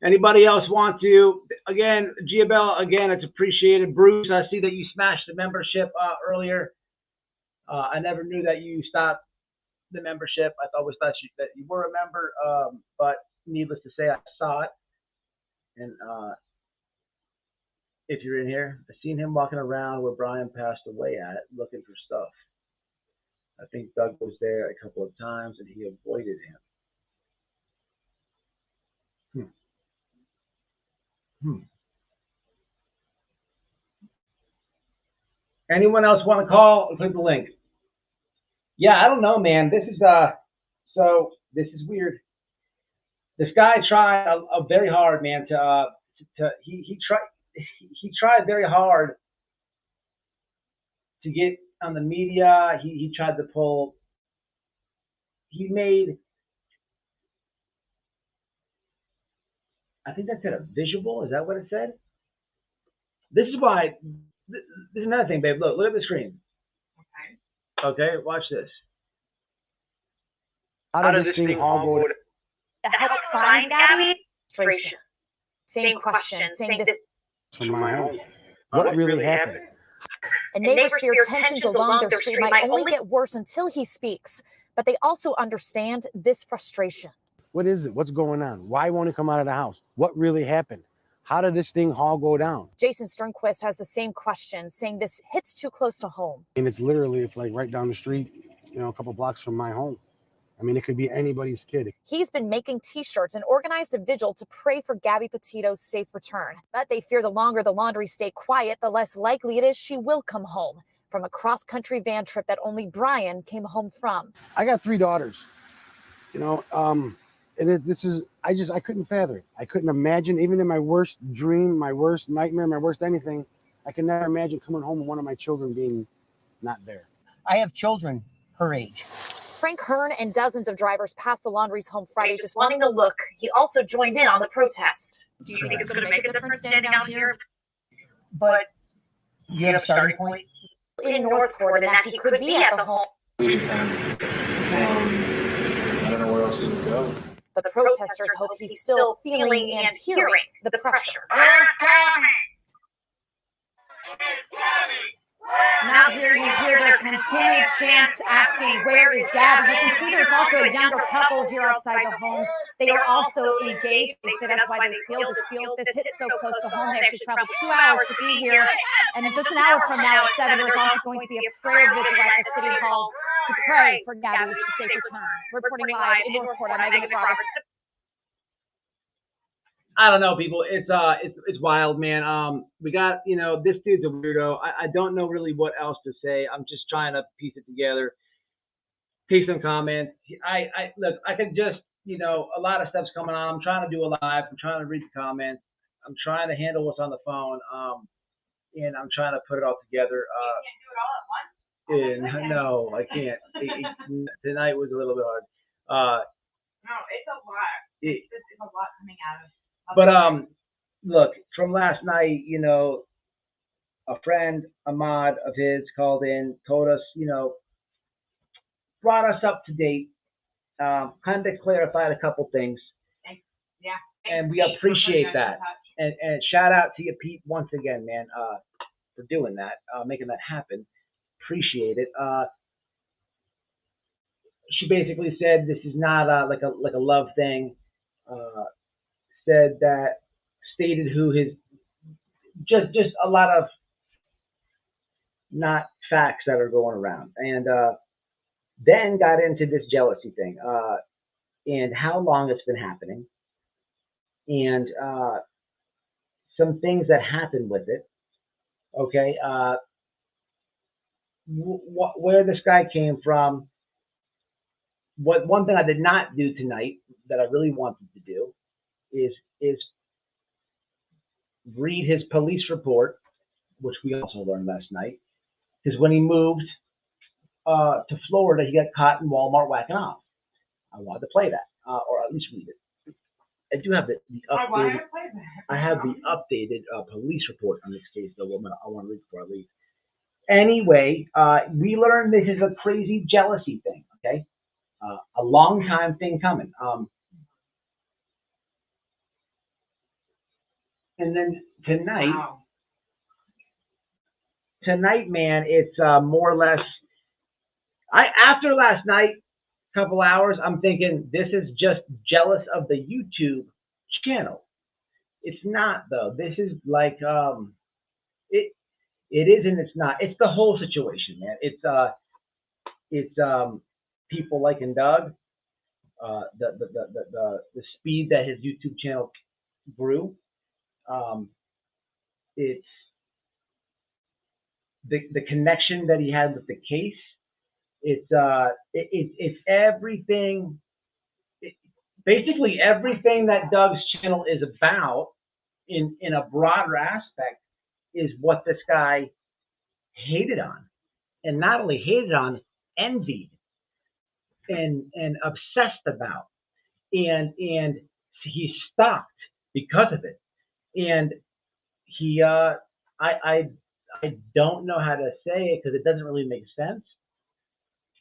Anybody else want to? Again, Giabella, again, it's appreciated. Bruce, I see that you smashed the membership earlier. I never knew that you stopped the membership. I always thought that you were a member, but needless to say, I saw it. And if you're in here, I seen him walking around where Brian passed away at, looking for stuff. I think Doug was there a couple of times, and he avoided him. Anyone else want to call? Click the link. Yeah, I don't know, man. This is so this is weird. This guy tried a very hard, man. He tried very hard to get on the media. He tried to pull. He made. I think that said a visual. Is that what it said? This is why. This is another thing, babe. Look at the screen. Okay, watch this. How did this thing all go To help find Gabby? Same question, saying this. from my home? What really happened? And neighbors fear tensions along their street might only get worse until he speaks. But they also understand this frustration. What is it? What's going on? Why won't he come out of the house? What really happened? How did this thing all go down? Jason Sternquist has the same question, saying this hits too close to home. And it's like right down the street, a couple blocks from my home. I mean, it could be anybody's kid. He's been making T-shirts and organized a vigil to pray for Gabby Petito's safe return. But they fear the longer the laundries stay quiet, the less likely it is she will come home. from a cross-country van trip that only Brian came home from. I got 3 daughters, you know, and I couldn't fathom it. I couldn't imagine, even in my worst dream, my worst nightmare, my worst anything, I could never imagine coming home and one of my children being not there. I have children her age. Frank Hearn and dozens of drivers passed the Laundrie's home Friday just wanting to look. He also joined in on the protest. Do you think it's going to make a difference standing out here? But you have a starting point? In Northport, and that he could be at the home. I don't know where else he would go. The protesters hope he's still feeling and hearing the pressure. Now here you hear their continued chants asking, where is Gabby? You can see there's also a younger couple here outside the home. They are also engaged. They say that's why they feel this hits so close to home. They actually traveled 2 hours to be here. And just an hour from now at 7, there's also going to be a prayer vigil at the City Hall to pray for Gabby's safe return. Reporting live in Northport, I'm Megan Roberts. I don't know, people. It's wild, man. We got, you know, this dude's a weirdo. I don't know really what else to say. I'm just trying to piece it together. Take some comments. Look, I could just, you know, a lot of stuff's coming on. I'm trying to do a live. I'm trying to read the comments. I'm trying to handle what's on the phone. And I'm trying to put it all together. You can't do it all at once? No, I can't. Tonight was a little bit hard. No, it's a lot. It's a lot coming out of. But look, from last night, you know, a friend, Ahmad of his, called in, told us, you know, brought us up to date, kind of clarified a couple things. Yeah. And we appreciate that. And shout out to you, Pete, once again, man, for doing that, making that happen. Appreciate it. She basically said this is not like a love thing. Said that, stated who his, just a lot of not facts that are going around, and then got into this jealousy thing, and how long it's been happening, and some things that happened with it. Okay, where this guy came from. One thing I did not do tonight that I really wanted to do is read his police report, which we also learned last night, because when he moved to Florida, he got caught in Walmart whacking off. I wanted to play that, or at least read it. I do have the updated. I have the updated police report on this case, though. I want to read before I leave. Anyway, we learned this is a crazy jealousy thing. Okay, a long time thing coming. And then tonight, man, it's more or less. After last night, couple hours, I'm thinking this is just jealous of the YouTube channel. It's not, though. This is like it is and it's not. It's the whole situation, man. It's people liking Doug, the speed that his YouTube channel grew. It's the connection that he had with the case. It's everything. Basically, everything that Doug's channel is about, in a broader aspect, is what this guy hated on, and not only hated on, envied, and obsessed about, and he stopped because of it. And he, I don't know how to say it because it doesn't really make sense.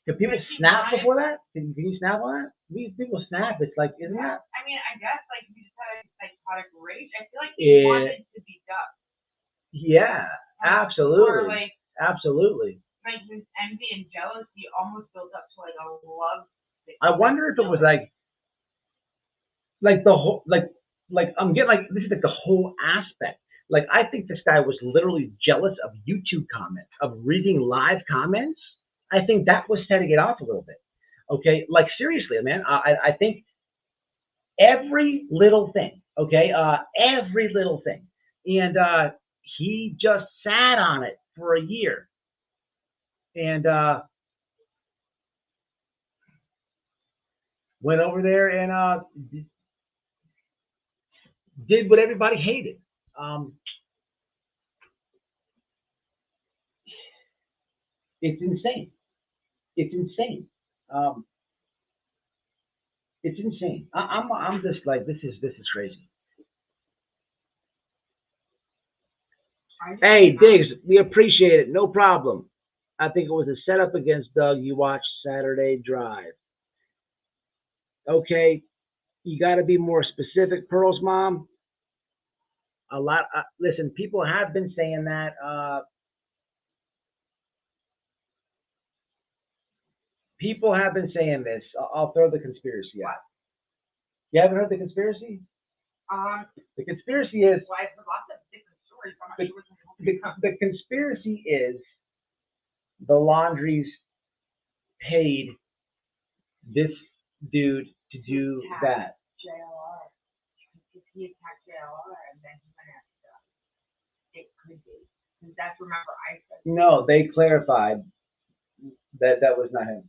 Can people snap before that? Can you snap on that? These people snap. It's like, isn't that? I mean, I guess like you said, psychotic rage. I feel like he wanted to be Doug. Yeah, absolutely. Or like, absolutely. Like his envy and jealousy almost built up to like a love. I wonder if it was like the whole, like I'm getting like, this is like the whole aspect. Like, I think this guy was literally jealous of YouTube comments, of reading live comments. I think that was setting it off a little bit. Okay, like seriously, man. I think every little thing. Okay, every little thing, and he just sat on it for a year. and went over there and did what everybody hated. It's insane. It's insane. It's insane. I'm just like, this is crazy. Hey, Diggs, we appreciate it. No problem. I think it was a setup against Doug. You watched Saturday Drive. Okay, you got to be more specific, Pearl's mom. A lot. Listen, people have been saying that. People have been saying this. I'll throw the conspiracy out. You haven't heard the conspiracy? The conspiracy is. Well, I've heard lots of different stories. I'm not sure which one. The conspiracy is the Laundries paid this dude to do that. JLR. If he attacked JLR and then he went after us, it could be. Because that's, remember, I said. No, they clarified that that was not him.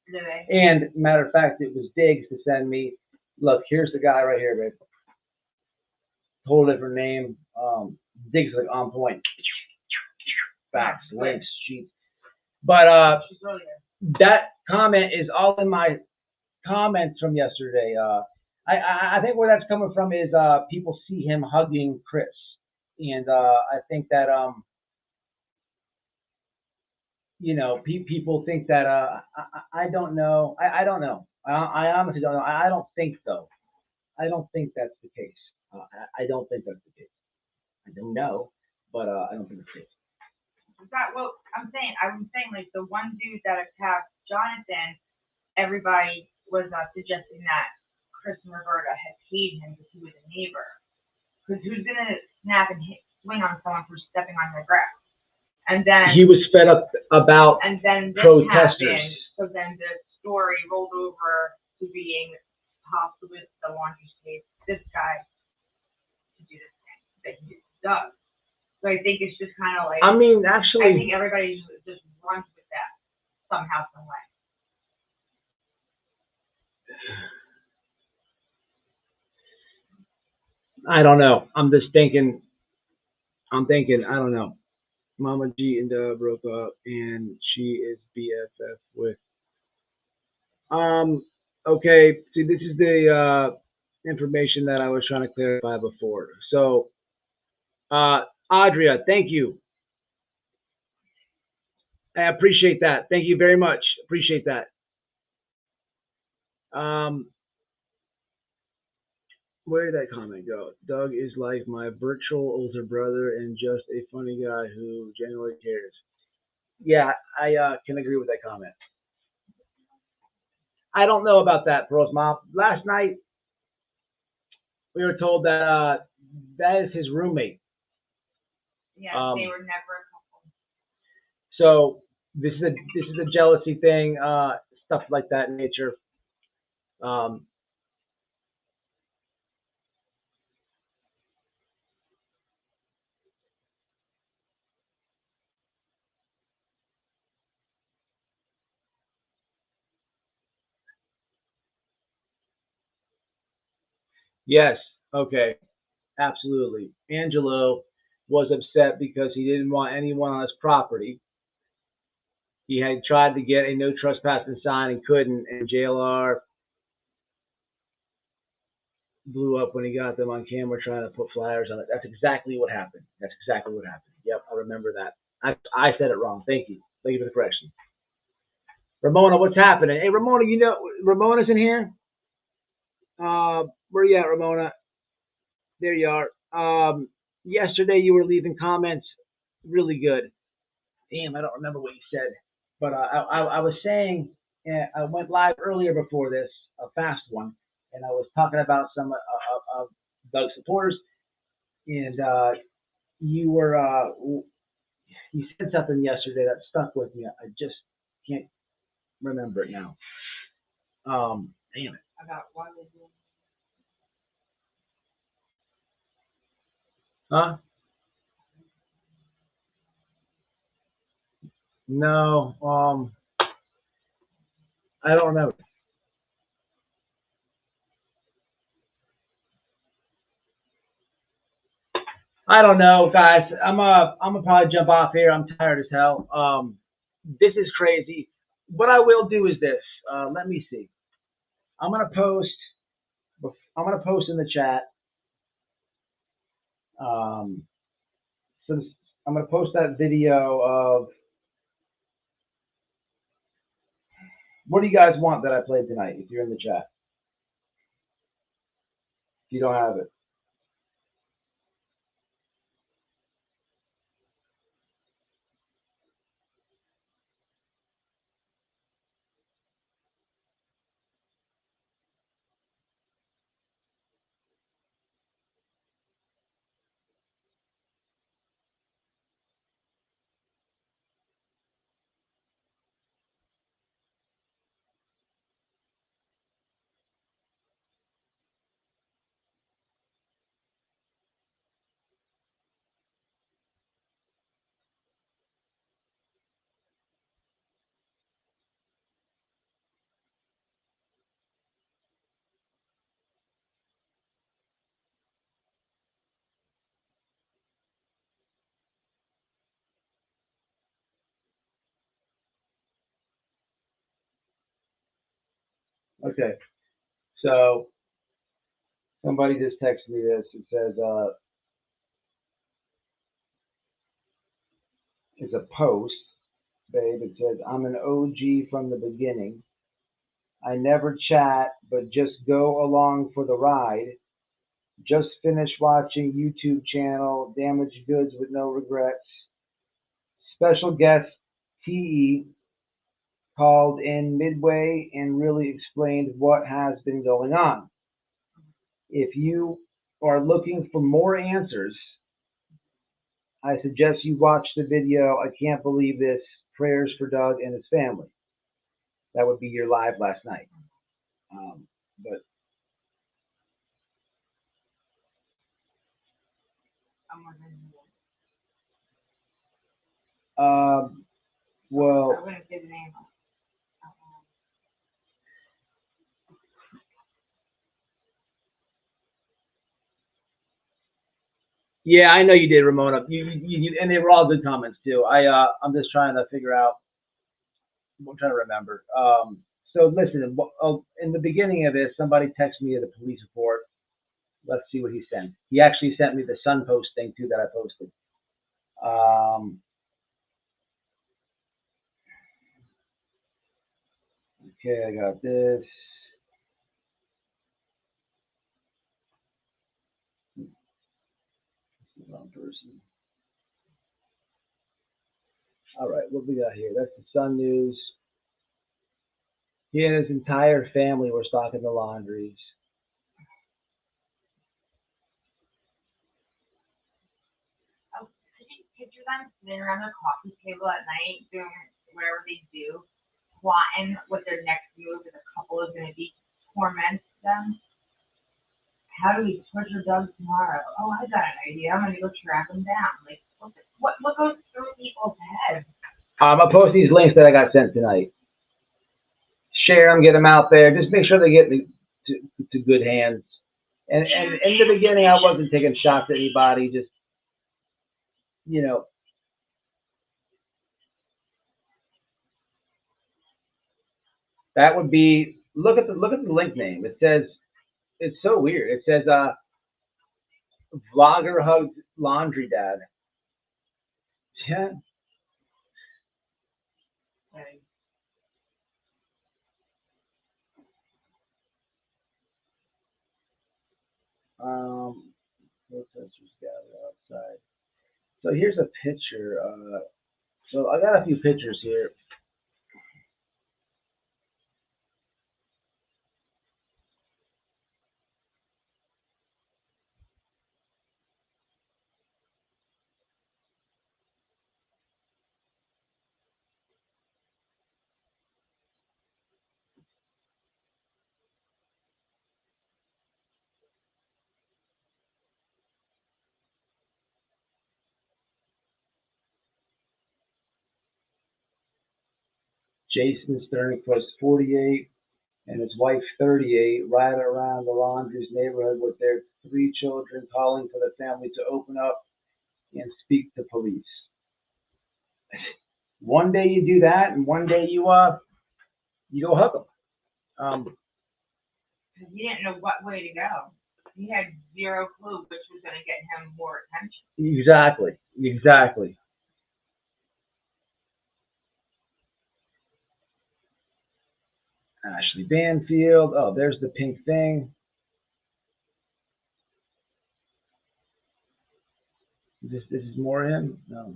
Did they? And matter of fact, it was Diggs to send me, look, here's the guy right here, babe. Whole different name. Diggs like on point. Facts, links, sheets. But that comment is all in my comments from yesterday. I think where that's coming from is people see him hugging Chris, and I think that you know, people think that I don't know. I don't know. I honestly don't know. I don't think so. I don't think that's the case. I don't think that's the case. I don't know, but I don't think it's the case. That, well, I'm saying like the one dude that attacked Jonathan, everybody was suggesting that Chris and Roberta had paid him because he was a neighbor. Because who's gonna snap and swing on someone for stepping on their grass? And then he was fed up about and then this protesters. Happened, so then the story rolled over to being possibly the laundry state this guy to do this thing that he does. So I think it's just kind of like. I mean, actually, I think everybody just runs with that somehow, some way. I don't know. I'm just thinking. I don't know. Mama G and Dub broke up, and she is BFF with. Okay. See, this is the information that I was trying to clarify before. So, Adria, thank you. I appreciate that. Thank you very much. Appreciate that. Where did that comment go? Doug is like my virtual older brother and just a funny guy who genuinely cares. Yeah, I can agree with that comment. I don't know about that, Pearl's mom. Last night, we were told that that is his roommate. Yeah, they were never a couple. So this is a jealousy thing, stuff like that in nature. Yes. Okay. Absolutely. Angelo was upset because he didn't want anyone on his property. He had tried to get a no trespassing sign and couldn't, and JLR blew up when he got them on camera trying to put flyers on it. That's exactly what happened. Yep, I remember that. I said it wrong. Thank you. Thank you for the correction. Ramona, what's happening? Hey, Ramona, you know Ramona's in here. Where you at, Ramona? There you are. Yesterday you were leaving comments really good. Damn, I don't remember what you said, but I was saying I went live earlier before this, a fast one, and I was talking about some of Doug's supporters, and you were you said something yesterday that stuck with me. I just can't remember it now. Damn it. About what they do. Huh? No, I don't remember. I don't know, guys. I'm gonna probably jump off here. I'm tired as hell. This is crazy. What I will do is this. Let me see. I'm gonna post. I'm gonna post in the chat. Since I'm gonna post that video of what do you guys want that I played tonight? If you're in the chat, if you don't have it. Okay. So somebody just texted me this. It says it's a post, babe. It says I'm an OG from the beginning. I never chat, but just go along for the ride. Just finished watching YouTube channel Damaged Goods with No Regrets. Special guest TE called in midway and really explained what has been going on. If you are looking for more answers, I suggest you watch the video. I can't believe this. Prayers for Doug and his family. That would be your live last night. But well, I wouldn't say the name. yeah, I know you did, Ramona. You and they were all good comments too. I'm just trying to figure out. I'm trying to remember. So listen, in the beginning of this, somebody texted me the police report. Let's see what he sent. He actually sent me the Sun Post thing too that I posted. Okay, I got this. Wrong person. All right, what we got here? That's the Sun News. He and his entire family were stocking the laundries. Oh, could you picture them sitting around their coffee table at night doing whatever they do, plotting what their next move as a couple is going to be, torment them? How do we torture Doug tomorrow? Oh, I got an idea. I'm going to go track him down. Like, what goes through people's heads? I'll post these links that I got sent tonight. Share them, get them out there. Just make sure they get to good hands. And in the beginning, I wasn't taking shots at anybody. Just, you know, that would be look at the link name. It says it's so weird. It says vlogger hugged laundry dad. Yeah. Protesters gather outside. So here's a picture. So I got a few pictures here. Jason Sternquist, 48, and his wife, 38, ride around the Laundries neighborhood with their 3 children, calling for the family to open up and speak to police. One day you do that, and one day you go hook them. He didn't know what way to go. He had zero clue which was going to get him more attention. Exactly. Ashley Banfield. Oh, there's the pink thing. This is more him? No.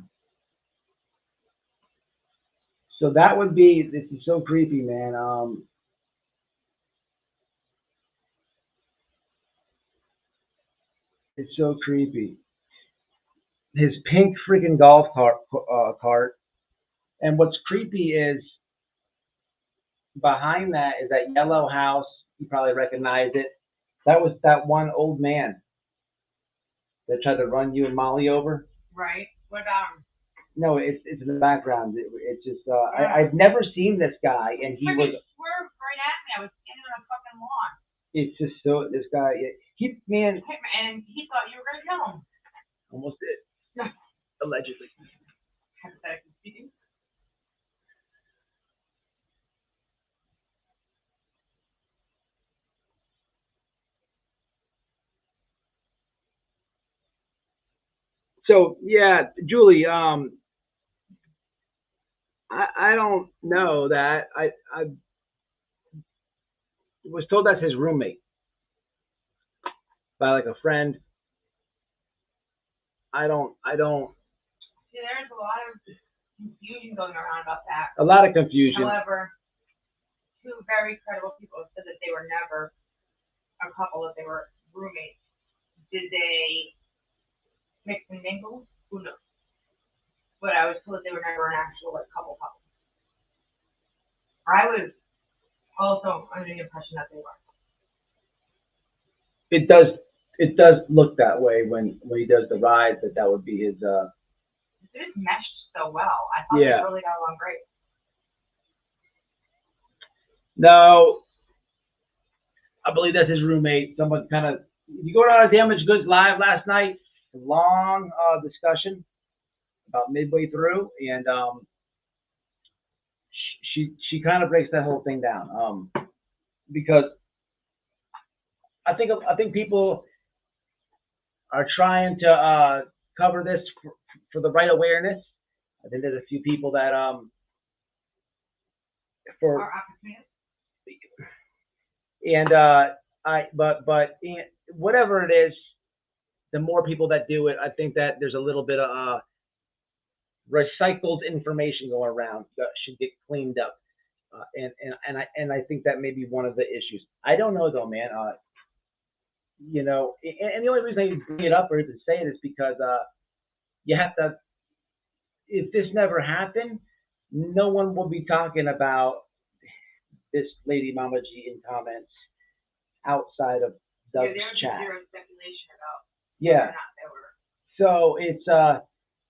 So that would be, this is so creepy, man. It's so creepy. His pink freaking golf cart. And what's creepy is behind that is that yellow house. You probably recognize it. That was that one old man that tried to run you and Molly over. Right. What No, it's in the background. It's just I've never seen this guy, and he was swerved right at me. I was standing on a fucking lawn. It's just so this guy. Man. And he thought you were gonna kill him. Almost did. Allegedly. Hypothetically speaking. So yeah, Julie. I don't know that. I was told that's his roommate by like a friend. I don't. See, there's a lot of confusion going around about that. A lot of confusion. However, 2 very credible people said that they were never a couple, that they were roommates. Did they mix and mingle? Who knows? But I was told that they were never an actual couple. I was also under the impression that they were. It does look that way when he does the ride, that would be his. They just meshed so well. I thought they really got along great. No, I believe that's his roommate. Someone kind of. You go to our Damaged Goods live last night. A long discussion about midway through, and she kind of breaks that whole thing down because I think people are trying to cover this for the right awareness. I think there's a few people that for and but whatever it is, the more people that do it, I think that there's a little bit of recycled information going around that should get cleaned up, and I think that may be one of the issues. I don't know though, man. You know, and the only reason I bring it up or even say it is because you have to. If this never happened, no one will be talking about this lady Mama G in comments outside of Doug's chat. Zero speculation about yeah. whether or not they were. So it's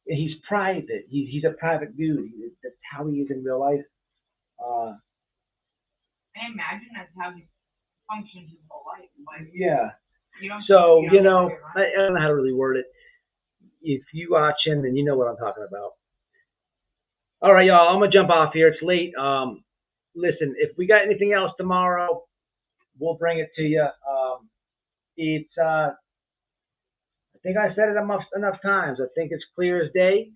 he's private. He's a private dude. That's how he is in real life. I imagine that's how he functions his whole life. Like, yeah. So you know, I don't know how to really word it. If you watch him, then you know what I'm talking about. All right, y'all. I'm gonna jump off here. It's late. Listen, if we got anything else tomorrow, we'll bring it to you. It's I think I said it enough times. I think it's clear as day.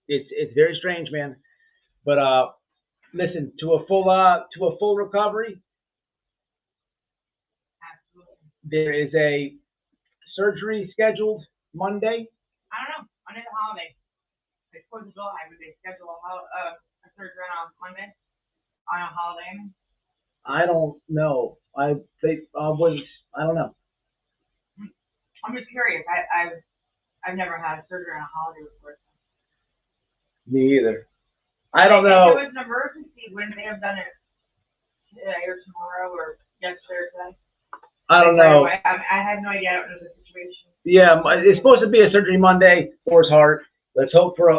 It's very strange, man. But listen, to a full recovery. Absolutely. There is a surgery scheduled Monday. I don't know. Monday's a holiday. It's 4th of July. Would they schedule a surgery on Monday? On a holiday? I don't know. I don't know. I'm just curious. I've never had a surgery on a holiday before. Me either. I don't know. If it was an emergency, wouldn't they have done it today or tomorrow or yesterday or today? I don't know. I had no idea. I don't know the situation. Yeah, it's supposed to be a surgery Monday for his heart. Let's hope for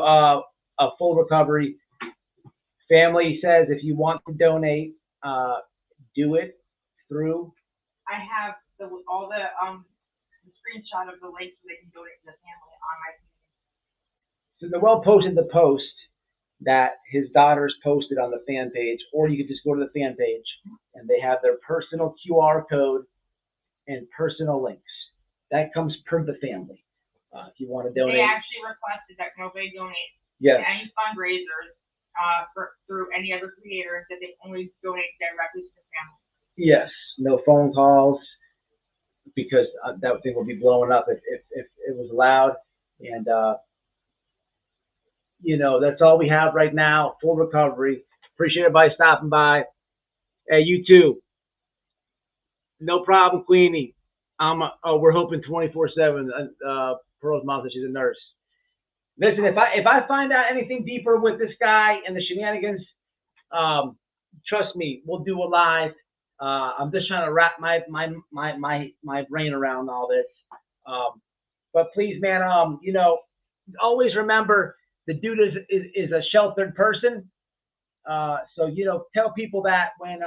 a full recovery. Family says if you want to donate, do it through. I have all the screenshot of the link so they can donate to the family on my page. So Noel posted the post that his daughters posted on the fan page, or you could just go to the fan page and they have their personal QR code and personal links. That comes per the family. If you want to donate. They actually requested that nobody donate Yes. to any fundraisers through any other creators, that they only donate directly to the family. Yes, no phone calls, because that thing will be blowing up if it was allowed. And, you know, that's all we have right now, full recovery. Appreciate everybody stopping by. Hey, you too. No problem, Queenie. We're hoping 24/7. Pearl's mom says she's a nurse. Listen, if I find out anything deeper with this guy and the shenanigans, trust me, we'll do a live. I'm just trying to wrap my brain around all this. But please, man, you know, always remember the dude is a sheltered person. So, you know, tell people that when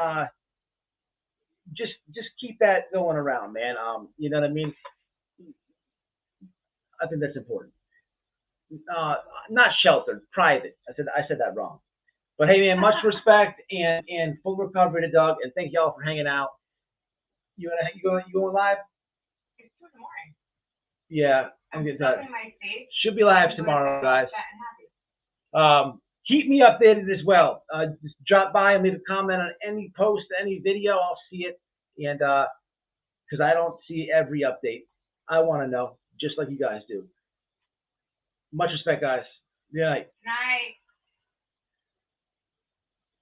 just keep that going around, man. You know what I mean? I think that's important. Not sheltered, private. I said that wrong. But hey, man, much respect and full recovery to Doug, and thank y'all for hanging out. You going live? It's 2 in the morning. Yeah, I'm getting tired. My face. Should be live tomorrow, guys. Keep me updated as well. Just drop by and leave a comment on any post, any video. I'll see it, and because I don't see every update, I want to know, just like you guys do. Much respect, guys. Good night. Night.